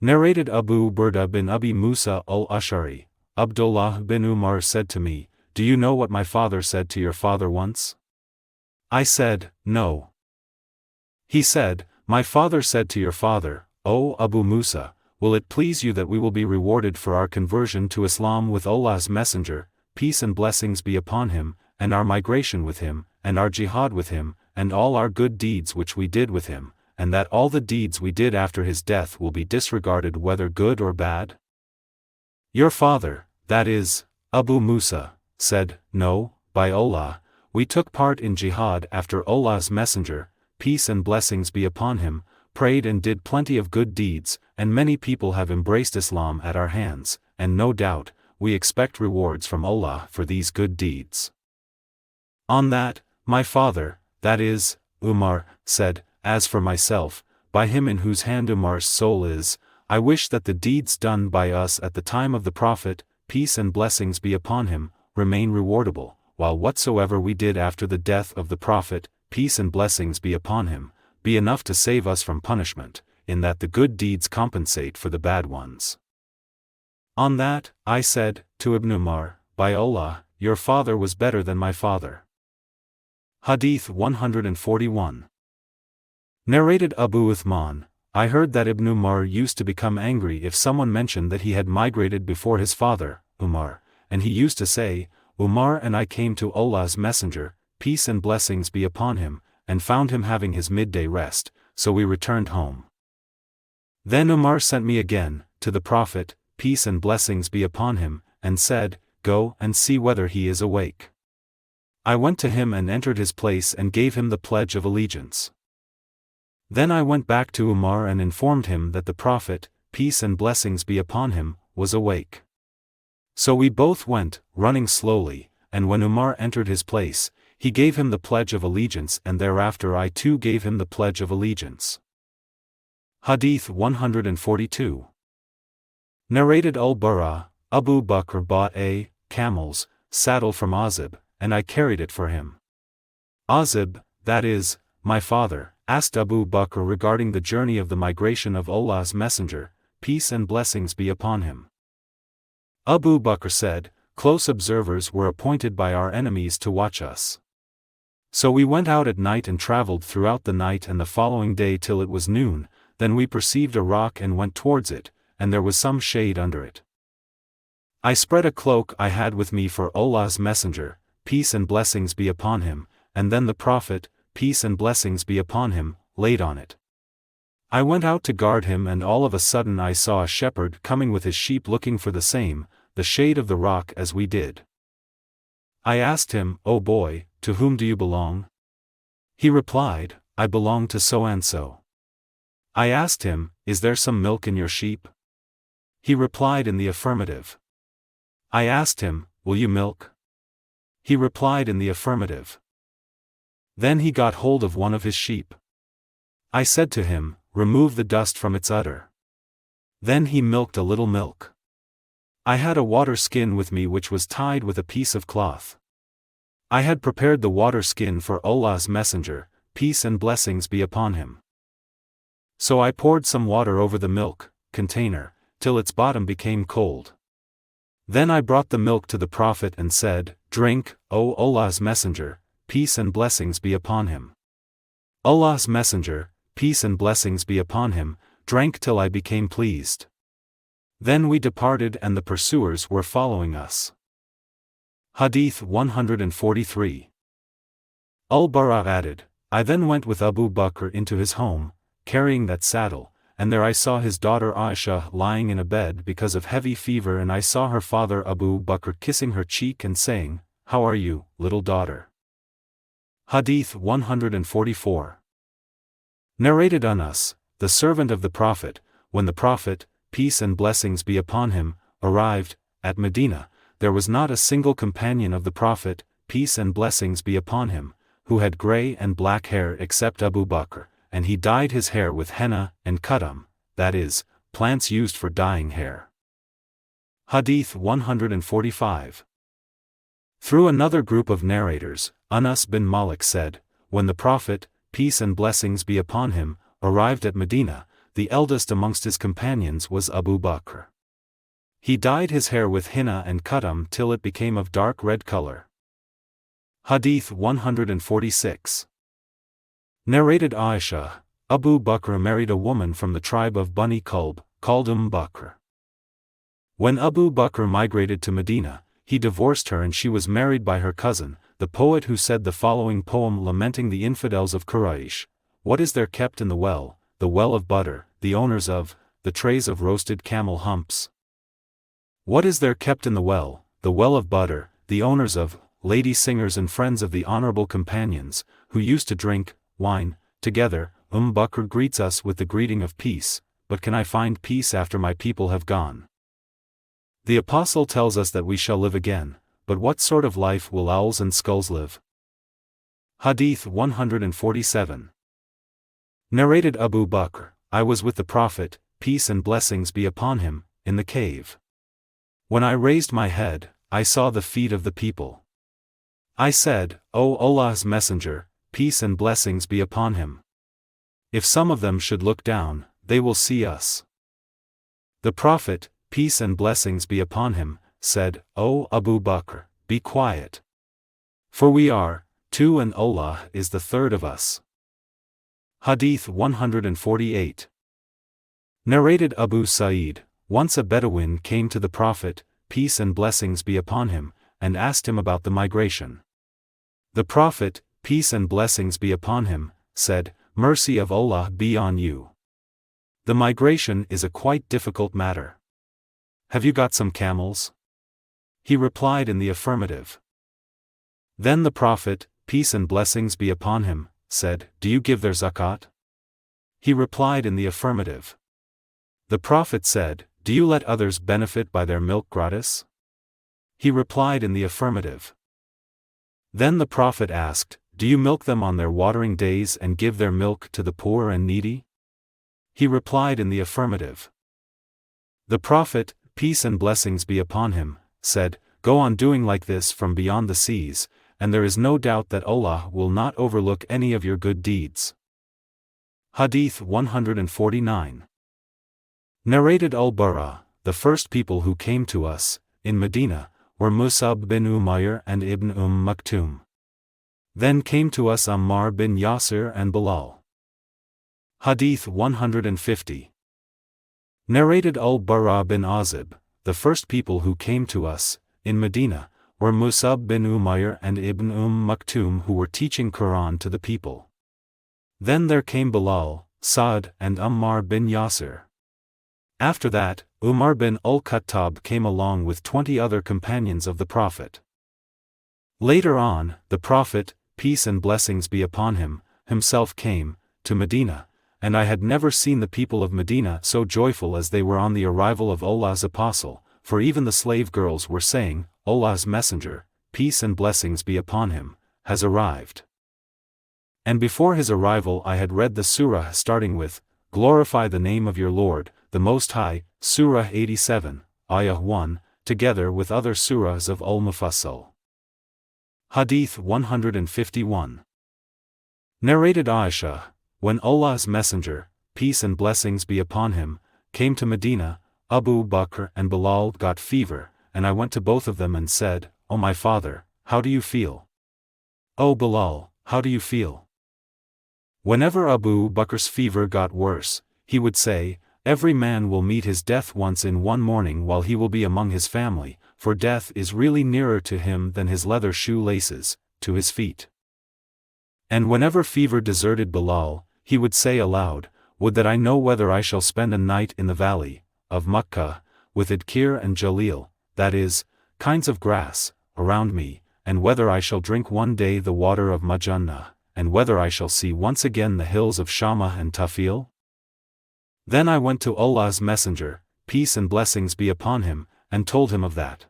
Narrated Abu Burda bin Abi Musa al-Ash'ari, Abdullah bin Umar said to me, Do you know what my father said to your father once? I said, No. He said, My father said to your father, O Abu Musa, will it please you that we will be rewarded for our conversion to Islam with Allah's Messenger, peace and blessings be upon him, and our migration with him, and our jihad with him, and all our good deeds which we did with him, and that all the deeds we did after his death will be disregarded whether good or bad? Your father, that is, Abu Musa, said, No, by Allah, we took part in jihad after Allah's Messenger, peace and blessings be upon him, prayed and did plenty of good deeds, and many people have embraced Islam at our hands, and no doubt, we expect rewards from Allah for these good deeds. On that, my father, that is, Umar, said, As for myself, by him in whose hand Umar's soul is, I wish that the deeds done by us at the time of the Prophet, peace and blessings be upon him, remain rewardable, while whatsoever we did after the death of the Prophet, peace and blessings be upon him, be enough to save us from punishment, in that the good deeds compensate for the bad ones. On that, I said, to Ibn Umar, By Allah, your father was better than my father. Hadith 141. Narrated Abu Uthman, I heard that Ibn Umar used to become angry if someone mentioned that he had migrated before his father, Umar, and he used to say, Umar and I came to Allah's Messenger, peace and blessings be upon him, and found him having his midday rest, so we returned home. Then Umar sent me again, to the Prophet, peace and blessings be upon him, and said, Go and see whether he is awake. I went to him and entered his place and gave him the pledge of allegiance. Then I went back to Umar and informed him that the Prophet, peace and blessings be upon him, was awake. So we both went, running slowly, and when Umar entered his place, he gave him the pledge of allegiance, and thereafter I too gave him the pledge of allegiance. Hadith 142. Narrated Al-Bara, Abu Bakr bought a camel's saddle from Azib, and I carried it for him. Azib, that is, my father, asked Abu Bakr regarding the journey of the migration of Allah's Messenger, peace and blessings be upon him. Abu Bakr said, Close observers were appointed by our enemies to watch us. So we went out at night and traveled throughout the night and the following day till it was noon, then we perceived a rock and went towards it, and there was some shade under it. I spread a cloak I had with me for Allah's Messenger, peace and blessings be upon him, and then the Prophet, peace and blessings be upon him, laid on it. I went out to guard him, and all of a sudden I saw a shepherd coming with his sheep looking for the shade of the rock as we did. I asked him, O boy, to whom do you belong? He replied, I belong to so-and-so. I asked him, Is there some milk in your sheep? He replied in the affirmative. I asked him, Will you milk? He replied in the affirmative. Then he got hold of one of his sheep. I said to him, Remove the dust from its udder. Then he milked a little milk. I had a water skin with me which was tied with a piece of cloth. I had prepared the water skin for Allah's Messenger, peace and blessings be upon him. So I poured some water over the milk container, till its bottom became cold. Then I brought the milk to the Prophet and said, Drink, O Allah's Messenger, peace and blessings be upon him. Allah's Messenger, peace and blessings be upon him, drank till I became pleased. Then we departed and the pursuers were following us. Hadith 143. Al-Bara added, I then went with Abu Bakr into his home, carrying that saddle, and there I saw his daughter Aisha lying in a bed because of heavy fever, and I saw her father Abu Bakr kissing her cheek and saying, How are you, little daughter? Hadith 144. Narrated Anas, the servant of the Prophet, when the Prophet, peace and blessings be upon him, arrived at Medina, there was not a single companion of the Prophet, peace and blessings be upon him, who had grey and black hair except Abu Bakr, and he dyed his hair with henna and katam, that is, plants used for dyeing hair. Hadith 145. Through another group of narrators, Anas bin Malik said, When the Prophet, peace and blessings be upon him, arrived at Medina, the eldest amongst his companions was Abu Bakr. He dyed his hair with henna and katam till it became of dark red color. Hadith 146. Narrated Aisha, Abu Bakr married a woman from the tribe of Bani Kalb, called Bakr. When Abu Bakr migrated to Medina, he divorced her and she was married by her cousin, the poet who said the following poem lamenting the infidels of Quraysh. What is there kept in the well of butter, the owners of the trays of roasted camel humps? What is there kept in the well of butter, the owners of lady singers and friends of the honorable companions, who used to drink wine together? Bakr greets us with the greeting of peace, but can I find peace after my people have gone? The Apostle tells us that we shall live again, but what sort of life will owls and skulls live? Hadith 147. Narrated Abu Bakr, I was with the Prophet, peace and blessings be upon him, in the cave. When I raised my head, I saw the feet of the people. I said, O Allah's Messenger, peace and blessings be upon him. If some of them should look down, they will see us. The Prophet, peace and blessings be upon him, said, O Abu Bakr, be quiet. For we are two and Allah is the third of us. Hadith 148. Narrated Abu Sa'id, once a Bedouin came to the Prophet, peace and blessings be upon him, and asked him about the migration. The Prophet, peace and blessings be upon him, said, "Mercy of Allah be on you. The migration is a quite difficult matter. Have you got some camels?" He replied in the affirmative. Then the Prophet, peace and blessings be upon him, said, "Do you give their zakat?" He replied in the affirmative. The Prophet said, "Do you let others benefit by their milk gratis?" He replied in the affirmative. Then the Prophet asked, "Do you milk them on their watering days and give their milk to the poor and needy?" He replied in the affirmative. The Prophet, peace and blessings be upon him, said, "Go on doing like this from beyond the seas, and there is no doubt that Allah will not overlook any of your good deeds." Hadith 149. Narrated Al-Bara, the first people who came to us, in Medina, were Mus'ab bin Umayr and Ibn Maktum. Then came to us Ammar bin Yasir and Bilal. Hadith 150. Narrated Al-Bara bin Azib, the first people who came to us, in Medina, were Mus'ab bin Umayr and Ibn Maktum who were teaching Quran to the people. Then there came Bilal, Sa'd and Ammar bin Yasir. After that, Umar bin al-Khattab came along with 20 other companions of the Prophet. Later on, the Prophet, peace and blessings be upon him, himself came to Medina, and I had never seen the people of Medina so joyful as they were on the arrival of Allah's apostle, for even the slave girls were saying, "Allah's messenger, peace and blessings be upon him, has arrived." And before his arrival I had read the surah starting with, "Glorify the name of your Lord, the Most High," Surah 87, Ayah 1, together with other surahs of Al-Mufassal. Hadith 151. Narrated Aisha, when Allah's Messenger, peace and blessings be upon him, came to Medina, Abu Bakr and Bilal got fever, and I went to both of them and said, "O my father, how do you feel? O Bilal, how do you feel?" Whenever Abu Bakr's fever got worse, he would say, "Every man will meet his death once in one morning while he will be among his family, for death is really nearer to him than his leather shoe laces, to his feet." And whenever fever deserted Bilal, he would say aloud, "Would that I know whether I shall spend a night in the valley of Makkah, with Idkir and Jalil, that is, kinds of grass, around me, and whether I shall drink one day the water of Majannah, and whether I shall see once again the hills of Shama and Tafil?" Then I went to Allah's Messenger, peace and blessings be upon him, and told him of that.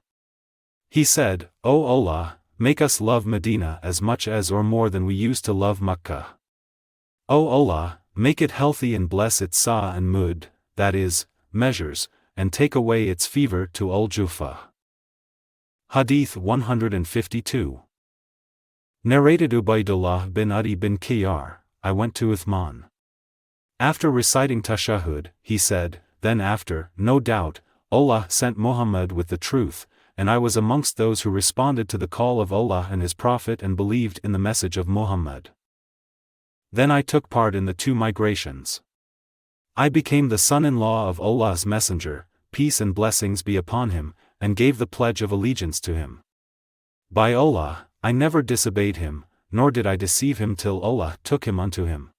He said, "O Allah, make us love Medina as much as or more than we used to love Makkah. O Allah, make it healthy and bless its Sa and Mud, that is, measures, and take away its fever to Al-Jufa." Hadith 152. Narrated Ubaydullah bin Adi bin Qiyar, I went to Uthman. After reciting Tashahhud, he said, "Then after, no doubt, Allah sent Muhammad with the truth, and I was amongst those who responded to the call of Allah and his Prophet and believed in the message of Muhammad. Then I took part in the 2 migrations. I became the son-in-law of Allah's Messenger, peace and blessings be upon him, and gave the pledge of allegiance to him. By Allah, I never disobeyed him, nor did I deceive him till Allah took him unto him."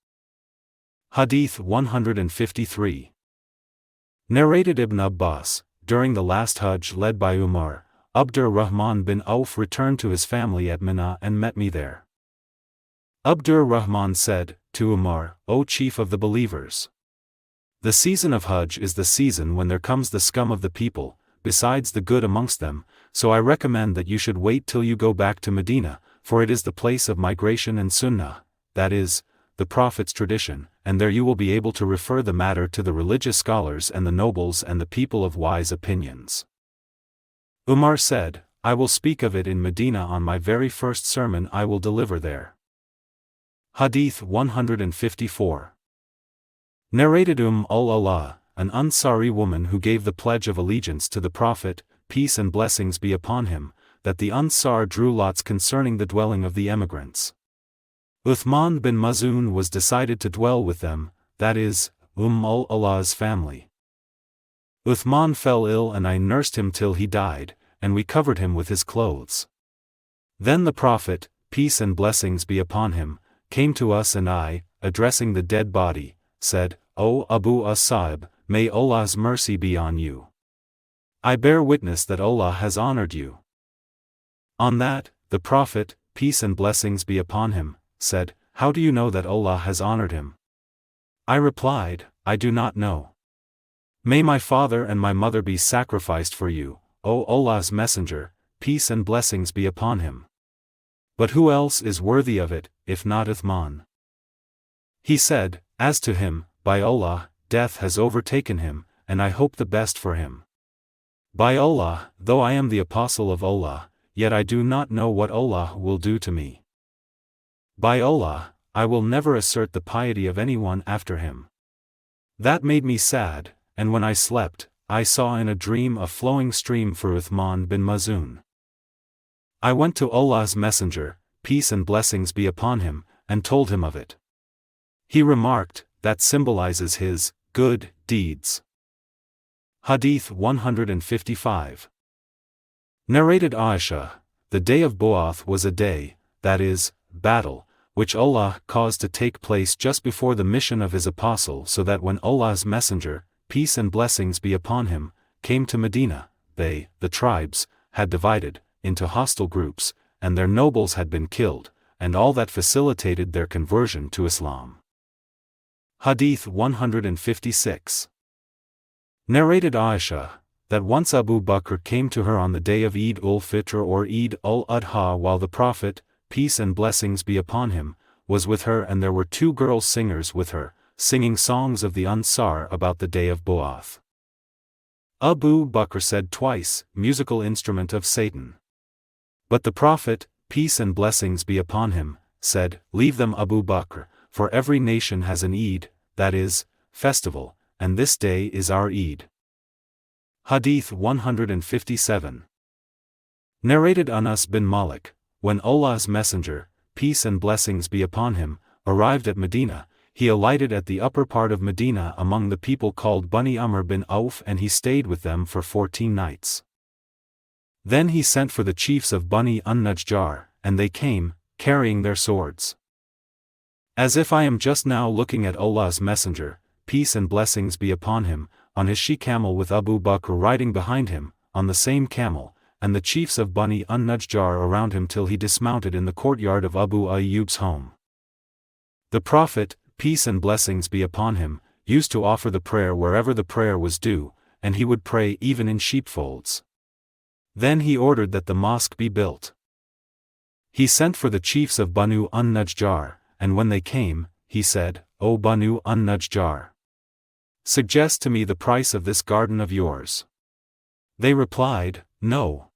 Hadith 153. Narrated Ibn Abbas, during the last Hajj led by Umar, Abdur Rahman bin Auf returned to his family at Mina and met me there. Abdur Rahman said, to Umar, "O chief of the believers, the season of Hajj is the season when there comes the scum of the people, besides the good amongst them, so I recommend that you should wait till you go back to Medina, for it is the place of migration and sunnah, that is, the Prophet's tradition, and there you will be able to refer the matter to the religious scholars and the nobles and the people of wise opinions." Umar said, "I will speak of it in Medina on my very first sermon I will deliver there." Hadith 154. Narrated al-Allah, an Ansari woman who gave the pledge of allegiance to the Prophet, peace and blessings be upon him, that the Ansar drew lots concerning the dwelling of the emigrants. Uthman bin Maz'un was decided to dwell with them, that is, al-Allah's family. Uthman fell ill and I nursed him till he died, and we covered him with his clothes. Then the Prophet, peace and blessings be upon him, came to us and I, addressing the dead body, said, O Abu as-Sa'ib, may Allah's mercy be on you. I bear witness that Allah has honored you. On that, the Prophet, peace and blessings be upon him, said, How do you know that Allah has honored him? I replied, I do not know. May my father and my mother be sacrificed for you, O Allah's Messenger, peace and blessings be upon him. But who else is worthy of it, if not Uthman? He said, As to him, by Allah, death has overtaken him, and I hope the best for him. By Allah, though I am the apostle of Allah, yet I do not know what Allah will do to me. By Allah, I will never assert the piety of anyone after him. That made me sad, and when I slept, I saw in a dream a flowing stream for Uthman bin Maz'un. I went to Allah's Messenger, peace and blessings be upon him, and told him of it. He remarked, that symbolizes his good deeds. Hadith 155. Narrated Aisha, the day of Bu'ath was a day, that is, battle, which Allah caused to take place just before the mission of his apostle, so that when Allah's Messenger, peace and blessings be upon him, came to Medina, they, the tribes, had divided into hostile groups, and their nobles had been killed, and all that facilitated their conversion to Islam. Hadith 156. Narrated Aisha, that once Abu Bakr came to her on the day of Eid ul-Fitr or Eid al-Adha while the Prophet, peace and blessings be upon him, was with her, and there were two girl singers with her, singing songs of the Ansar about the day of Bu'ath. Abu Bakr said twice, musical instrument of Satan. But the Prophet, peace and blessings be upon him, said, Leave them Abu Bakr, for every nation has an Eid, that is, festival, and this day is our Eid. Hadith 157. Narrated Anas bin Malik, when Allah's Messenger, peace and blessings be upon him, arrived at Medina, he alighted at the upper part of Medina among the people called Bani Amr bin Auf, and he stayed with them for 14 nights. Then he sent for the chiefs of Bani an-Najjar, and they came, carrying their swords. As if I am just now looking at Allah's Messenger, peace and blessings be upon him, on his she-camel with Abu Bakr riding behind him, on the same camel, and the chiefs of Bani an-Najjar around him till he dismounted in the courtyard of Abu Ayyub's home. The Prophet, peace and blessings be upon him, used to offer the prayer wherever the prayer was due, and he would pray even in sheepfolds. Then he ordered that the mosque be built. He sent for the chiefs of Banu an-Najjar, and when they came, he said, O Banu an-Najjar, suggest to me the price of this garden of yours. They replied, No.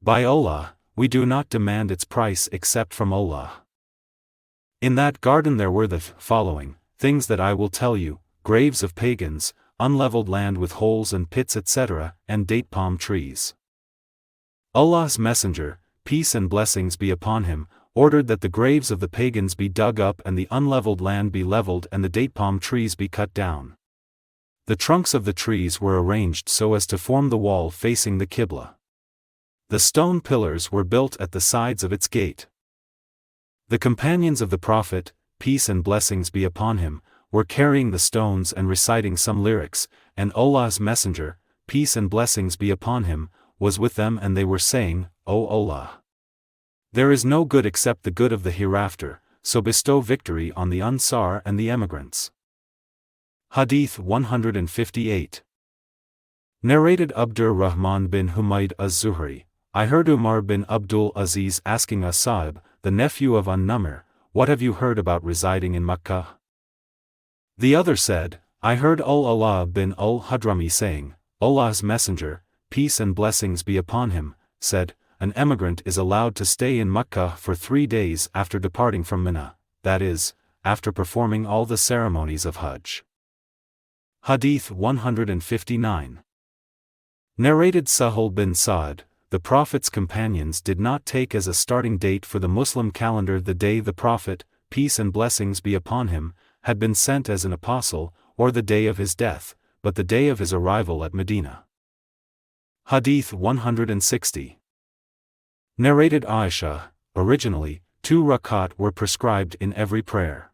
By Allah, we do not demand its price except from Allah. In that garden there were the following things that I will tell you: graves of pagans, unleveled land with holes and pits, etc., and date palm trees. Allah's Messenger, peace and blessings be upon him, ordered that the graves of the pagans be dug up and the unleveled land be leveled and the date palm trees be cut down. The trunks of the trees were arranged so as to form the wall facing the Qibla. The stone pillars were built at the sides of its gate. The companions of the Prophet, peace and blessings be upon him, were carrying the stones and reciting some lyrics, and Allah's Messenger, peace and blessings be upon him, was with them, and they were saying, O Allah, there is no good except the good of the hereafter, so bestow victory on the Ansar and the emigrants. Hadith 158. Narrated Abdur Rahman bin Humayd az-Zuhri, I heard Umar bin Abdul Aziz asking as-Sa'ib, the nephew of An-Namr, what have you heard about residing in Makkah? The other said, I heard Al-Ala bin al-Hadrami saying, Allah's Messenger, peace and blessings be upon him, said, an emigrant is allowed to stay in Makkah for 3 days after departing from Mina, that is, after performing all the ceremonies of Hajj. Hadith 159. Narrated Sahal bin Sa'd, the Prophet's companions did not take as a starting date for the Muslim calendar the day the Prophet, peace and blessings be upon him, had been sent as an apostle, or the day of his death, but the day of his arrival at Medina. Hadith 160. Narrated Aisha, originally, 2 rakat were prescribed in every prayer.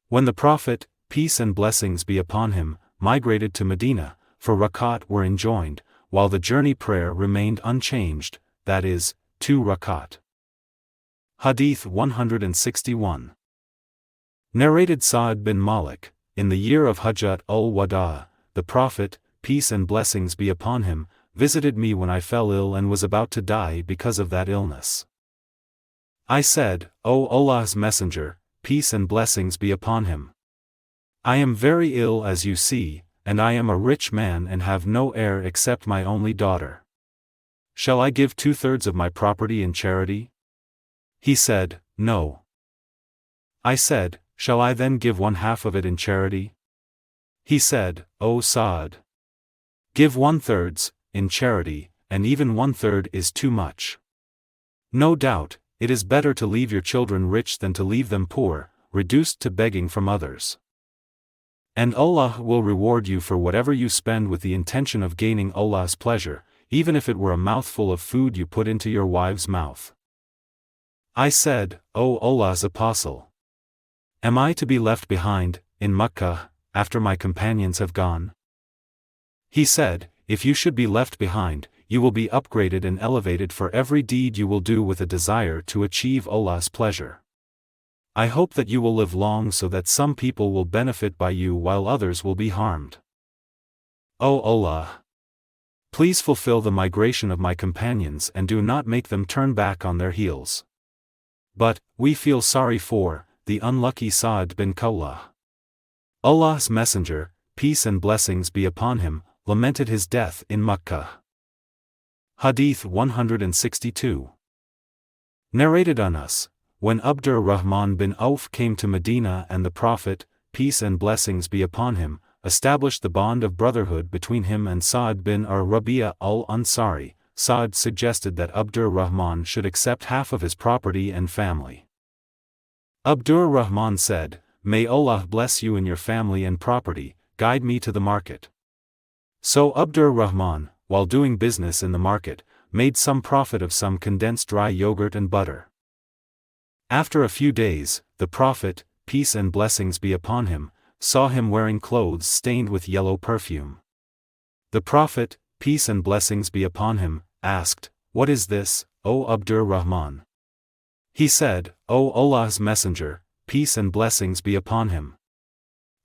When the Prophet, peace and blessings be upon him, migrated to Medina, 4 rakat were enjoined, while the journey prayer remained unchanged, that is, 2 rakat. Hadith 161. Narrated Sa'd bin Malik, in the year of Hajjat al-Wada, the Prophet, peace and blessings be upon him, visited me when I fell ill and was about to die because of that illness. I said, O Allah's Messenger, peace and blessings be upon him. I am very ill as you see, and I am a rich man and have no heir except my only daughter. Shall I give 2/3 of my property in charity? He said, No. I said, Shall I then give 1/2 of it in charity? He said, O Sa'd, give 1/3 in charity, and even 1/3 is too much. No doubt, it is better to leave your children rich than to leave them poor, reduced to begging from others. And Allah will reward you for whatever you spend with the intention of gaining Allah's pleasure, even if it were a mouthful of food you put into your wife's mouth. I said, O Allah's Apostle, am I to be left behind, in Makkah, after my companions have gone? He said, If you should be left behind, you will be upgraded and elevated for every deed you will do with a desire to achieve Allah's pleasure. I hope that you will live long so that some people will benefit by you while others will be harmed. O Allah, please fulfill the migration of my companions and do not make them turn back on their heels. But, we feel sorry for the unlucky Sa'd bin Ka'b. Allah's Messenger, peace and blessings be upon him, lamented his death in Makkah. Hadith 162. Narrated on us, when Abdurrahman bin Auf came to Medina and the Prophet, peace and blessings be upon him, established the bond of brotherhood between him and Sa'd bin Rabi'a al-Ansari, Sa'd suggested that Abdurrahman should accept half of his property and family. Abdurrahman said, May Allah bless you in your family and property, guide me to the market. So Abdurrahman, while doing business in the market, made some profit of some condensed dry yogurt and butter. After a few days, the Prophet, peace and blessings be upon him, saw him wearing clothes stained with yellow perfume. The Prophet, peace and blessings be upon him, asked, What is this, O Abdurrahman? He said, O Allah's Messenger, peace and blessings be upon him.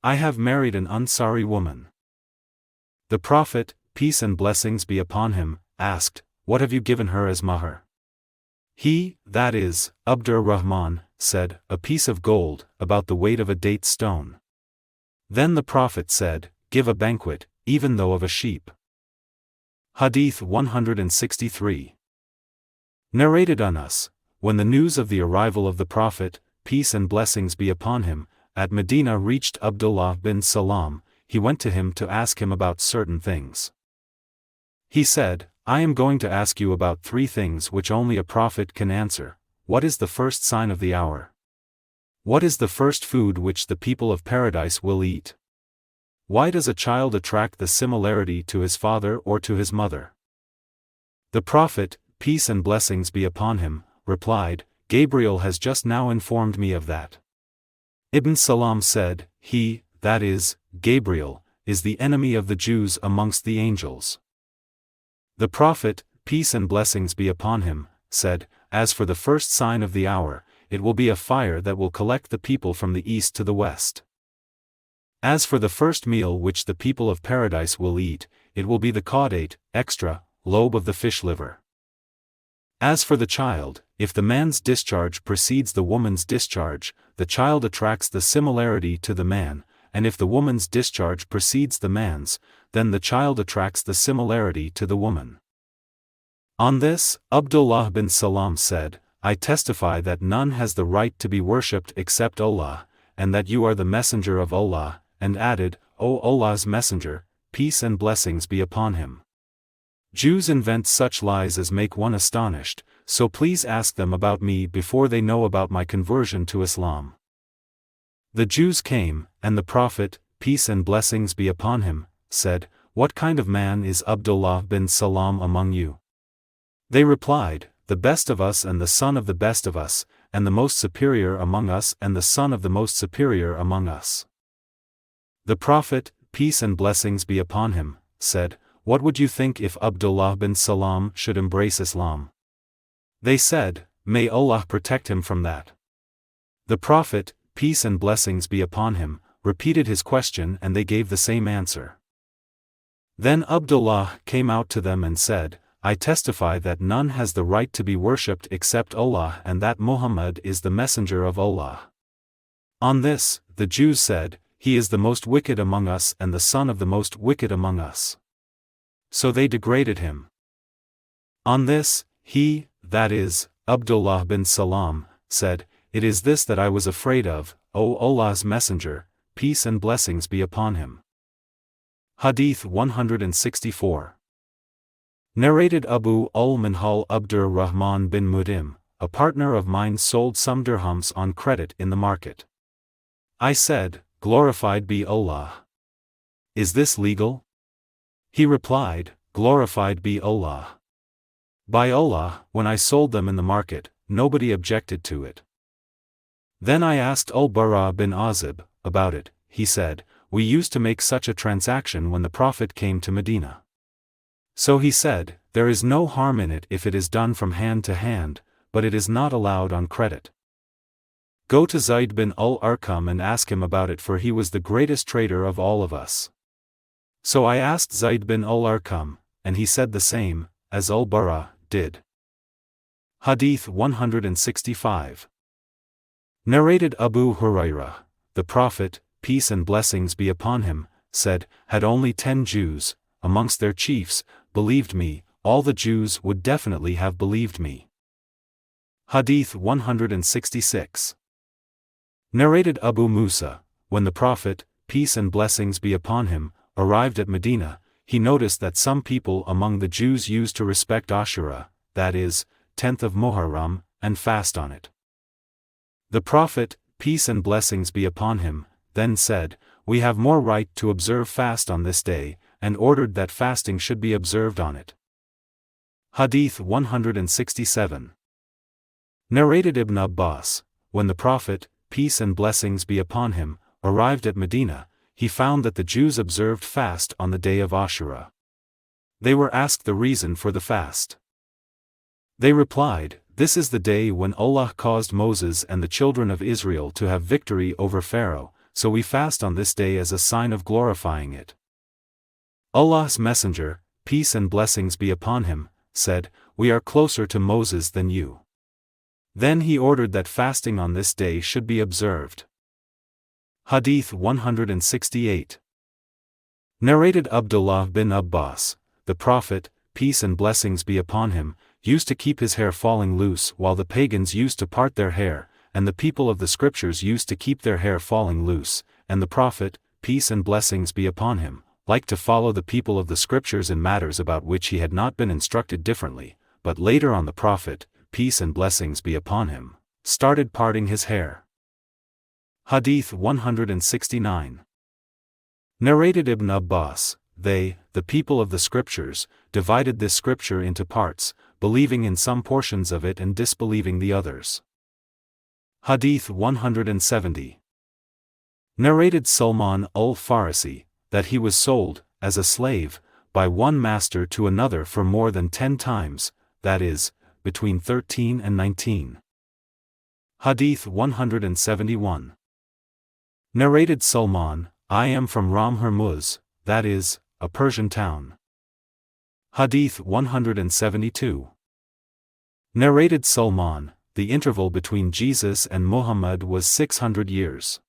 I have married an Ansari woman. The Prophet, peace and blessings be upon him, asked, What have you given her as mahr? He, that is, Abdurrahman, said, A piece of gold, about the weight of a date stone. Then the Prophet said, Give a banquet, even though of a sheep. Hadith 163. Narrated on us, when the news of the arrival of the Prophet, peace and blessings be upon him, at Medina reached Abdullah bin Salam, he went to him to ask him about certain things. He said, I am going to ask you about 3 things which only a prophet can answer. What is the first sign of the hour? What is the first food which the people of paradise will eat? Why does a child attract the similarity to his father or to his mother? The Prophet, peace and blessings be upon him, replied, Gabriel has just now informed me of that. Ibn Salam said, He, that is, Gabriel, is the enemy of the Jews amongst the angels. The Prophet, peace and blessings be upon him, said, As for the first sign of the hour, it will be a fire that will collect the people from the east to the west. As for the first meal which the people of paradise will eat, it will be the caudate, extra, lobe of the fish liver. As for the child, if the man's discharge precedes the woman's discharge, the child attracts the similarity to the man, and if the woman's discharge precedes the man's, then the child attracts the similarity to the woman. On this, Abdullah bin Salam said, I testify that none has the right to be worshipped except Allah, and that you are the messenger of Allah, and added, O Allah's Messenger, peace and blessings be upon him. Jews invent such lies as make one astonished, so please ask them about me before they know about my conversion to Islam. The Jews came, and the Prophet, peace and blessings be upon him, said, What kind of man is Abdullah bin Salam among you? They replied, the best of us and the son of the best of us, and the most superior among us and the son of the most superior among us. The Prophet, peace and blessings be upon him, said, "What would you think if Abdullah bin Salam should embrace Islam?" They said, "May Allah protect him from that." The Prophet, peace and blessings be upon him, repeated his question and they gave the same answer. Then Abdullah came out to them and said, "I testify that none has the right to be worshipped except Allah and that Muhammad is the messenger of Allah." On this, the Jews said, "He is the most wicked among us and the son of the most wicked among us." So they degraded him. On this, he, that is, Abdullah bin Salam, said, "It is this that I was afraid of, O Allah's Messenger, peace and blessings be upon him." Hadith 164. Narrated Abu al-Minhal Abdur Rahman bin Mudim, "A partner of mine sold some dirhams on credit in the market. I said, 'Glorified be Allah. Is this legal?' He replied, 'Glorified be Allah. By Allah, when I sold them in the market, nobody objected to it.' Then I asked Al-Bara bin Azib about it. He said, 'We used to make such a transaction when the Prophet came to Medina.' So he said, 'There is no harm in it if it is done from hand to hand, but it is not allowed on credit. Go to Zaid bin al-Arqam and ask him about it, for he was the greatest trader of all of us.' So I asked Zaid bin al-Arqam, and he said the same, as Al-Bara did." Hadith 165. Narrated Abu Hurairah, "The Prophet, peace and blessings be upon him, said, had only 10 Jews, amongst their chiefs, believed me, all the Jews would definitely have believed me." Hadith 166. Narrated Abu Musa, "When the Prophet, peace and blessings be upon him, arrived at Medina, he noticed that some people among the Jews used to respect Ashura, that is, 10th of Muharram, and fast on it. The Prophet, peace and blessings be upon him, then said, 'We have more right to observe fast on this day,' and ordered that fasting should be observed on it." Hadith 167. Narrated Ibn Abbas, "When the Prophet, peace and blessings be upon him, arrived at Medina, he found that the Jews observed fast on the day of Ashura. They were asked the reason for the fast. They replied, 'This is the day when Allah caused Moses and the children of Israel to have victory over Pharaoh, so we fast on this day as a sign of glorifying it.' Allah's Messenger, peace and blessings be upon him, said, 'We are closer to Moses than you.' Then he ordered that fasting on this day should be observed." Hadith 168. Narrated Abdullah bin Abbas, "The Prophet, peace and blessings be upon him, used to keep his hair falling loose while the pagans used to part their hair, and the people of the scriptures used to keep their hair falling loose, and the Prophet, peace and blessings be upon him, liked to follow the people of the scriptures in matters about which he had not been instructed differently, but later on the Prophet, peace and blessings be upon him, started parting his hair." Hadith 169. Narrated Ibn Abbas, "They, the people of the scriptures, divided this scripture into parts, believing in some portions of it and disbelieving the others." Hadith 170. Narrated Salman Al-Farisi, that he was sold, as a slave, by one master to another for more than 10 times, that is, between 13 and 19. Hadith 171. Narrated Salman, "I am from Ram Hormuz, that is, a Persian town." Hadith 172. Narrated Salman, "The interval between Jesus and Muhammad was 600 years.